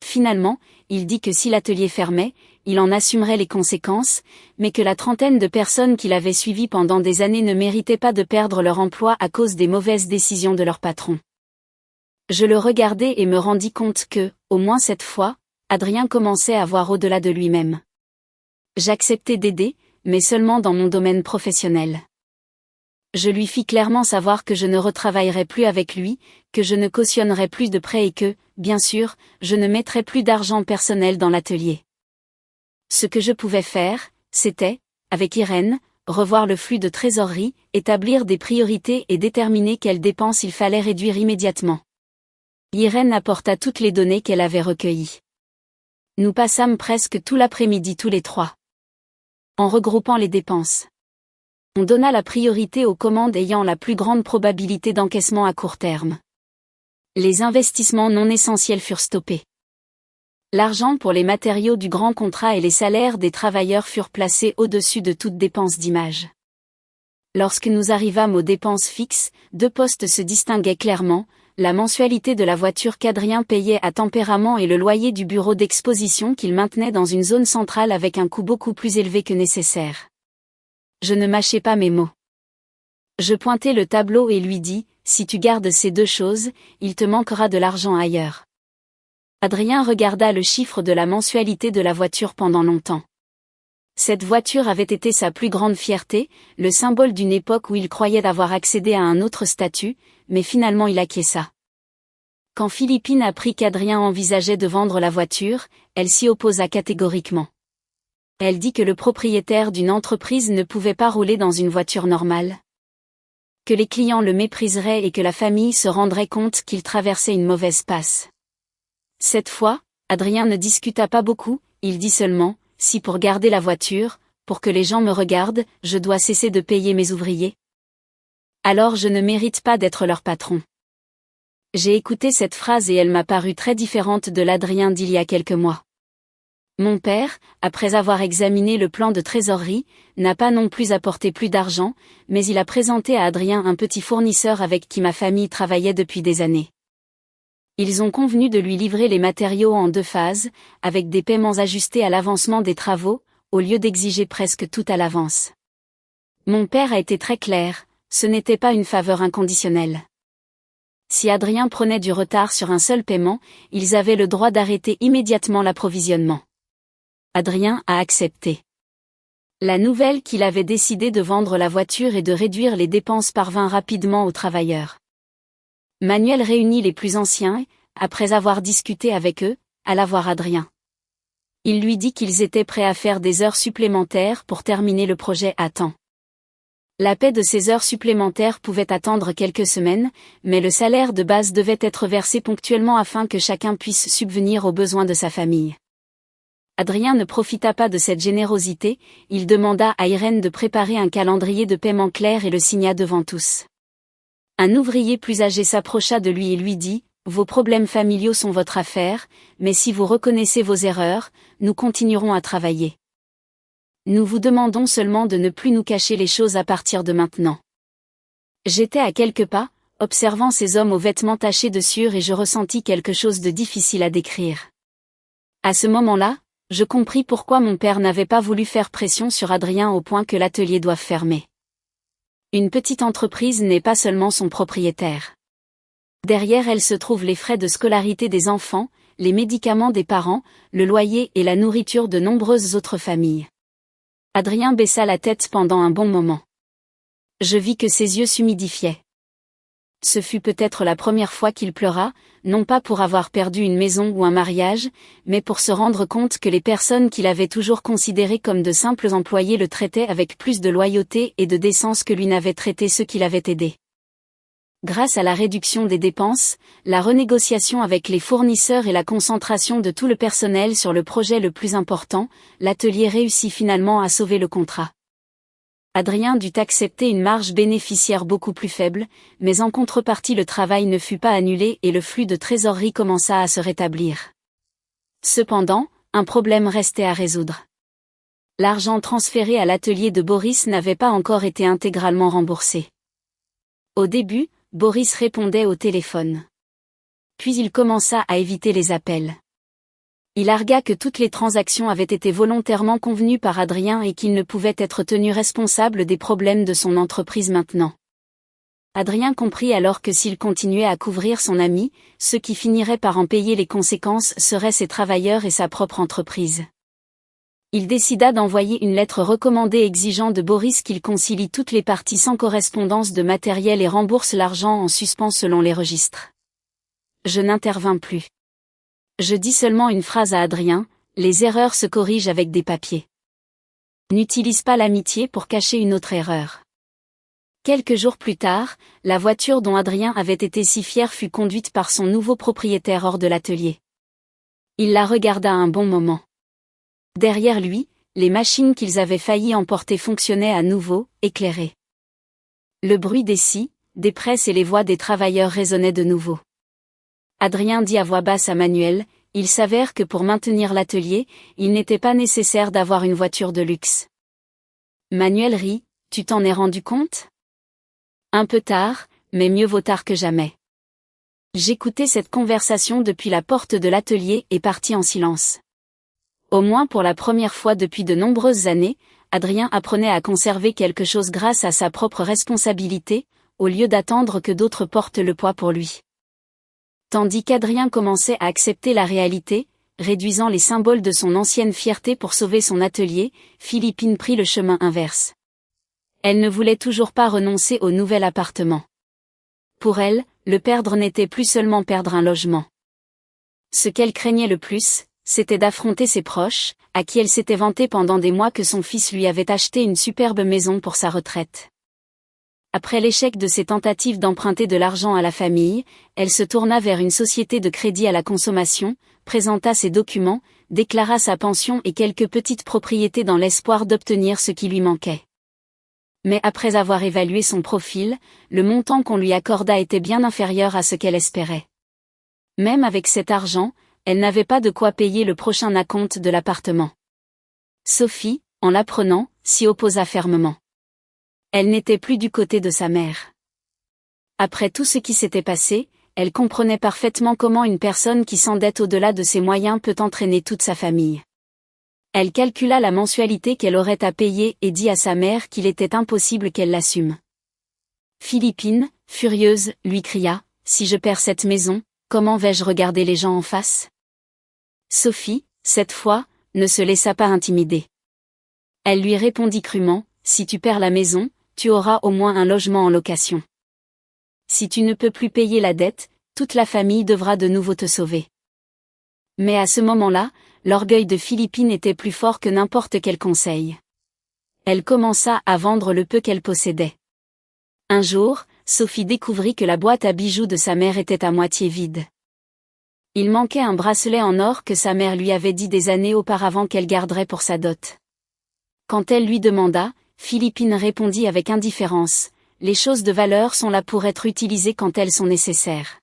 S1: Finalement, il dit que si l'atelier fermait, il en assumerait les conséquences, mais que la trentaine de personnes qu'il avait suivies pendant des années ne méritaient pas de perdre leur emploi à cause des mauvaises décisions de leur patron. Je le regardai et me rendis compte que, au moins cette fois, Adrien commençait à voir au-delà de lui-même. J'acceptai d'aider, mais seulement dans mon domaine professionnel. Je lui fis clairement savoir que je ne retravaillerais plus avec lui, que je ne cautionnerais plus de prêts et que, bien sûr, je ne mettrais plus d'argent personnel dans l'atelier. Ce que je pouvais faire, c'était, avec Irène, revoir le flux de trésorerie, établir des priorités et déterminer quelles dépenses il fallait réduire immédiatement. Irène apporta toutes les données qu'elle avait recueillies. Nous passâmes presque tout l'après-midi tous les trois. En regroupant les dépenses. On donna la priorité aux commandes ayant la plus grande probabilité d'encaissement à court terme. Les investissements non essentiels furent stoppés. L'argent pour les matériaux du grand contrat et les salaires des travailleurs furent placés au-dessus de toute dépense d'image. Lorsque nous arrivâmes aux dépenses fixes, 2 postes se distinguaient clairement, la mensualité de la voiture qu'Adrien payait à tempérament et le loyer du bureau d'exposition qu'il maintenait dans une zone centrale avec un coût beaucoup plus élevé que nécessaire. Je ne mâchai pas mes mots. Je pointai le tableau et lui dis, si tu gardes ces 2 choses, il te manquera de l'argent ailleurs. Adrien regarda le chiffre de la mensualité de la voiture pendant longtemps. Cette voiture avait été sa plus grande fierté, le symbole d'une époque où il croyait avoir accédé à un autre statut, mais finalement il acquiesça. Quand Philippine apprit qu'Adrien envisageait de vendre la voiture, elle s'y opposa catégoriquement. Elle dit que le propriétaire d'une entreprise ne pouvait pas rouler dans une voiture normale. Que les clients le mépriseraient et que la famille se rendrait compte qu'il traversait une mauvaise passe. Cette fois, Adrien ne discuta pas beaucoup, il dit seulement, si pour garder la voiture, pour que les gens me regardent, je dois cesser de payer mes ouvriers. Alors je ne mérite pas d'être leur patron. J'ai écouté cette phrase et elle m'a paru très différente de l'Adrien d'il y a quelques mois. Mon père, après avoir examiné le plan de trésorerie, n'a pas non plus apporté plus d'argent, mais il a présenté à Adrien un petit fournisseur avec qui ma famille travaillait depuis des années. Ils ont convenu de lui livrer les matériaux en 2 phases, avec des paiements ajustés à l'avancement des travaux, au lieu d'exiger presque tout à l'avance. Mon père a été très clair, ce n'était pas une faveur inconditionnelle. Si Adrien prenait du retard sur un seul paiement, ils avaient le droit d'arrêter immédiatement l'approvisionnement. Adrien a accepté. La nouvelle qu'il avait décidé de vendre la voiture et de réduire les dépenses parvint rapidement aux travailleurs. Manuel réunit les plus anciens et, après avoir discuté avec eux, alla voir Adrien. Il lui dit qu'ils étaient prêts à faire des heures supplémentaires pour terminer le projet à temps. La paie de ces heures supplémentaires pouvait attendre quelques semaines, mais le salaire de base devait être versé ponctuellement afin que chacun puisse subvenir aux besoins de sa famille. Adrien ne profita pas de cette générosité, il demanda à Irène de préparer un calendrier de paiement clair et le signa devant tous. Un ouvrier plus âgé s'approcha de lui et lui dit, « Vos problèmes familiaux sont votre affaire, mais si vous reconnaissez vos erreurs, nous continuerons à travailler. Nous vous demandons seulement de ne plus nous cacher les choses à partir de maintenant. » J'étais à quelques pas, observant ces hommes aux vêtements tachés de sueur et je ressentis quelque chose de difficile à décrire. À ce moment-là, je compris pourquoi mon père n'avait pas voulu faire pression sur Adrien au point que l'atelier doive fermer. Une petite entreprise n'est pas seulement son propriétaire. Derrière elle se trouvent les frais de scolarité des enfants, les médicaments des parents, le loyer et la nourriture de nombreuses autres familles. Adrien baissa la tête pendant un bon moment. Je vis que ses yeux s'humidifiaient. Ce fut peut-être la première fois qu'il pleura, non pas pour avoir perdu une maison ou un mariage, mais pour se rendre compte que les personnes qu'il avait toujours considérées comme de simples employés le traitaient avec plus de loyauté et de décence que lui n'avaient traité ceux qui l'avaient aidé. Grâce à la réduction des dépenses, la renégociation avec les fournisseurs et la concentration de tout le personnel sur le projet le plus important, l'atelier réussit finalement à sauver le contrat. Adrien dut accepter une marge bénéficiaire beaucoup plus faible, mais en contrepartie le travail ne fut pas annulé et le flux de trésorerie commença à se rétablir. Cependant, un problème restait à résoudre. L'argent transféré à l'atelier de Boris n'avait pas encore été intégralement remboursé. Au début, Boris répondait au téléphone. Puis il commença à éviter les appels. Il argua que toutes les transactions avaient été volontairement convenues par Adrien et qu'il ne pouvait être tenu responsable des problèmes de son entreprise maintenant. Adrien comprit alors que s'il continuait à couvrir son ami, ceux qui finiraient par en payer les conséquences seraient ses travailleurs et sa propre entreprise. Il décida d'envoyer une lettre recommandée exigeant de Boris qu'il concilie toutes les parties sans correspondance de matériel et rembourse l'argent en suspens selon les registres. Je n'intervins plus. Je dis seulement une phrase à Adrien, les erreurs se corrigent avec des papiers. N'utilise pas l'amitié pour cacher une autre erreur. Quelques jours plus tard, la voiture dont Adrien avait été si fier fut conduite par son nouveau propriétaire hors de l'atelier. Il la regarda un bon moment. Derrière lui, les machines qu'ils avaient failli emporter fonctionnaient à nouveau, éclairées. Le bruit des scies, des presses et les voix des travailleurs résonnaient de nouveau. Adrien dit à voix basse à Manuel, il s'avère que pour maintenir l'atelier, il n'était pas nécessaire d'avoir une voiture de luxe. Manuel rit, tu t'en es rendu compte ? Un peu tard, mais mieux vaut tard que jamais. J'écoutais cette conversation depuis la porte de l'atelier et partis en silence. Au moins pour la première fois depuis de nombreuses années, Adrien apprenait à conserver quelque chose grâce à sa propre responsabilité, au lieu d'attendre que d'autres portent le poids pour lui. Tandis qu'Adrien commençait à accepter la réalité, réduisant les symboles de son ancienne fierté pour sauver son atelier, Philippine prit le chemin inverse. Elle ne voulait toujours pas renoncer au nouvel appartement. Pour elle, le perdre n'était plus seulement perdre un logement. Ce qu'elle craignait le plus, c'était d'affronter ses proches, à qui elle s'était vantée pendant des mois que son fils lui avait acheté une superbe maison pour sa retraite. Après l'échec de ses tentatives d'emprunter de l'argent à la famille, elle se tourna vers une société de crédit à la consommation, présenta ses documents, déclara sa pension et quelques petites propriétés dans l'espoir d'obtenir ce qui lui manquait. Mais après avoir évalué son profil, le montant qu'on lui accorda était bien inférieur à ce qu'elle espérait. Même avec cet argent, elle n'avait pas de quoi payer le prochain acompte de l'appartement. Sophie, en l'apprenant, s'y opposa fermement. Elle n'était plus du côté de sa mère. Après tout ce qui s'était passé, elle comprenait parfaitement comment une personne qui s'endette au-delà de ses moyens peut entraîner toute sa famille. Elle calcula la mensualité qu'elle aurait à payer et dit à sa mère qu'il était impossible qu'elle l'assume. Philippine, furieuse, lui cria, « Si je perds cette maison, comment vais-je regarder les gens en face ?» Sophie, cette fois, ne se laissa pas intimider. Elle lui répondit crûment, « Si tu perds la maison, tu auras au moins un logement en location. Si tu ne peux plus payer la dette, toute la famille devra de nouveau te sauver. » Mais à ce moment-là, l'orgueil de Philippine était plus fort que n'importe quel conseil. Elle commença à vendre le peu qu'elle possédait. Un jour, Sophie découvrit que la boîte à bijoux de sa mère était à moitié vide. Il manquait un bracelet en or que sa mère lui avait dit des années auparavant qu'elle garderait pour sa dot. Quand elle lui demanda, Philippine répondit avec indifférence, « Les choses de valeur sont là pour être utilisées quand elles sont nécessaires.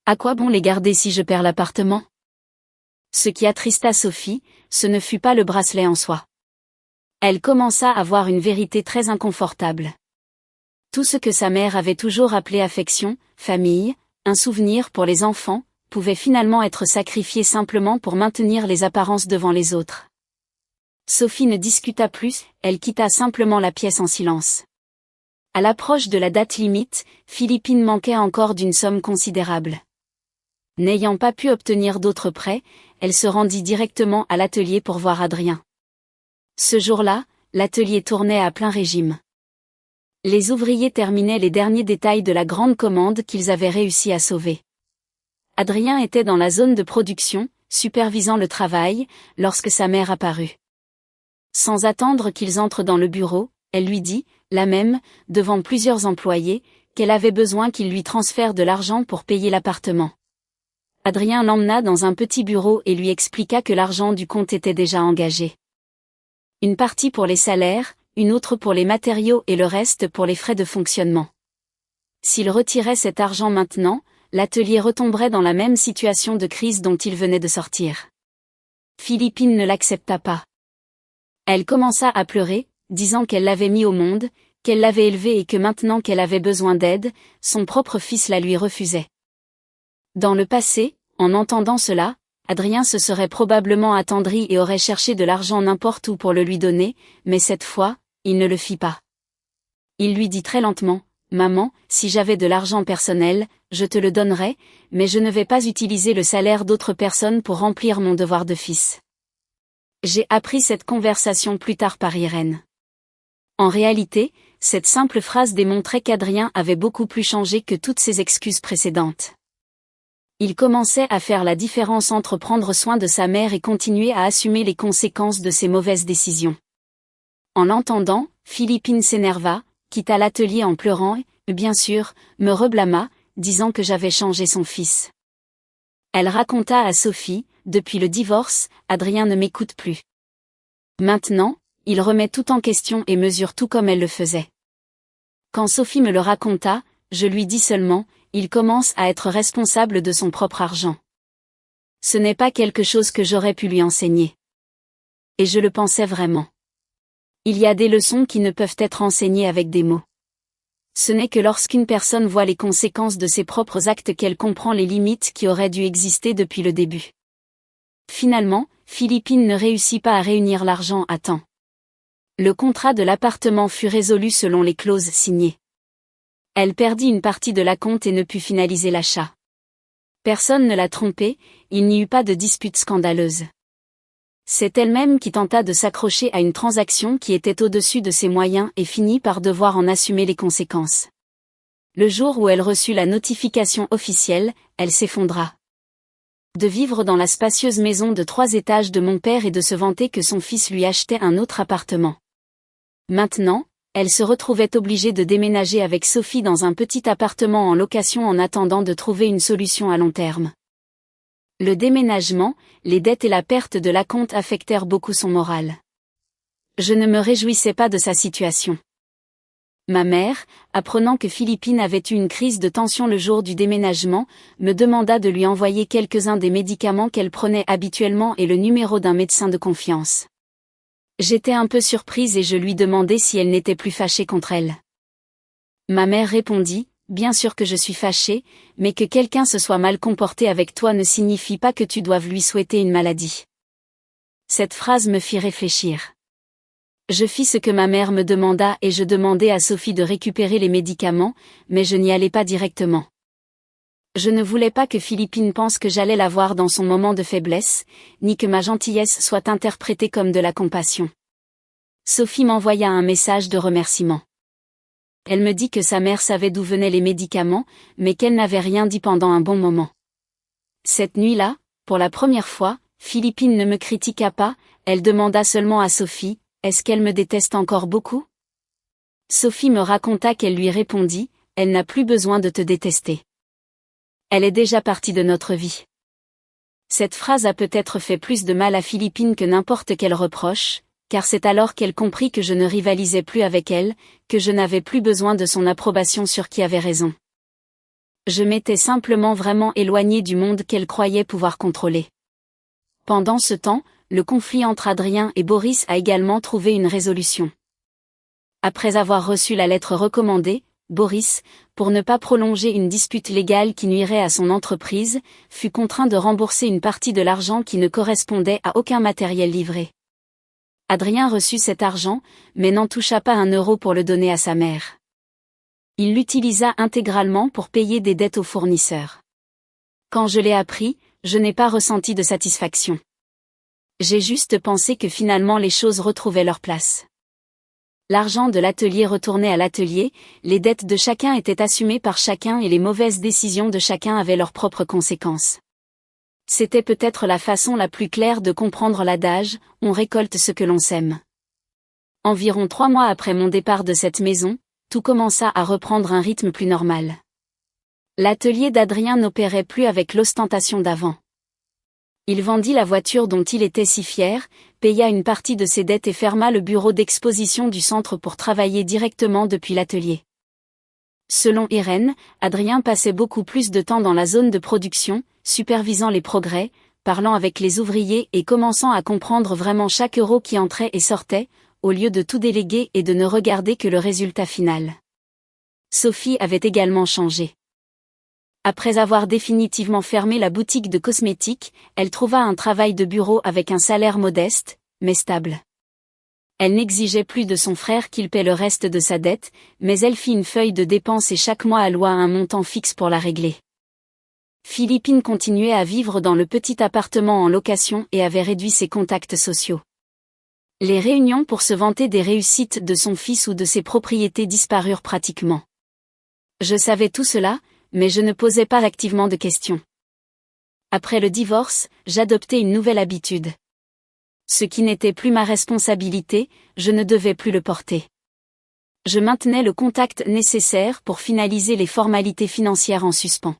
S1: À quoi bon les garder si je perds l'appartement ?» Ce qui attrista Sophie, ce ne fut pas le bracelet en soi. Elle commença à voir une vérité très inconfortable. Tout ce que sa mère avait toujours appelé affection, famille, un souvenir pour les enfants, pouvait finalement être sacrifié simplement pour maintenir les apparences devant les autres. Sophie ne discuta plus, elle quitta simplement la pièce en silence. À l'approche de la date limite, Philippine manquait encore d'une somme considérable. N'ayant pas pu obtenir d'autres prêts, elle se rendit directement à l'atelier pour voir Adrien. Ce jour-là, l'atelier tournait à plein régime. Les ouvriers terminaient les derniers détails de la grande commande qu'ils avaient réussi à sauver. Adrien était dans la zone de production, supervisant le travail, lorsque sa mère apparut. Sans attendre qu'ils entrent dans le bureau, elle lui dit, la même, devant plusieurs employés, qu'elle avait besoin qu'il lui transfère de l'argent pour payer l'appartement. Adrien l'emmena dans un petit bureau et lui expliqua que l'argent du compte était déjà engagé. Une partie pour les salaires, une autre pour les matériaux et le reste pour les frais de fonctionnement. S'il retirait cet argent maintenant, l'atelier retomberait dans la même situation de crise dont il venait de sortir. Philippine ne l'accepta pas. Elle commença à pleurer, disant qu'elle l'avait mis au monde, qu'elle l'avait élevé et que maintenant qu'elle avait besoin d'aide, son propre fils la lui refusait. Dans le passé, en entendant cela, Adrien se serait probablement attendri et aurait cherché de l'argent n'importe où pour le lui donner, mais cette fois, il ne le fit pas. Il lui dit très lentement, « Maman, si j'avais de l'argent personnel, je te le donnerais, mais je ne vais pas utiliser le salaire d'autres personnes pour remplir mon devoir de fils. » J'ai appris cette conversation plus tard par Irène. En réalité, cette simple phrase démontrait qu'Adrien avait beaucoup plus changé que toutes ses excuses précédentes. Il commençait à faire la différence entre prendre soin de sa mère et continuer à assumer les conséquences de ses mauvaises décisions. En l'entendant, Philippine s'énerva, quitta l'atelier en pleurant et, bien sûr, me reblâma, disant que j'avais changé son fils. Elle raconta à Sophie, depuis le divorce, Adrien ne m'écoute plus. Maintenant, il remet tout en question et mesure tout comme elle le faisait. Quand Sophie me le raconta, je lui dis seulement, il commence à être responsable de son propre argent. Ce n'est pas quelque chose que j'aurais pu lui enseigner. Et je le pensais vraiment. Il y a des leçons qui ne peuvent être enseignées avec des mots. Ce n'est que lorsqu'une personne voit les conséquences de ses propres actes qu'elle comprend les limites qui auraient dû exister depuis le début. Finalement, Philippine ne réussit pas à réunir l'argent à temps. Le contrat de l'appartement fut résolu selon les clauses signées. Elle perdit une partie de l'acompte et ne put finaliser l'achat. Personne ne l'a trompée, il n'y eut pas de dispute scandaleuse. C'est elle-même qui tenta de s'accrocher à une transaction qui était au-dessus de ses moyens et finit par devoir en assumer les conséquences. Le jour où elle reçut la notification officielle, elle s'effondra. De vivre dans la spacieuse maison de 3 étages de mon père et de se vanter que son fils lui achetait un autre appartement. Maintenant, elle se retrouvait obligée de déménager avec Sophie dans un petit appartement en location en attendant de trouver une solution à long terme. Le déménagement, les dettes et la perte de l'acompte affectèrent beaucoup son moral. Je ne me réjouissais pas de sa situation. Ma mère, apprenant que Philippine avait eu une crise de tension le jour du déménagement, me demanda de lui envoyer quelques-uns des médicaments qu'elle prenait habituellement et le numéro d'un médecin de confiance. J'étais un peu surprise et je lui demandai si elle n'était plus fâchée contre elle. Ma mère répondit, « Bien sûr que je suis fâchée, mais que quelqu'un se soit mal comporté avec toi ne signifie pas que tu doives lui souhaiter une maladie. » Cette phrase me fit réfléchir. Je fis ce que ma mère me demanda et je demandai à Sophie de récupérer les médicaments, mais je n'y allai pas directement. Je ne voulais pas que Philippine pense que j'allais la voir dans son moment de faiblesse, ni que ma gentillesse soit interprétée comme de la compassion. Sophie m'envoya un message de remerciement. Elle me dit que sa mère savait d'où venaient les médicaments, mais qu'elle n'avait rien dit pendant un bon moment. Cette nuit-là, pour la première fois, Philippine ne me critiqua pas, elle demanda seulement à Sophie, « Est-ce qu'elle me déteste encore beaucoup ?» Sophie me raconta qu'elle lui répondit, « Elle n'a plus besoin de te détester. Elle est déjà partie de notre vie. » Cette phrase a peut-être fait plus de mal à Philippine que n'importe quel reproche, car c'est alors qu'elle comprit que je ne rivalisais plus avec elle, que je n'avais plus besoin de son approbation sur qui avait raison. Je m'étais simplement vraiment éloignée du monde qu'elle croyait pouvoir contrôler. Pendant ce temps, le conflit entre Adrien et Boris a également trouvé une résolution. Après avoir reçu la lettre recommandée, Boris, pour ne pas prolonger une dispute légale qui nuirait à son entreprise, fut contraint de rembourser une partie de l'argent qui ne correspondait à aucun matériel livré. Adrien reçut cet argent, mais n'en toucha pas un euro pour le donner à sa mère. Il l'utilisa intégralement pour payer des dettes aux fournisseurs. Quand je l'ai appris, je n'ai pas ressenti de satisfaction. J'ai juste pensé que finalement les choses retrouvaient leur place. L'argent de l'atelier retournait à l'atelier, les dettes de chacun étaient assumées par chacun et les mauvaises décisions de chacun avaient leurs propres conséquences. C'était peut-être la façon la plus claire de comprendre l'adage « on récolte ce que l'on sème ». Environ 3 mois après mon départ de cette maison, tout commença à reprendre un rythme plus normal. L'atelier d'Adrien n'opérait plus avec l'ostentation d'avant. Il vendit la voiture dont il était si fier, paya une partie de ses dettes et ferma le bureau d'exposition du centre pour travailler directement depuis l'atelier. Selon Irène, Adrien passait beaucoup plus de temps dans la zone de production, supervisant les progrès, parlant avec les ouvriers et commençant à comprendre vraiment chaque euro qui entrait et sortait, au lieu de tout déléguer et de ne regarder que le résultat final. Sophie avait également changé. Après avoir définitivement fermé la boutique de cosmétiques, elle trouva un travail de bureau avec un salaire modeste, mais stable. Elle n'exigeait plus de son frère qu'il paie le reste de sa dette, mais elle fit une feuille de dépenses et chaque mois alloua un montant fixe pour la régler. Philippine continuait à vivre dans le petit appartement en location et avait réduit ses contacts sociaux. Les réunions pour se vanter des réussites de son fils ou de ses propriétés disparurent pratiquement. Je savais tout cela, mais je ne posais pas activement de questions. Après le divorce, j'adoptai une nouvelle habitude. Ce qui n'était plus ma responsabilité, je ne devais plus le porter. Je maintenais le contact nécessaire pour finaliser les formalités financières en suspens.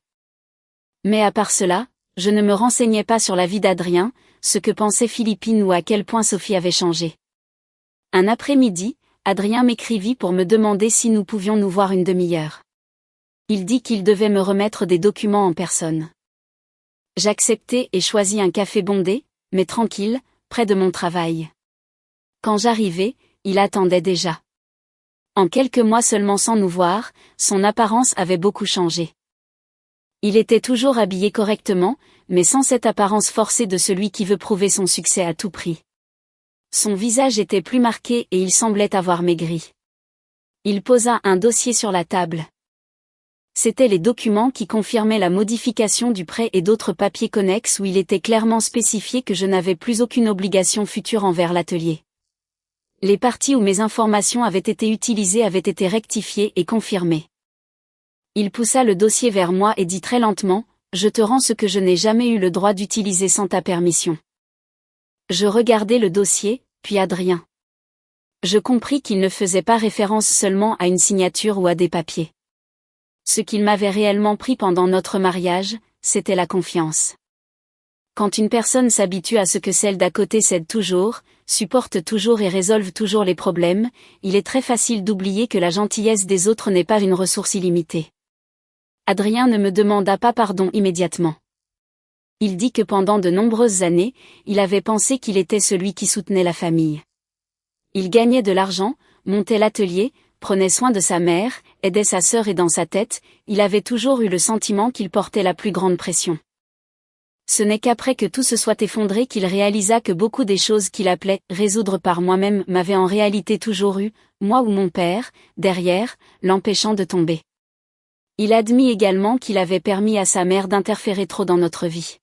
S1: Mais à part cela, je ne me renseignais pas sur la vie d'Adrien, ce que pensait Philippine ou à quel point Sophie avait changé. Un après-midi, Adrien m'écrivit pour me demander si nous pouvions nous voir une demi-heure. Il dit qu'il devait me remettre des documents en personne. J'acceptai et choisis un café bondé, mais tranquille, près de mon travail. Quand j'arrivai, il attendait déjà. En quelques mois seulement sans nous voir, son apparence avait beaucoup changé. Il était toujours habillé correctement, mais sans cette apparence forcée de celui qui veut prouver son succès à tout prix. Son visage était plus marqué et il semblait avoir maigri. Il posa un dossier sur la table. C'étaient les documents qui confirmaient la modification du prêt et d'autres papiers connexes où il était clairement spécifié que je n'avais plus aucune obligation future envers l'atelier. Les parties où mes informations avaient été utilisées avaient été rectifiées et confirmées. Il poussa le dossier vers moi et dit très lentement, « Je te rends ce que je n'ai jamais eu le droit d'utiliser sans ta permission. » Je regardai le dossier, puis Adrien. Je compris qu'il ne faisait pas référence seulement à une signature ou à des papiers. Ce qu'il m'avait réellement pris pendant notre mariage, c'était la confiance. Quand une personne s'habitue à ce que celle d'à côté cède toujours, supporte toujours et résolve toujours les problèmes, il est très facile d'oublier que la gentillesse des autres n'est pas une ressource illimitée. Adrien ne me demanda pas pardon immédiatement. Il dit que pendant de nombreuses années, il avait pensé qu'il était celui qui soutenait la famille. Il gagnait de l'argent, montait l'atelier, prenait soin de sa mère, aidait sa sœur et dans sa tête, il avait toujours eu le sentiment qu'il portait la plus grande pression. Ce n'est qu'après que tout se soit effondré qu'il réalisa que beaucoup des choses qu'il appelait « résoudre par moi-même » m'avaient en réalité toujours eu, moi ou mon père, derrière, l'empêchant de tomber. Il admit également qu'il avait permis à sa mère d'interférer trop dans notre vie.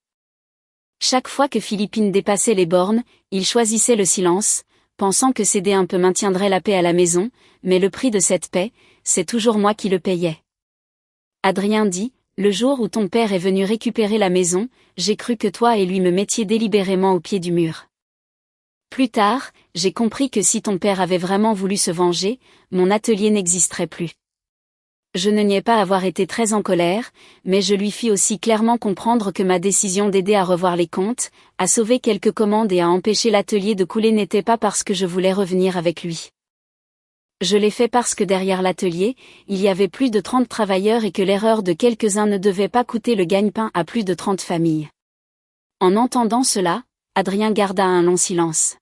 S1: Chaque fois que Philippine dépassait les bornes, il choisissait le silence, pensant que céder un peu maintiendrait la paix à la maison, mais le prix de cette paix, c'est toujours moi qui le payais. Adrien dit, « Le jour où ton père est venu récupérer la maison, j'ai cru que toi et lui me mettiez délibérément au pied du mur. Plus tard, j'ai compris que si ton père avait vraiment voulu se venger, mon atelier n'existerait plus. » Je ne niais pas avoir été très en colère, mais je lui fis aussi clairement comprendre que ma décision d'aider à revoir les comptes, à sauver quelques commandes et à empêcher l'atelier de couler n'était pas parce que je voulais revenir avec lui. Je l'ai fait parce que derrière l'atelier, il y avait plus de 30 travailleurs et que l'erreur de quelques-uns ne devait pas coûter le gagne-pain à plus de 30 familles. En entendant cela, Adrien garda un long silence.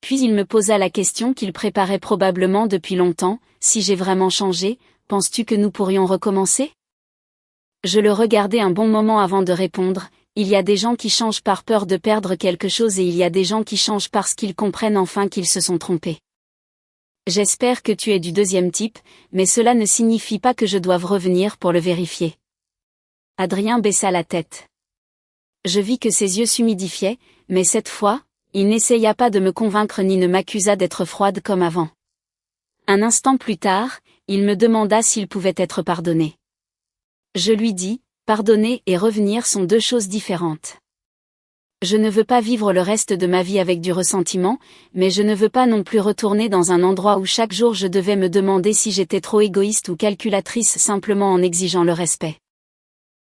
S1: Puis il me posa la question qu'il préparait probablement depuis longtemps, « Si j'ai vraiment changé, penses-tu que nous pourrions recommencer ?» Je le regardai un bon moment avant de répondre, « Il y a des gens qui changent par peur de perdre quelque chose et il y a des gens qui changent parce qu'ils comprennent enfin qu'ils se sont trompés. J'espère que tu es du deuxième type, mais cela ne signifie pas que je doive revenir pour le vérifier. » Adrien baissa la tête. Je vis que ses yeux s'humidifiaient, mais cette fois, il n'essaya pas de me convaincre ni ne m'accusa d'être froide comme avant. Un instant plus tard, il me demanda s'il pouvait être pardonné. Je lui dis, pardonner et revenir sont deux choses différentes. Je ne veux pas vivre le reste de ma vie avec du ressentiment, mais je ne veux pas non plus retourner dans un endroit où chaque jour je devais me demander si j'étais trop égoïste ou calculatrice simplement en exigeant le respect.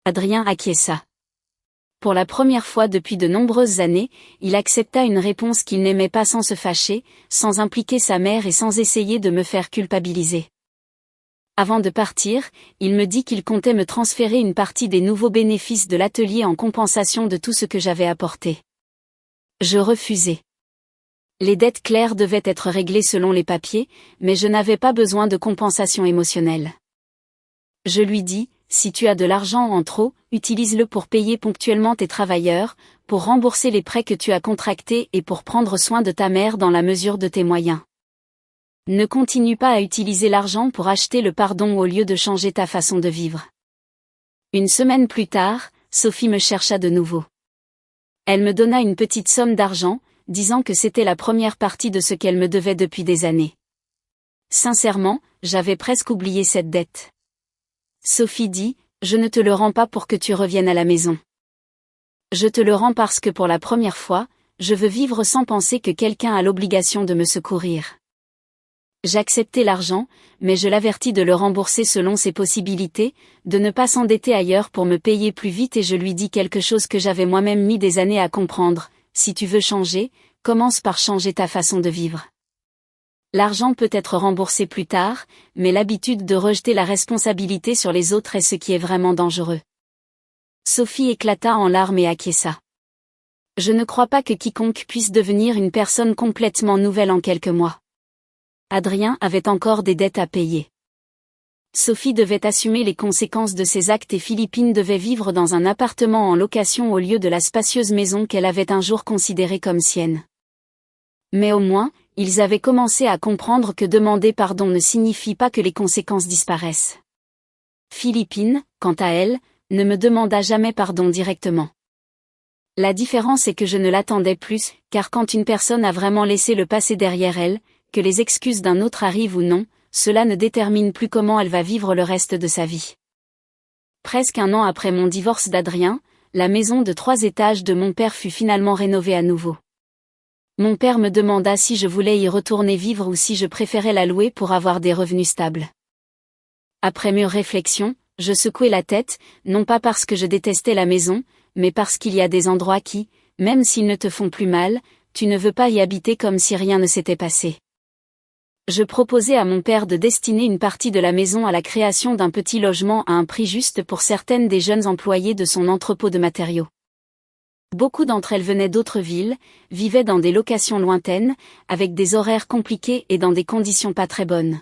S1: Adrien acquiesça. Pour la première fois depuis de nombreuses années, il accepta une réponse qu'il n'aimait pas sans se fâcher, sans impliquer sa mère et sans essayer de me faire culpabiliser. Avant de partir, il me dit qu'il comptait me transférer une partie des nouveaux bénéfices de l'atelier en compensation de tout ce que j'avais apporté. Je refusai. Les dettes claires devaient être réglées selon les papiers, mais je n'avais pas besoin de compensation émotionnelle. Je lui dis, si tu as de l'argent en trop, utilise-le pour payer ponctuellement tes travailleurs, pour rembourser les prêts que tu as contractés et pour prendre soin de ta mère dans la mesure de tes moyens. Ne continue pas à utiliser l'argent pour acheter le pardon au lieu de changer ta façon de vivre. Une semaine plus tard, Sophie me chercha de nouveau. Elle me donna une petite somme d'argent, disant que c'était la première partie de ce qu'elle me devait depuis des années. Sincèrement, j'avais presque oublié cette dette. Sophie dit, je ne te le rends pas pour que tu reviennes à la maison. Je te le rends parce que pour la première fois, je veux vivre sans penser que quelqu'un a l'obligation de me secourir. J'acceptai l'argent, mais je l'avertis de le rembourser selon ses possibilités, de ne pas s'endetter ailleurs pour me payer plus vite et je lui dis quelque chose que j'avais moi-même mis des années à comprendre, si tu veux changer, commence par changer ta façon de vivre. L'argent peut être remboursé plus tard, mais l'habitude de rejeter la responsabilité sur les autres est ce qui est vraiment dangereux. Sophie éclata en larmes et acquiesça. Je ne crois pas que quiconque puisse devenir une personne complètement nouvelle en quelques mois. Adrien avait encore des dettes à payer. Sophie devait assumer les conséquences de ses actes et Philippine devait vivre dans un appartement en location au lieu de la spacieuse maison qu'elle avait un jour considérée comme sienne. Mais au moins, ils avaient commencé à comprendre que demander pardon ne signifie pas que les conséquences disparaissent. Philippine, quant à elle, ne me demanda jamais pardon directement. La différence est que je ne l'attendais plus, car quand une personne a vraiment laissé le passé derrière elle, que les excuses d'un autre arrivent ou non, cela ne détermine plus comment elle va vivre le reste de sa vie. Presque un an après mon divorce d'Adrien, la maison de 3 étages de mon père fut finalement rénovée à nouveau. Mon père me demanda si je voulais y retourner vivre ou si je préférais la louer pour avoir des revenus stables. Après mûre réflexion, je secouai la tête, non pas parce que je détestais la maison, mais parce qu'il y a des endroits qui, même s'ils ne te font plus mal, tu ne veux pas y habiter comme si rien ne s'était passé. Je proposai à mon père de destiner une partie de la maison à la création d'un petit logement à un prix juste pour certaines des jeunes employées de son entrepôt de matériaux. Beaucoup d'entre elles venaient d'autres villes, vivaient dans des locations lointaines, avec des horaires compliqués et dans des conditions pas très bonnes.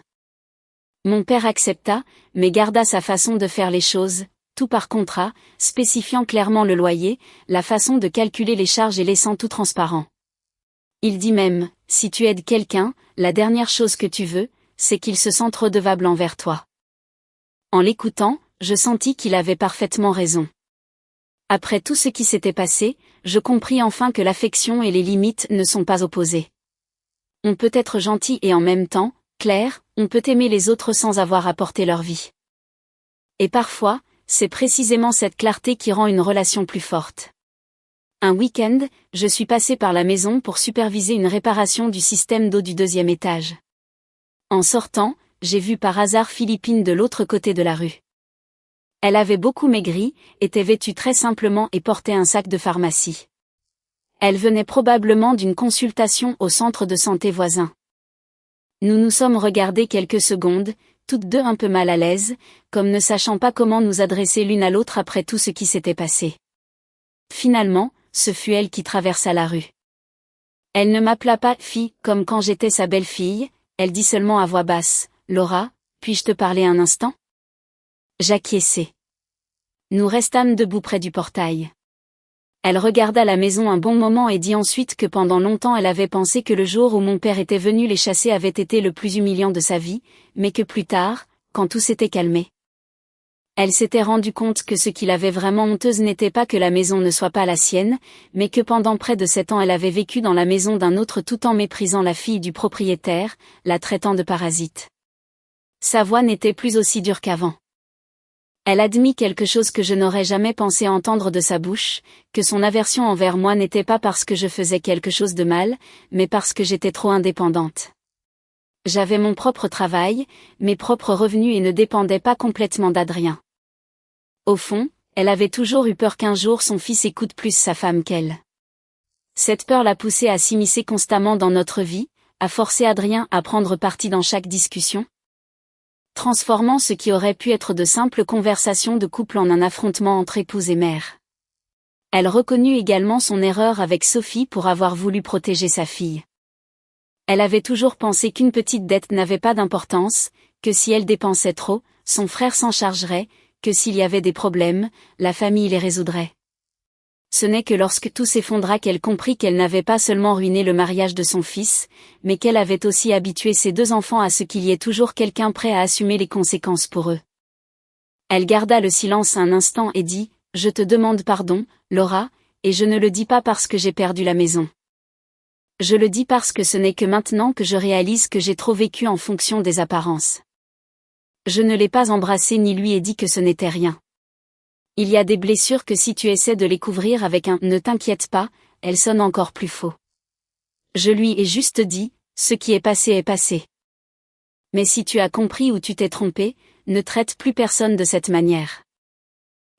S1: Mon père accepta, mais garda sa façon de faire les choses, tout par contrat, spécifiant clairement le loyer, la façon de calculer les charges et laissant tout transparent. Il dit même, si tu aides quelqu'un, la dernière chose que tu veux, c'est qu'il se sente redevable envers toi. En l'écoutant, je sentis qu'il avait parfaitement raison. Après tout ce qui s'était passé, je compris enfin que l'affection et les limites ne sont pas opposées. On peut être gentil et en même temps, clair, on peut aimer les autres sans avoir apporté leur vie. Et parfois, c'est précisément cette clarté qui rend une relation plus forte. Un week-end, je suis passé par la maison pour superviser une réparation du système d'eau du 2e étage. En sortant, j'ai vu par hasard Philippine de l'autre côté de la rue. Elle avait beaucoup maigri, était vêtue très simplement et portait un sac de pharmacie. Elle venait probablement d'une consultation au centre de santé voisin. Nous nous sommes regardés quelques secondes, toutes deux un peu mal à l'aise, comme ne sachant pas comment nous adresser l'une à l'autre après tout ce qui s'était passé. Finalement, ce fut elle qui traversa la rue. Elle ne m'appela pas « fille » comme quand j'étais sa belle-fille, elle dit seulement à voix basse, « Laura, puis-je te parler un instant ?» J'acquiesçai. Nous restâmes debout près du portail. Elle regarda la maison un bon moment et dit ensuite que pendant longtemps elle avait pensé que le jour où mon père était venu les chasser avait été le plus humiliant de sa vie, mais que plus tard, quand tout s'était calmé, Elle s'était rendue compte que ce qui l'avait vraiment honteuse n'était pas que la maison ne soit pas la sienne, mais que pendant près de 7 ans elle avait vécu dans la maison d'un autre tout en méprisant la fille du propriétaire, la traitant de parasite. Sa voix n'était plus aussi dure qu'avant. Elle admit quelque chose que je n'aurais jamais pensé entendre de sa bouche, que son aversion envers moi n'était pas parce que je faisais quelque chose de mal, mais parce que j'étais trop indépendante. J'avais mon propre travail, mes propres revenus et ne dépendais pas complètement d'Adrien. Au fond, elle avait toujours eu peur qu'un jour son fils écoute plus sa femme qu'elle. Cette peur l'a poussée à s'immiscer constamment dans notre vie, à forcer Adrien à prendre parti dans chaque discussion, transformant ce qui aurait pu être de simples conversations de couple en un affrontement entre épouse et mère. Elle reconnut également son erreur avec Sophie pour avoir voulu protéger sa fille. Elle avait toujours pensé qu'une petite dette n'avait pas d'importance, que si elle dépensait trop, son frère s'en chargerait, que s'il y avait des problèmes, la famille les résoudrait. Ce n'est que lorsque tout s'effondra qu'elle comprit qu'elle n'avait pas seulement ruiné le mariage de son fils, mais qu'elle avait aussi habitué ses 2 enfants à ce qu'il y ait toujours quelqu'un prêt à assumer les conséquences pour eux. Elle garda le silence un instant et dit « Je te demande pardon, Laura, et je ne le dis pas parce que j'ai perdu la maison. Je le dis parce que ce n'est que maintenant que je réalise que j'ai trop vécu en fonction des apparences. Je ne l'ai pas embrassé ni lui ai dit que ce n'était rien. Il y a des blessures que si tu essaies de les couvrir avec un « ne t'inquiète pas », elles sonnent encore plus faux. Je lui ai juste dit « ce qui est passé est passé. Mais si tu as compris ou tu t'es trompé, ne traite plus personne de cette manière. »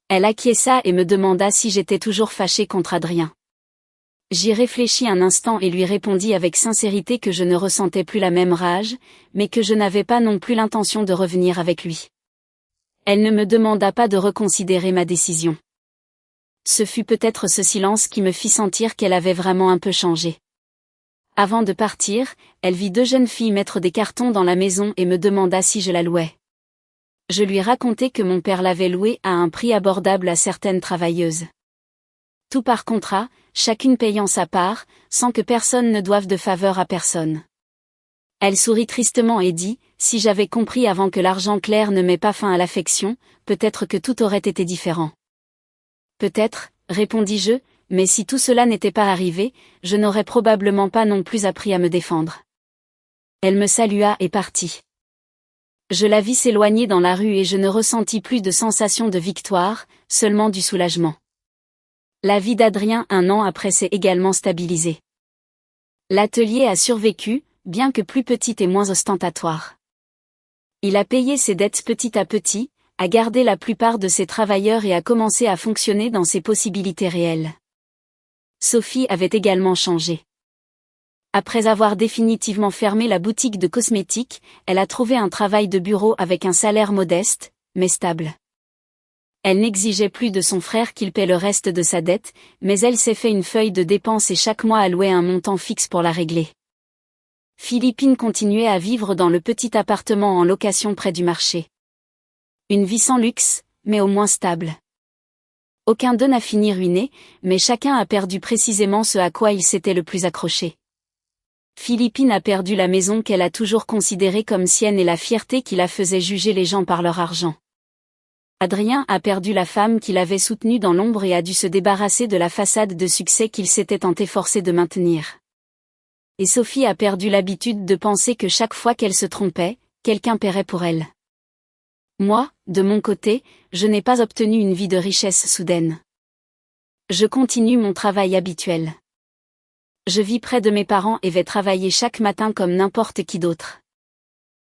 S1: Elle acquiesça et me demanda si j'étais toujours fâchée contre Adrien. J'y réfléchis un instant et lui répondis avec sincérité que je ne ressentais plus la même rage, mais que je n'avais pas non plus l'intention de revenir avec lui. Elle ne me demanda pas de reconsidérer ma décision. Ce fut peut-être ce silence qui me fit sentir qu'elle avait vraiment un peu changé. Avant de partir, elle vit 2 jeunes filles mettre des cartons dans la maison et me demanda si je la louais. Je lui racontai que mon père l'avait louée à un prix abordable à certaines travailleuses. Tout par contrat, chacune payant sa part, sans que personne ne doive de faveur à personne. Elle sourit tristement et dit, si j'avais compris avant que l'argent clair ne met pas fin à l'affection, peut-être que tout aurait été différent. Peut-être, répondis-je, mais si tout cela n'était pas arrivé, je n'aurais probablement pas non plus appris à me défendre. Elle me salua et partit. Je la vis s'éloigner dans la rue et je ne ressentis plus de sensation de victoire, seulement du soulagement. La vie d'Adrien 1 an après s'est également stabilisée. L'atelier a survécu, bien que plus petit et moins ostentatoire. Il a payé ses dettes petit à petit, a gardé la plupart de ses travailleurs et a commencé à fonctionner dans ses possibilités réelles. Sophie avait également changé. Après avoir définitivement fermé la boutique de cosmétiques, elle a trouvé un travail de bureau avec un salaire modeste, mais stable. Elle n'exigeait plus de son frère qu'il paie le reste de sa dette, mais elle s'est fait une feuille de dépenses et chaque mois allouait un montant fixe pour la régler. Philippine continuait à vivre dans le petit appartement en location près du marché. Une vie sans luxe, mais au moins stable. Aucun d'eux n'a fini ruiné, mais chacun a perdu précisément ce à quoi il s'était le plus accroché. Philippine a perdu la maison qu'elle a toujours considérée comme sienne et la fierté qui la faisait juger les gens par leur argent. Adrien a perdu la femme qu'il avait soutenue dans l'ombre et a dû se débarrasser de la façade de succès qu'il s'était tant efforcé de maintenir. Et Sophie a perdu l'habitude de penser que chaque fois qu'elle se trompait, quelqu'un paierait pour elle. Moi, de mon côté, je n'ai pas obtenu une vie de richesse soudaine. Je continue mon travail habituel. Je vis près de mes parents et vais travailler chaque matin comme n'importe qui d'autre.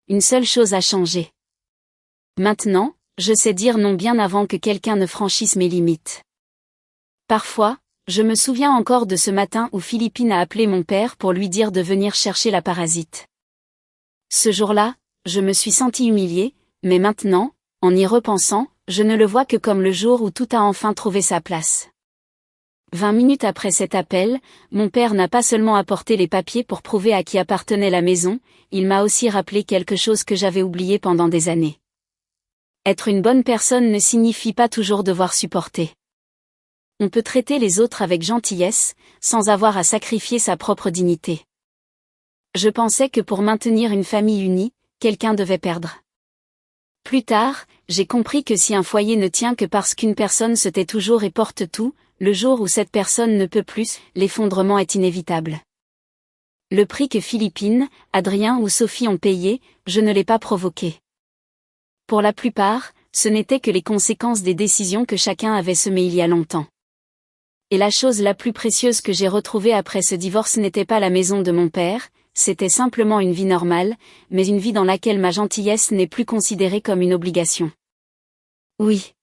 S1: Une seule chose a changé. Maintenant, je sais dire non bien avant que quelqu'un ne franchisse mes limites. Parfois, je me souviens encore de ce matin où Philippine a appelé mon père pour lui dire de venir chercher la parasite. Ce jour-là, je me suis sentie humiliée, mais maintenant, en y repensant, je ne le vois que comme le jour où tout a enfin trouvé sa place. 20 minutes après cet appel, mon père n'a pas seulement apporté les papiers pour prouver à qui appartenait la maison, il m'a aussi rappelé quelque chose que j'avais oublié pendant des années. Être une bonne personne ne signifie pas toujours devoir supporter. On peut traiter les autres avec gentillesse, sans avoir à sacrifier sa propre dignité. Je pensais que pour maintenir une famille unie, quelqu'un devait perdre. Plus tard, j'ai compris que si un foyer ne tient que parce qu'une personne se tait toujours et porte tout, le jour où cette personne ne peut plus, l'effondrement est inévitable. Le prix que Philippine, Adrien ou Sophie ont payé, je ne l'ai pas provoqué. Pour la plupart, ce n'étaient que les conséquences des décisions que chacun avait semées il y a longtemps. Et la chose la plus précieuse que j'ai retrouvée après ce divorce n'était pas la maison de mon père, c'était simplement une vie normale, mais une vie dans laquelle ma gentillesse n'est plus considérée comme une obligation. Oui.